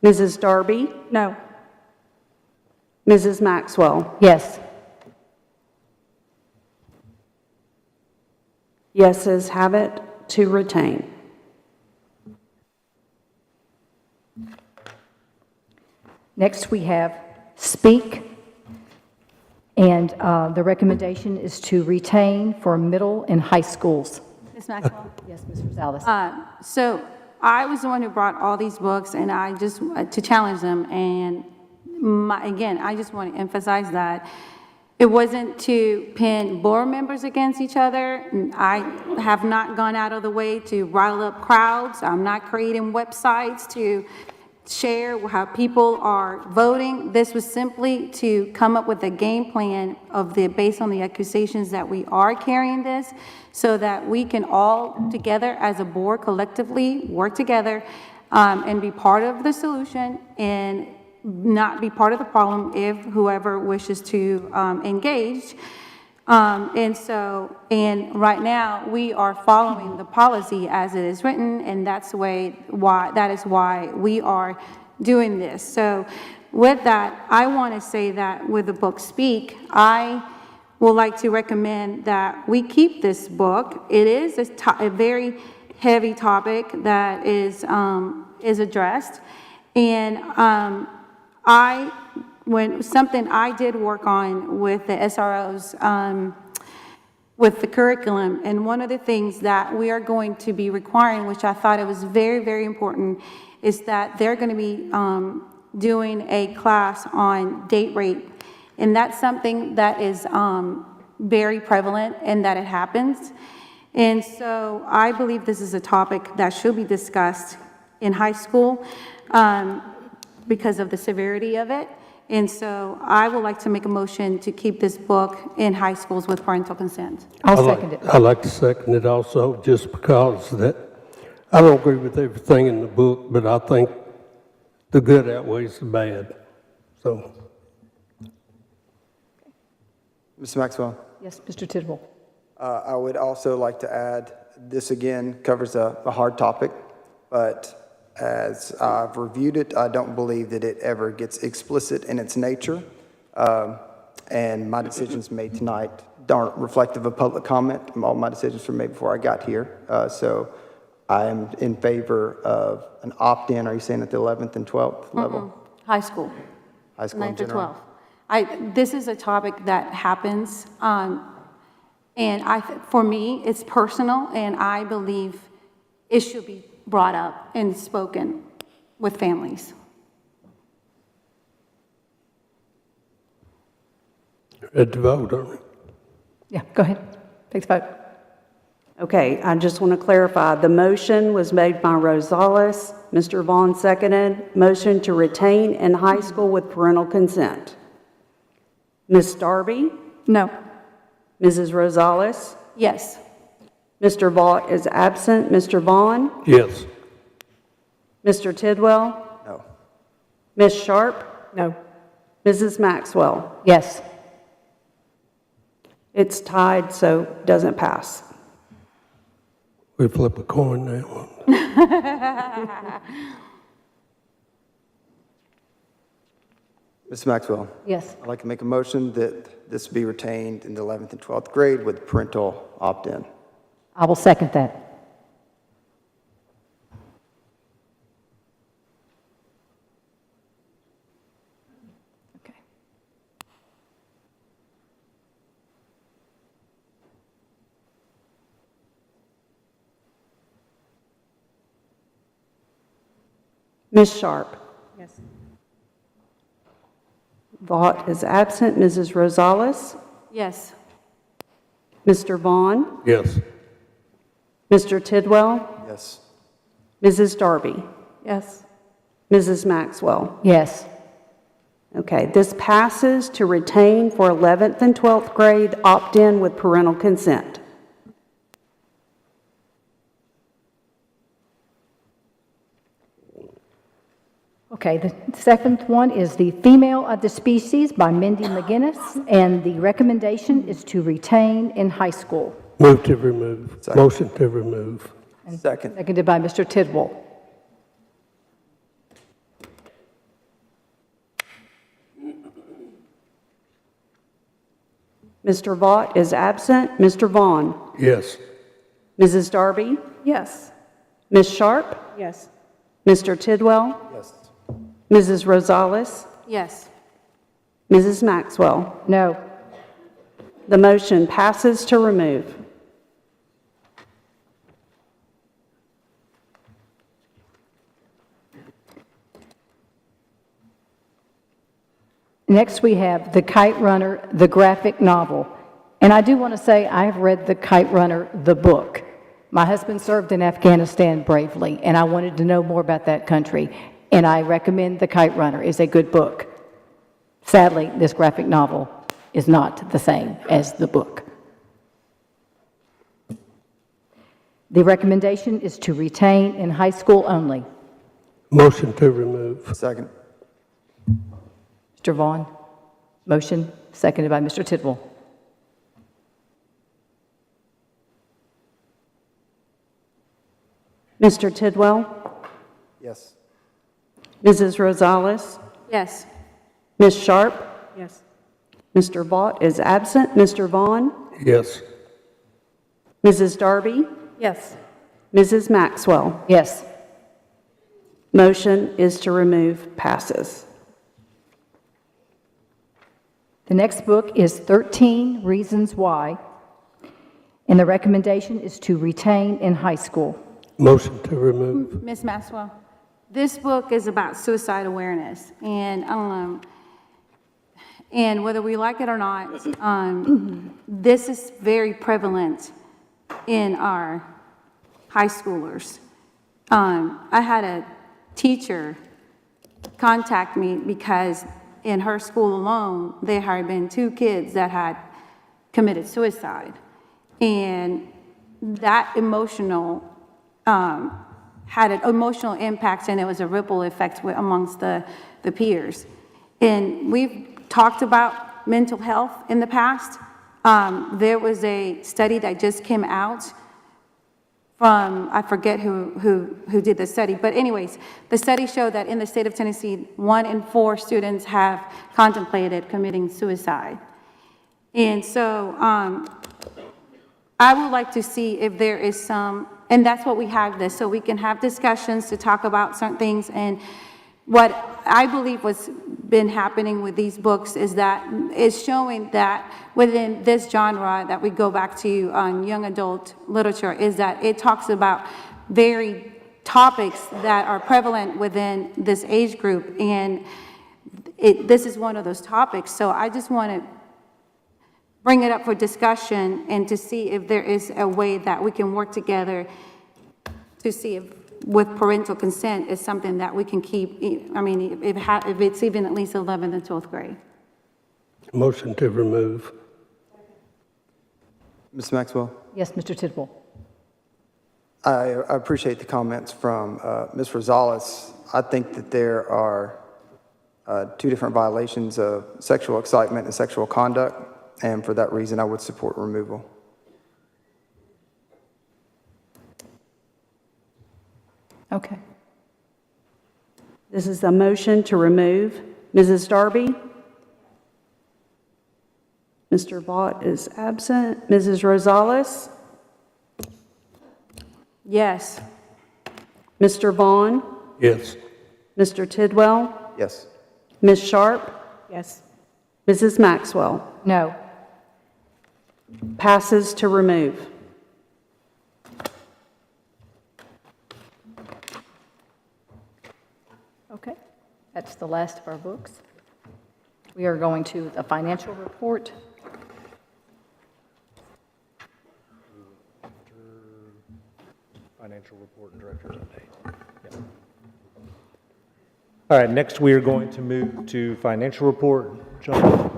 Mrs. Darby? No. Mrs. Maxwell? Yes. Yeses have it to retain. Next, we have Speak, and the recommendation is to retain for middle and high schools. Ms. Maxwell? Yes, Ms. Rosales. So I was the one who brought all these books, and I just, to challenge them, and again, I just want to emphasize that it wasn't to pin board members against each other. I have not gone out of the way to rile up crowds. I'm not creating websites to share how people are voting. This was simply to come up with a game plan based on the accusations that we are carrying this, so that we can all together as a board collectively work together and be part of the solution and not be part of the problem if whoever wishes to engage. And right now we are following the policy as it is written, and that is why we are doing this. So with that, I want to say that with the book Speak, I would like to recommend that we keep this book. It is a very heavy topic that is addressed, and when something I did work on with the SROs, with the curriculum, and one of the things that we are going to be requiring, which I thought it was very, very important, is that they're going to be doing a class on date rape. And that's something that is very prevalent and that it happens. And so I believe this is a topic that should be discussed in high school because of the severity of it. And so I would like to make a motion to keep this book in high schools with parental consent. I'll second it. I'd like to second it also, just because that I don't agree with everything in the book, but I think the good outweighs the bad. So, Ms. Maxwell? Yes, Mr. Tidwell. I would also like to add, this again covers a hard topic, but as I've reviewed it, I don't believe that it ever gets explicit in its nature. And my decisions made tonight aren't reflective of public comment. All my decisions were made before I got here. So I am in favor of an opt-in. Are you saying at the 11th and 12th level? High school. High school in 9th to general? 12th. This is a topic that happens, and for me, it's personal, and I believe it should be brought up and spoken with families. Ready to vote on it? Yeah, go ahead. Take the vote. Okay, I just want to clarify. The motion was made by Rosales. Mr. Vaughn seconded. Motion to retain in high school with parental consent. Ms. Darby? No. Mrs. Rosales? Yes. Mr. Vaught is absent. Mr. Vaughn? Yes. Mr. Tidwell? No. Ms. Sharp? No. Mrs. Maxwell? Yes. It's tied, so doesn't pass. We flip a coin now. Ms. Maxwell? Yes. I'd like to make a motion that this be retained in the 11th and 12th grade with parental opt-in. I will second that. Okay. Ms. Sharp? Yes. Vaught is absent. Mrs. Rosales? Yes. Mr. Vaughn? Yes. Mr. Tidwell? Yes. Mrs. Darby? Yes. Mrs. Maxwell? Yes. Okay, this passes to retain for 11th and 12th grade opt-in with parental consent. Okay, the second one is The Female of the Species by Mindy McGinnis, and the recommendation is to retain in high school. Move to remove. Second. Motion to remove. Second. Seconded by Mr. Tidwell. Mr. Vaught is absent. Mr. Vaughn? Yes. Mrs. Darby? Yes. Ms. Sharp? Yes. Mr. Tidwell? Yes. Mrs. Rosales? Yes. Mrs. Maxwell? No. The motion passes to remove. Next, we have The Kite Runner, the graphic novel. And I do want to say I have read The Kite Runner, the book. My husband served in Afghanistan bravely, and I wanted to know more about that country. And I recommend The Kite Runner. It's a good book. Sadly, this graphic novel is not the same as the book. The recommendation is to retain in high school only. Motion to remove. Second. Mr. Vaughn, motion, seconded by Mr. Tidwell. Mr. Tidwell? Yes. Mrs. Rosales? Yes. Ms. Sharp? Yes. Mr. Vaught is absent. Mr. Vaughn? Yes. Mrs. Darby? Yes. Mrs. Maxwell? Yes. Motion is to remove, passes. The next book is 13 Reasons Why, and the recommendation is to retain in high school. Motion to remove. Ms. Maxwell? this book is about suicide awareness, and whether we like it or not, this is very prevalent in our high schoolers. I had a teacher contact me because in her school alone, there had been 2 kids that had committed suicide. And that had an emotional impact, and it was a ripple effect amongst the peers. And we've talked about mental health in the past. There was a study that just came out from, I forget who did the study, but anyways, the study showed that in the state of Tennessee, 1 in 4 students have contemplated committing suicide. And so I would like to see if there is some, and that's what we have this, so we can have discussions to talk about certain things. And what I believe what's been happening with these books is that it's showing that within this genre that we go back to on young adult literature is that it talks about very topics that are prevalent within this age group, and this is one of those topics. So I just want to bring it up for discussion and to see if there is a way that we can work together to see if with parental consent is something that we can keep, I mean, if it's even at least 11th and 12th grade. Motion to remove. Ms. Maxwell? Yes, Mr. Tidwell. I appreciate the comments from Ms. Rosales. I think that there are 2 different violations of sexual excitement and sexual conduct, and for that reason, I would support removal. Okay. This is a motion to remove. Mrs. Darby? Mr. Vaught is absent. Mrs. Rosales? Yes. Mr. Vaughn? Yes. Mr. Tidwell? Yes. Ms. Sharp? Yes. Mrs. Maxwell? No. Passes to remove. Okay, that's the last of our books. We are going to the financial report. Financial report and director's update. Yep. All right, next we are going to move to financial report. John?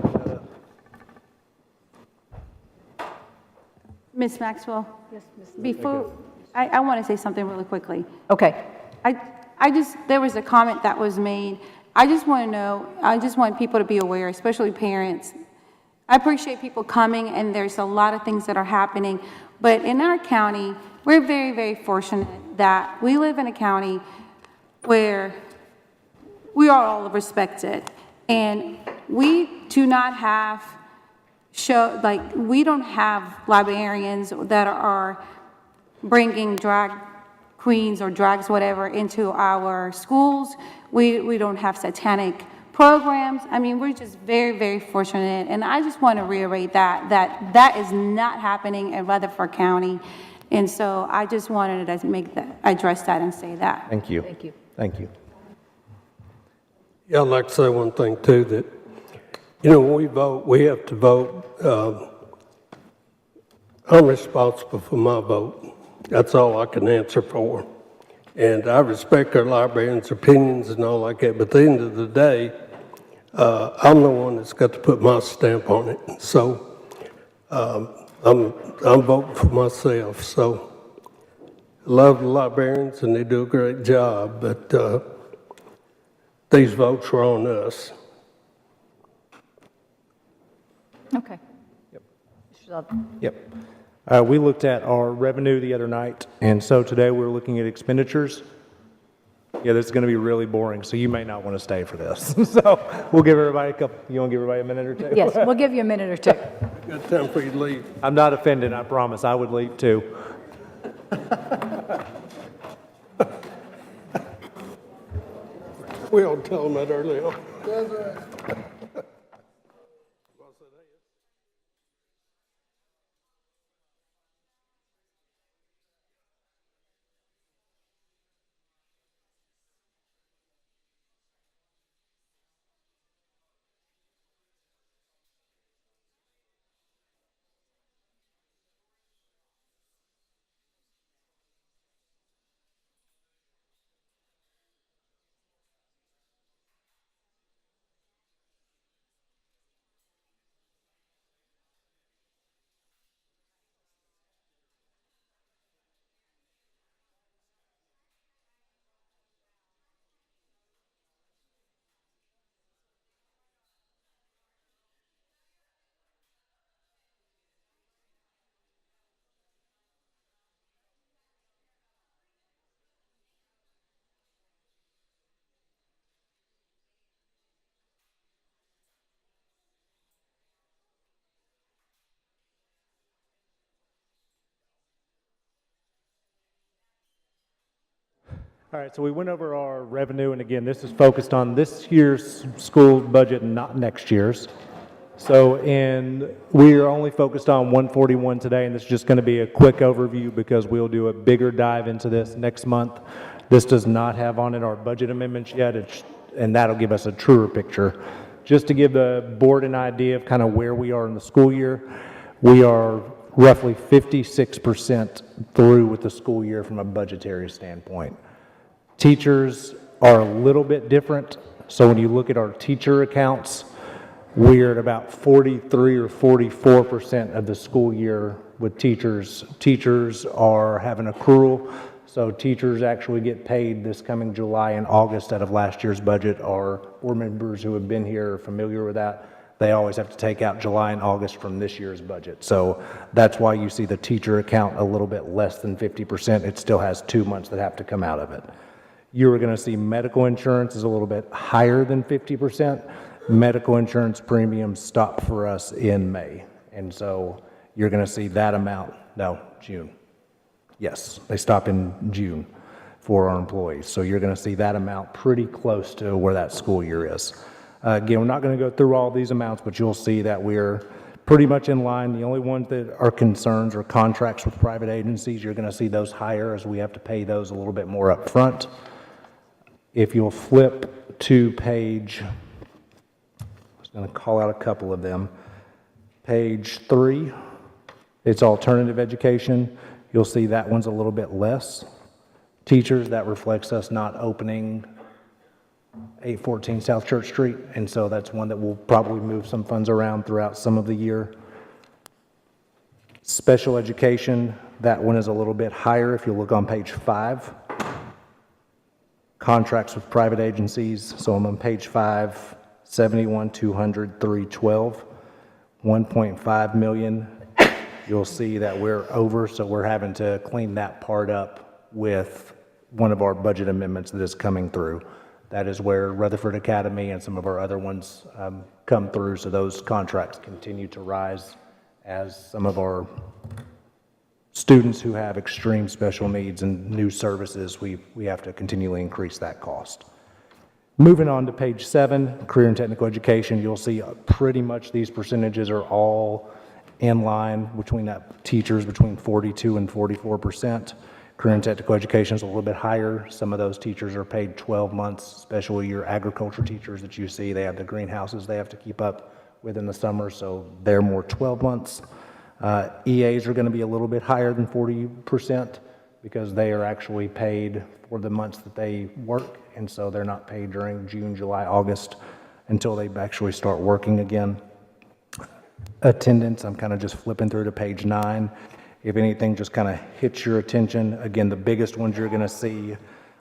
Ms. Maxwell? Yes, before, I want to say something really quickly. Okay. There was a comment that was made. I just want to know, I just want people to be aware, especially parents. I appreciate people coming, and there's a lot of things that are happening. But in our county, we're very, very fortunate that we live in a county where we are all respected. And we do not have we don't have librarians that are bringing drag queens or drags, whatever, into our schools. We don't have satanic programs. I mean, we're just very, very fortunate. And I just want to reiterate that is not happening in Rutherford County. And so I just wanted to address that and say that. Thank you. Thank you. Thank you. Yeah, I'd like to say one thing too, that, when we vote, we have to vote. I'm responsible for my vote. That's all I can answer for. And I respect our librarians' opinions and all like that, but at the end of the day, I'm the one that's got to put my stamp on it. So I'm voting for myself. So I love the librarians and they do a great job, but these votes were on us. Okay. Yep. We looked at our revenue the other night, and so today we're looking at expenditures. Yeah, this is going to be really boring, so you may not want to stay for this. So we'll give everybody you want to give everybody a minute or two? Yes, we'll give you a minute or two. Got time for you to leave. I'm not offended, I promise. I would leave too. We all tell them that early on. All right, so we went over our revenue, and again, this is focused on this year's school budget and not next year's. So we are only focused on 141 today, and this is just going to be a quick overview because we'll do a bigger dive into this next month. This does not have on it our budget amendments yet, and that'll give us a truer picture. Just to give the board an idea of kind of where we are in the school year, we are roughly 56% through with the school year from a budgetary standpoint. Teachers are a little bit different. So when you look at our teacher accounts, we're at about 43 or 44% of the school year with teachers. Teachers are having accrual, so teachers actually get paid this coming July and August out of last year's budget. Our board members who have been here are familiar with that. They always have to take out July and August from this year's budget. So that's why you see the teacher account a little bit less than 50%. It still has 2 months that have to come out of it. You're going to see medical insurance is a little bit higher than 50%. Medical insurance premiums stop for us in May. And so you're going to see that amount, no, June. Yes, they stop in June for our employees. So you're going to see that amount pretty close to where that school year is. Again, we're not going to go through all these amounts, but you'll see that we're pretty much in line. The only ones that are concerns are contracts with private agencies. You're going to see those higher as we have to pay those a little bit more up front. If you'll flip to page, I'm just going to call out a couple of them. Page 3, it's alternative education. You'll see that one's a little bit less. Teachers, that reflects us not opening 814 South Church Street, and so that's one that will probably move some funds around throughout some of the year. Special education, that one is a little bit higher if you look on page 5. Contracts with private agencies, so I'm on page 5, 71,200, 312, 1.5 million. You'll see that we're over, so we're having to clean that part up with one of our budget amendments that is coming through. That is where Rutherford Academy and some of our other ones come through, so those contracts continue to rise as some of our students who have extreme special needs and new services, we have to continually increase that cost. Moving on to page 7, career and technical education, you'll see pretty much these percentages are all in line between that teachers between 42 and 44%. Career and technical education is a little bit higher. Some of those teachers are paid 12 months, especially your agriculture teachers that you see. They have the greenhouses they have to keep up with in the summer, so they're more 12 months. EAs are going to be a little bit higher than 40% because they are actually paid for the months that they work, and so they're not paid during June, July, August until they actually start working again. Attendance, I'm kind of just flipping through to page 9. If anything just kind of hits your attention, again, the biggest ones you're going to see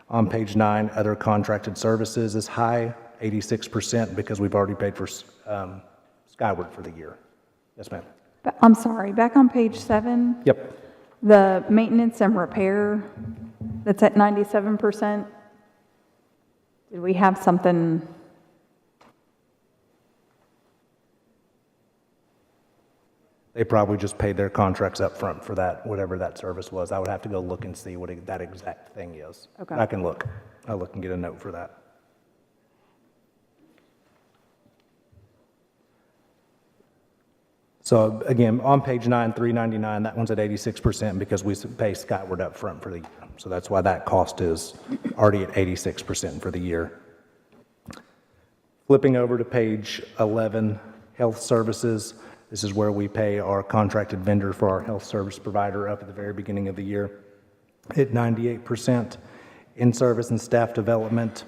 on page 9, other contracted services is high, 86%, because we've already paid for Skyward for the year. Yes, ma'am. I'm sorry, back on page 7. Yep. The maintenance and repair, that's at 97%. Did we have something? They probably just paid their contracts up front for that, whatever that service was. I would have to go look and see what that exact thing is. Okay. I can look. I'll look and get a note for that. So again, on page 9, 399, that one's at 86% because we pay Skyward up front for the year. So that's why that cost is already at 86% for the year. Flipping over to page 11, health services. This is where we pay our contracted vendor for our health service provider up at the very beginning of the year at 98%. In-service and staff development,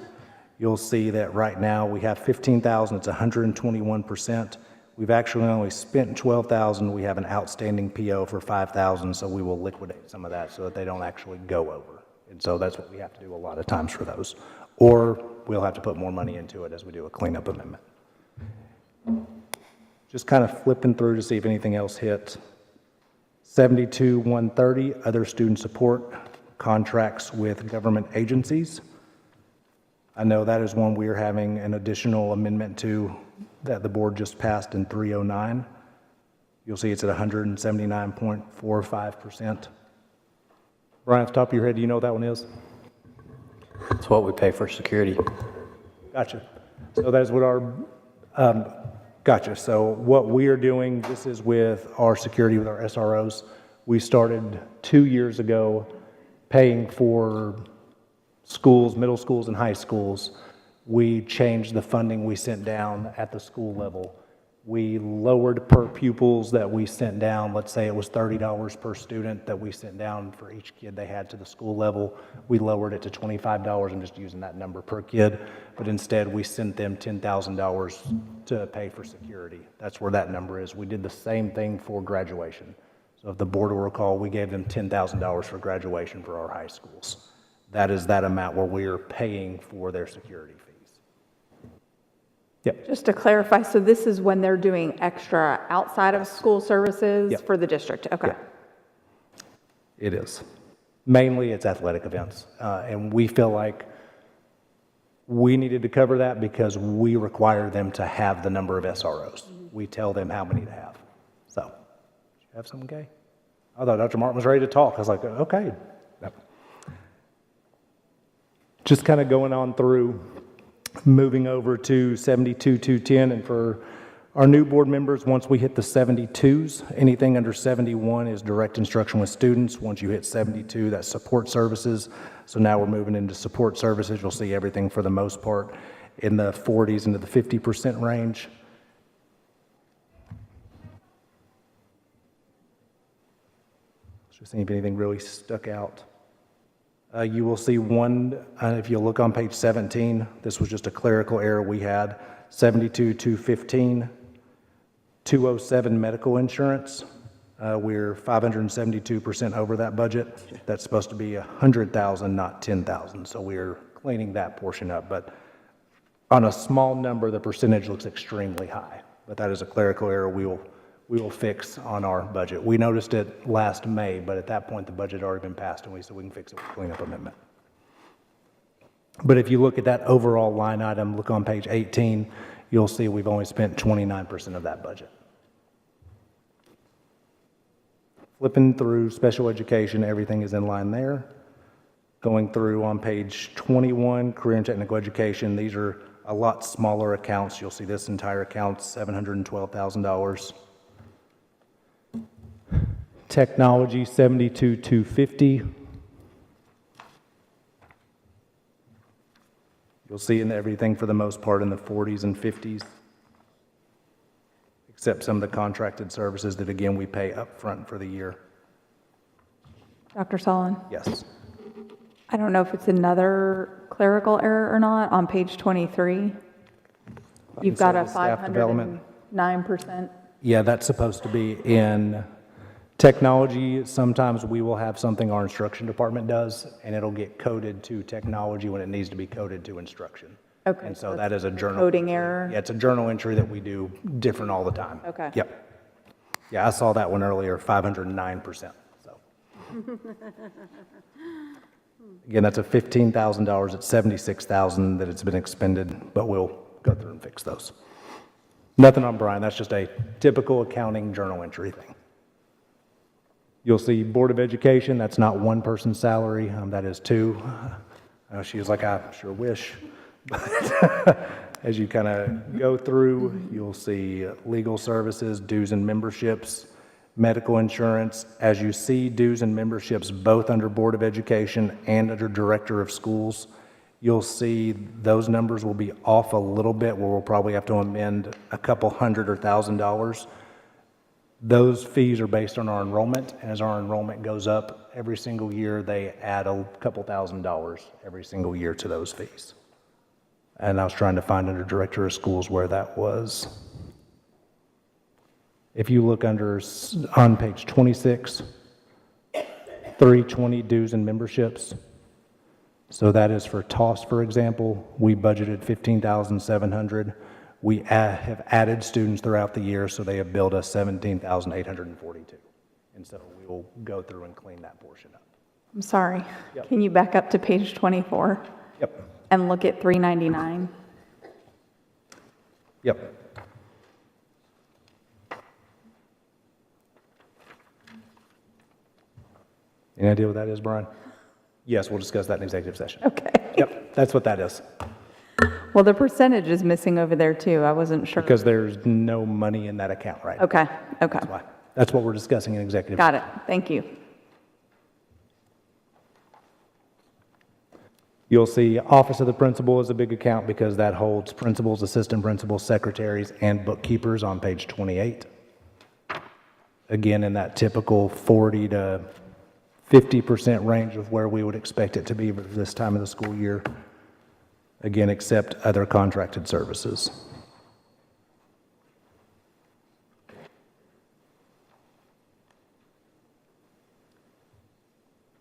you'll see that right now we have 15,000, it's 121%. We've actually only spent 12,000. We have an outstanding PO for 5,000, so we will liquidate some of that so that they don't actually go over. And so that's what we have to do a lot of times for those. Or we'll have to put more money into it as we do a cleanup amendment. Just kind of flipping through to see if anything else hit. 72,130, other student support, contracts with government agencies. I know that is one we are having an additional amendment to that the board just passed in 309. You'll see it's at 179.45%. Brian, off the top of your head, do you know what that one is? It's what we pay for security. Gotcha. So that's what our, gotcha. So what we are doing, this is with our security, with our SROs. We started 2 years ago paying for schools, middle schools and high schools. We changed the funding we sent down at the school level. We lowered per pupils that we sent down. Let's say it was $30 per student that we sent down for each kid they had to the school level. We lowered it to $25. I'm just using that number per kid. But instead, we sent them $10,000 to pay for security. That's where that number is. We did the same thing for graduation. So if the board will recall, we gave them $10,000 for graduation for our high schools. That is that amount where we are paying for their security fees. Yep. Just to clarify, so this is when they're doing extra outside of school services Yep. for the district? Okay. Yep. It is. Mainly it's athletic events. And we feel like we needed to cover that because we require them to have the number of SROs. We tell them how many to have. So, did you have something, Gay? I thought Dr. Martin was ready to talk. I was like, okay. Yep. Just kind of going on through, moving over to 72-210, and for our new board members, once we hit the 72s, anything under 71 is direct instruction with students. Once you hit 72, that's support services. So now we're moving into support services. You'll see everything for the most part in the 40s into the 50% range. Just seeing if anything really stuck out. You will see one, if you look on page 17, this was just a clerical error we had, 72-215, 207 medical insurance. We're 572% over that budget. That's supposed to be 100,000, not 10,000. So we're cleaning that portion up. But on a small number, the percentage looks extremely high. But that is a clerical error we will fix on our budget. We noticed it last May, but at that point, the budget had already been passed, and we said we can fix it with a cleanup amendment. But if you look at that overall line item, look on page 18, you'll see we've only spent 29% of that budget. Flipping through special education, everything is in line there. Going through on page 21, career and technical education, these are a lot smaller accounts. You'll see this entire account, $712,000. Technology, 72-250. You'll see in everything for the most part in the 40s and 50s, except some of the contracted services that, again, we pay up front for the year. Dr. Solon? Yes. I don't know if it's another clerical error or not. On page 23, you've got a Staff development. 509%. Yeah, that's supposed to be in technology. Sometimes we will have something our instruction department does, and it'll get coded to technology when it needs to be coded to instruction. Okay. And so that is a journal. Coding error? Yeah, it's a journal entry that we do different all the time. Okay. Yep. Yeah, I saw that one earlier, 509%. So again, that's a $15,000 at $76,000 that it's been expended, but we'll go through and fix those. Nothing on Brian. That's just a typical accounting journal entry thing. You'll see Board of Education, that's not one person's salary, that is two. She was like, I sure wish. But as you kind of go through, you'll see legal services, dues and memberships, medical insurance. As you see dues and memberships both under Board of Education and under Director of Schools, you'll see those numbers will be off a little bit where we'll probably have to amend a couple hundred or $1,000. Those fees are based on our enrollment, and as our enrollment goes up every single year, they add a couple $1,000s every single year to those fees. And I was trying to find under Director of Schools where that was. If you look under, on page 26, 320 dues and memberships. So that is for TOS, for example. We budgeted $15,700. We have added students throughout the year, so they have billed us $17,842. And so we will go through and clean that portion up. I'm sorry. Yep. Can you back up to page 24? Yep. And look at 399? Yep. Any idea what that is, Brian? Yes, we'll discuss that in executive session. Okay. Yep, that's what that is. Well, the percentage is missing over there too. I wasn't sure. Because there's no money in that account right now. Okay, okay. That's why. That's what we're discussing in executive. Got it. Thank you. You'll see Office of the Principal is a big account because that holds principals, assistant principals, secretaries, and bookkeepers on page 28. Again, in that typical 40 to 50% range of where we would expect it to be for this time of the school year. Again, except other contracted services.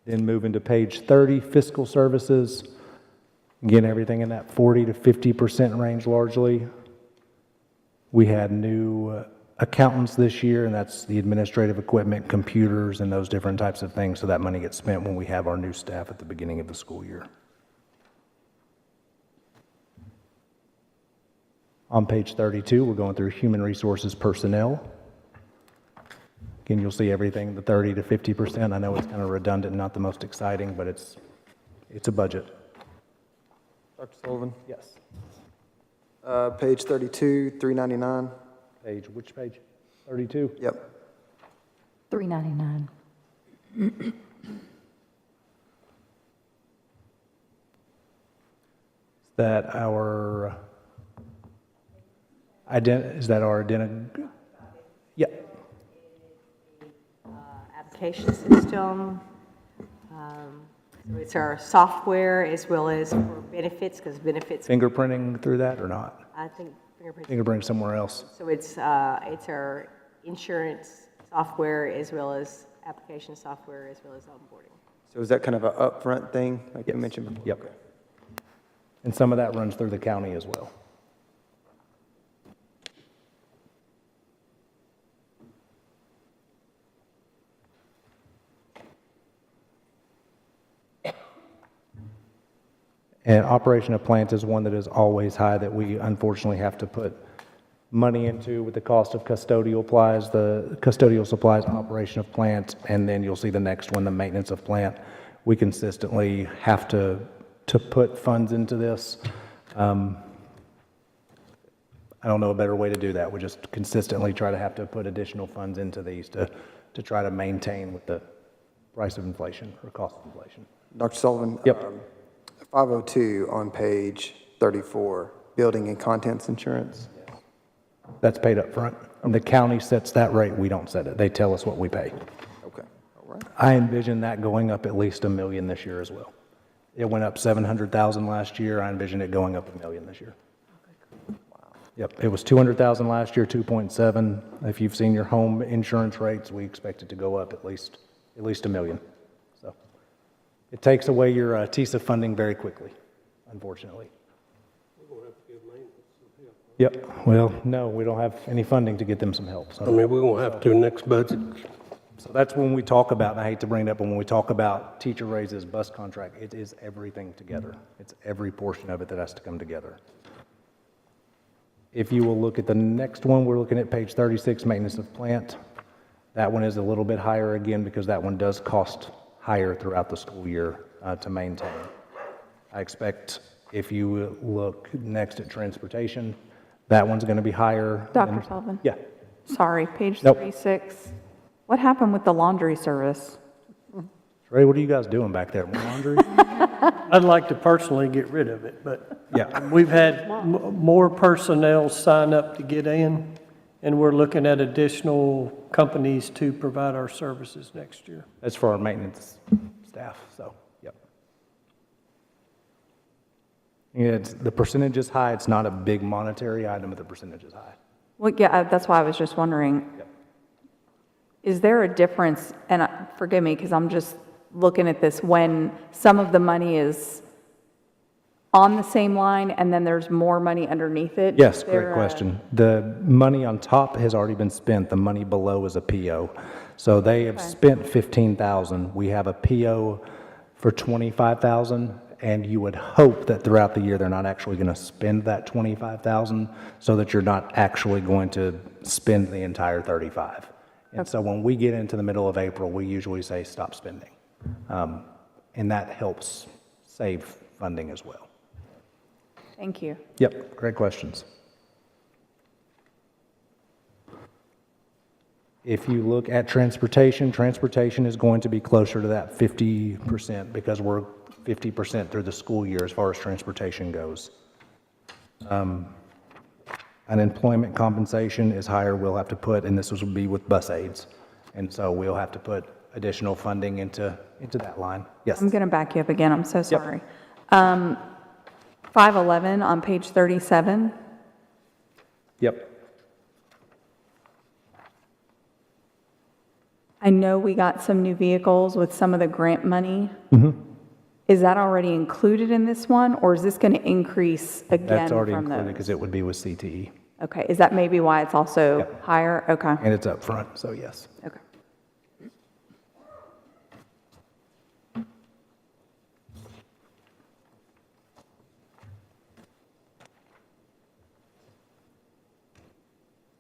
Then moving to page 30, fiscal services. Again, everything in that 40 to 50% range largely. We had new accountants this year, and that's the administrative equipment, computers, and those different types of things. So that money gets spent when we have our new staff at the beginning of the school year. On page 32, we're going through human resources personnel. Again, you'll see everything, the 30 to 50%. I know it's kind of redundant, not the most exciting, but it's a budget. Dr. Sullivan? Yes. Page 32, 399. Page, which page? 32? Yep. $399. That our yeah. Application system. So it's our software as well as for benefits, because benefits. Fingerprinting through that or not? I think fingerprints. Fingerprinting somewhere else. So it's our insurance software as well as application software as well as onboarding. So is that kind of an upfront thing, like you mentioned before? Yep. Okay. And some of that runs through the county as well. And operation of plant is one that is always high that we unfortunately have to put money into with the cost of custodial supplies, operation of plant, and then you'll see the next one, the maintenance of plant. We consistently have to put funds into this. I don't know a better way to do that. We just consistently try to have to put additional funds into these to try to maintain with the price of inflation or cost of inflation. Dr. Sullivan? Yep. 502 on page 34, building and contents insurance. That's paid up front. And the county sets that rate. We don't set it. They tell us what we pay. Okay. All right. I envision that going up at least $1 million this year as well. It went up 700,000 last year. I envision it going up $1 million this year. Wow. Yep. It was 200,000 last year, 2.7. If you've seen your home insurance rates, we expect it to go up at least $1 million. So it takes away your TISA funding very quickly, unfortunately. Yep. Well, no, we don't have any funding to get them some help. So. I mean, we're going to have to next budget. So that's when we talk about, and I hate to bring it up, but when we talk about teacher raises, bus contract, it is everything together. It's every portion of it that has to come together. If you will look at the next one, we're looking at page 36, maintenance of plant. That one is a little bit higher again because that one does cost higher throughout the school year to maintain. I expect if you look next at transportation, that one's going to be higher. Dr. Sullivan? Yeah. Sorry, page Nope. 36. What happened with the laundry service? Ray, what are you guys doing back there? More laundry? I'd like to personally get rid of it, but yeah, we've had more personnel sign up to get in, and we're looking at additional companies to provide our services next year. That's for our maintenance staff, so, yep. Yeah, the percentage is high. It's not a big monetary item, but the percentage is high. Well, yeah, that's why I was just wondering. Yep. Is there a difference, and forgive me because I'm just looking at this, when some of the money is on the same line and then there's more money underneath it? Yes, great question. The money on top has already been spent. The money below is a PO. So they have spent $15,000. We have a PO for $25,000, and you would hope that throughout the year they're not actually going to spend that $25,000 so that you're not actually going to spend the entire $35,000. And so when we get into the middle of April, we usually say stop spending. And that helps save funding as well. Thank you. Yep, great questions. If you look at transportation, transportation is going to be closer to that 50% because we're 50% through the school year as far as transportation goes. Unemployment compensation is higher. We'll have to put, and this will be with bus aids, and so we'll have to put additional funding into that line. Yes. I'm going to back you up again. I'm so sorry. 511 on page 37. Yep. I know we got some new vehicles with some of the grant money. Mm-hmm. Is that already included in this one, or is this going to increase again That's already from included those? because it would be with CTE. Okay, is that maybe why it's also higher? Okay. And it's up front, so yes. Okay.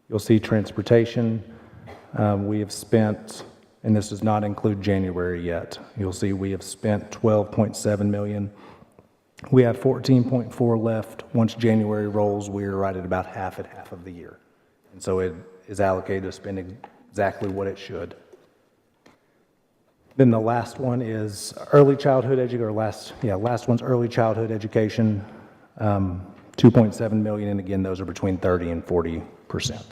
You'll see transportation. We have spent, and this does not include January yet, you'll see we have spent $12.7 million. We have 14.4 left. Once January rolls, we're right at about half of the year. And so it is allocated to spending exactly what it should. Then the last one is early childhood education, or last one's early childhood education, 2.7 million, and again, those are between 30 and 40%.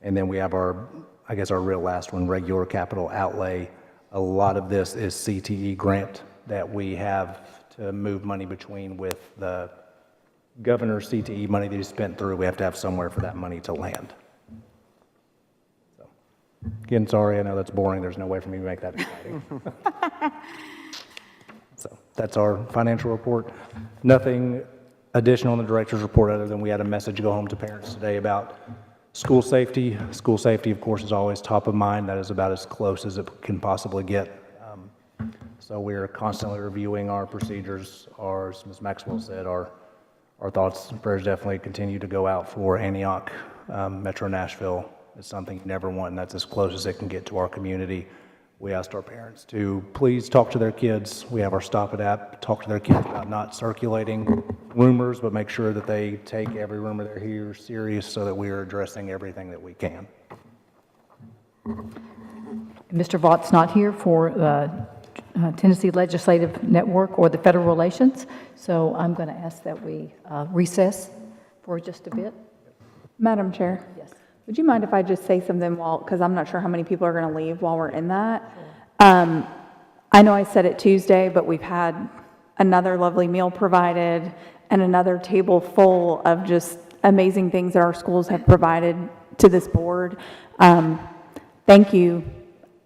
And then we have our real last one, regular capital outlay. A lot of this is CTE grant that we have to move money between with the governor's CTE money that he spent through. We have to have somewhere for that money to land. So, again, sorry, I know that's boring. There's no way for me to make that exciting. So that's our financial report. Nothing additional in the director's report other than we had a message go home to parents today about school safety. School safety, of course, is always top of mind. That is about as close as it can possibly get. So we're constantly reviewing our procedures. As Ms. Maxwell said, our thoughts and prayers definitely continue to go out for Antioch, Metro Nashville. It's something you never want, and that's as close as it can get to our community. We asked our parents to please talk to their kids. We have our Stop It app, talk to their kids about not circulating rumors, but make sure that they take every rumor they hear serious so that we are addressing everything that we can. Mr. Vaught's not here for the Tennessee Legislative Network or the Federal Relations, so I'm going to ask that we recess for just a bit. Madam Chair? Yes. Would you mind if I just say something because I'm not sure how many people are going to leave while we're in that? I know I said it Tuesday, but we've had another lovely meal provided and another table full of just amazing things that our schools have provided to this board. Thank you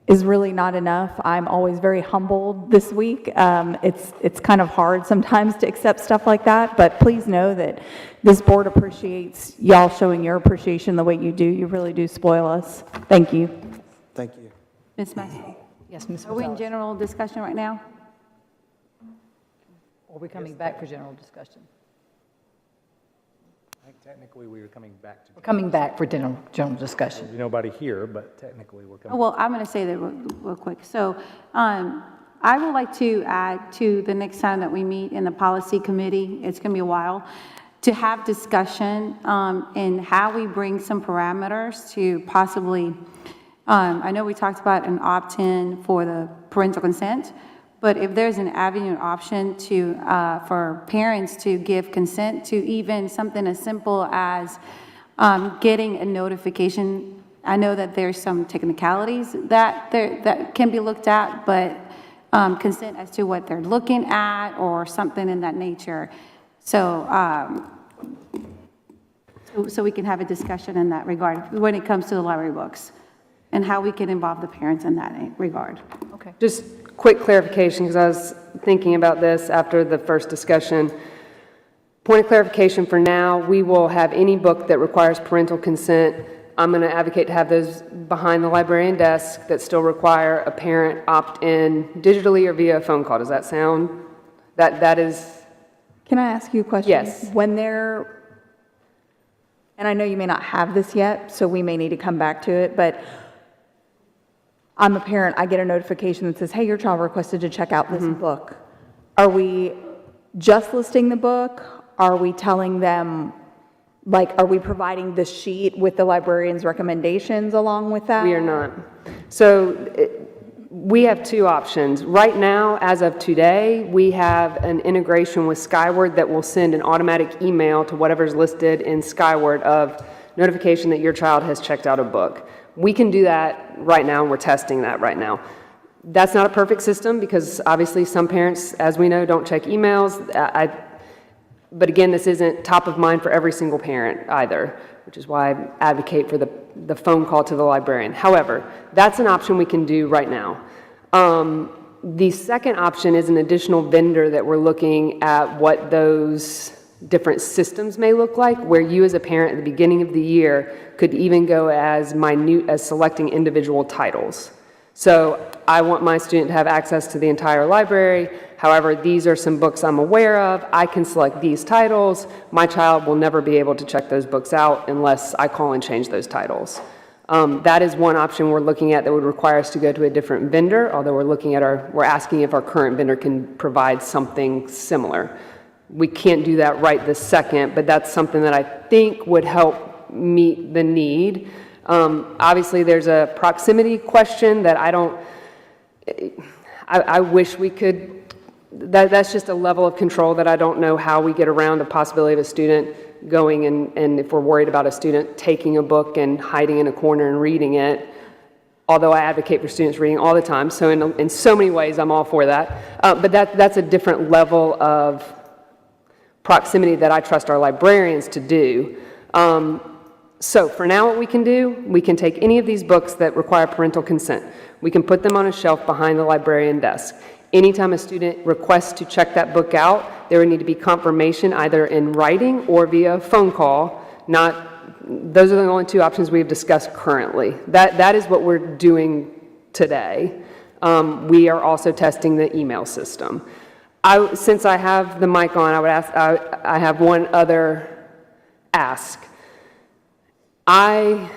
is really not enough. I'm always very humbled this week. It's kind of hard sometimes to accept stuff like that, but please know that this board appreciates y'all showing your appreciation the way you do. You really do spoil us. Thank you. Thank you. Ms. Maxwell? Yes, Ms. Are we in Rosales. general discussion right now? Or are we coming back for general discussion? I think technically we are coming back to. We're coming back for general discussion. There's nobody here, but technically we're coming. Oh, well, I'm going to say that real quick. So I would like to add to the next time that we meet in the policy committee, it's going to be a while, to have discussion in how we bring some parameters to possibly, I know we talked about an opt-in for the parental consent, but if there's an avenue option to, for parents to give consent to even something as simple as getting a notification. I know that there's some technicalities that can be looked at, but consent as to what they're looking at or something in that nature. So, so we can have a discussion in that regard when it comes to the library books and how we can involve the parents in that regard. Okay. Just quick clarification, because I was thinking about this after the first discussion. Point of clarification for now, we will have any book that requires parental consent. I'm going to advocate to have those behind the librarian desk that still require a parent opt-in digitally or via a phone call. Does that sound? That is... Can I ask you a question? Yes. When they're, and I know you may not have this yet, so we may need to come back to it, but I'm a parent, I get a notification that says, hey, your child requested to check out this book. Are we just listing the book? Are we telling them, like, are we providing the sheet with the librarian's recommendations along with that? We are not. So we have two options. Right now, as of today, we have an integration with Skyward that will send an automatic email to whatever's listed in Skyward of notification that your child has checked out a book. We can do that right now, and we're testing that right now. That's not a perfect system because obviously some parents, as we know, don't check emails. But again, this isn't top of mind for every single parent either, which is why I advocate for the phone call to the librarian. However, that's an option we can do right now. The second option is an additional vendor that we're looking at what those different systems may look like, where you as a parent at the beginning of the year could even go as minute as selecting individual titles. So I want my student to have access to the entire library. However, these are some books I'm aware of. I can select these titles. My child will never be able to check those books out unless I call and change those titles. That is one option we're looking at that would require us to go to a different vendor, although we're asking if our current vendor can provide something similar. We can't do that right this second, but that's something that I think would help meet the need. Obviously, there's a proximity question that I wish we could, that's just a level of control that I don't know how we get around the possibility of a student going and if we're worried about a student taking a book and hiding in a corner and reading it, although I advocate for students reading all the time. So in so many ways, I'm all for that. But that's a different level of proximity that I trust our librarians to do. So for now, what we can do, we can take any of these books that require parental consent. We can put them on a shelf behind the librarian desk. Anytime a student requests to check that book out, there would need to be confirmation either in writing or via phone call. Those are the only two options we have discussed currently. That is what we're doing today. We are also testing the email system. Since I have the mic on, I have one other ask. I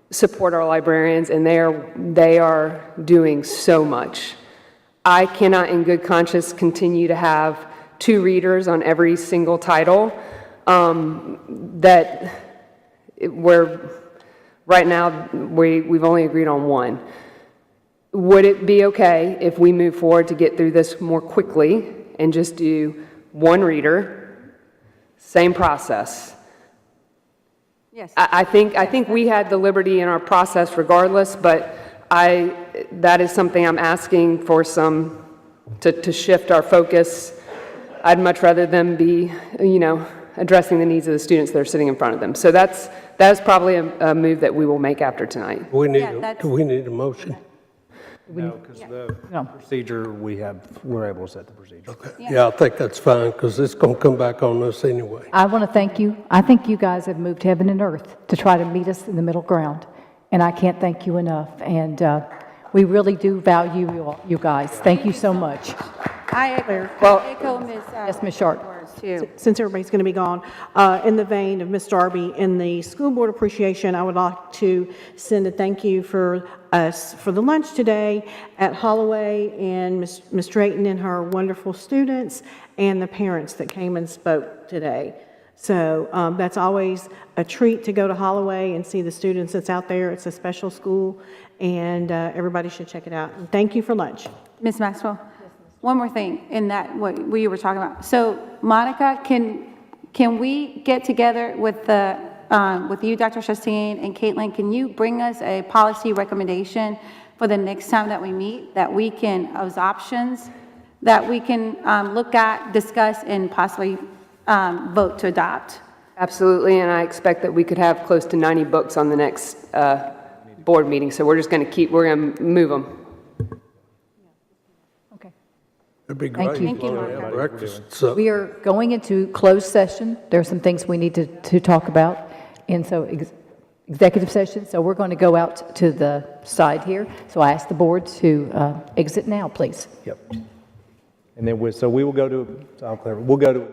support our librarians, and they are doing so much. I cannot in good conscience continue to have 2 readers on every single title right now we've only agreed on 1. Would it be okay if we move forward to get through this more quickly and just do 1 reader, same process? Yes. I think we had the liberty in our process regardless, but that is something I'm asking for to shift our focus. I'd much rather them be, addressing the needs of the students that are sitting in front of them. So that is probably a move that we will make after tonight. Do we need a motion? No, because the procedure we're able to set the procedure. Okay. Yeah, I think that's fine, because it's going to come back on us anyway. I want to thank you. I think you guys have moved heaven and earth to try to meet us in the middle ground, and I can't thank you enough. And we really do value you guys. Thank you so much. I echo Ms. Yes, Ms. Sharp. words too. Since everybody's going to be gone, in the vein of Ms. Darby, in the School Board Appreciation, I would like to send a thank you for us for the lunch today at Holloway, and Ms. Drayton and her wonderful students, and the parents that came and spoke today. So that's always a treat to go to Holloway and see the students that's out there. It's a special school, and everybody should check it out. And thank you for lunch. Ms. Maxwell, one more thing in that what you were talking about. So Monica, can we get together with you, Dr. Chastain, and Caitlin? Can you bring us a policy recommendation for the next time that we meet, that we can, as options, that we can look at, discuss, and possibly vote to adopt? Absolutely, and I expect that we could have close to 90 books on the next board meeting, so we're going to move them. It'd be Thank great. you. Thank you, Monica. Breakfast. So, We are going into closed session. There are some things we need to talk about, and so executive session. So we're going to go out to the side here. So I ask the board to exit now, please. Yep. And then we will go to, we'll go to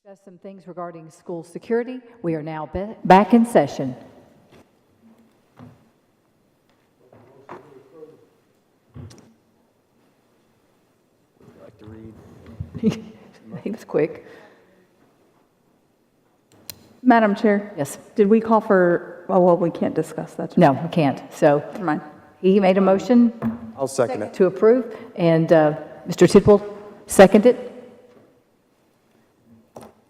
Discuss some things regarding school security. We are now back in session. Like to read. He was quick. Madam Chair? Yes. Did we call for, oh, well, we can't discuss that. No, we can't. So Never mind. he made a motion I'll second it. to approve, and Mr. Tidwell seconded.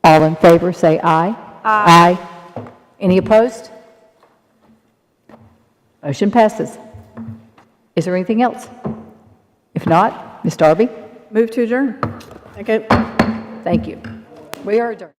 All in favor, say aye. Aye. Any opposed? Motion passes. Is there anything else? If not, Ms. Darby? Move to adjourn. Second. Thank you. We are adjourned.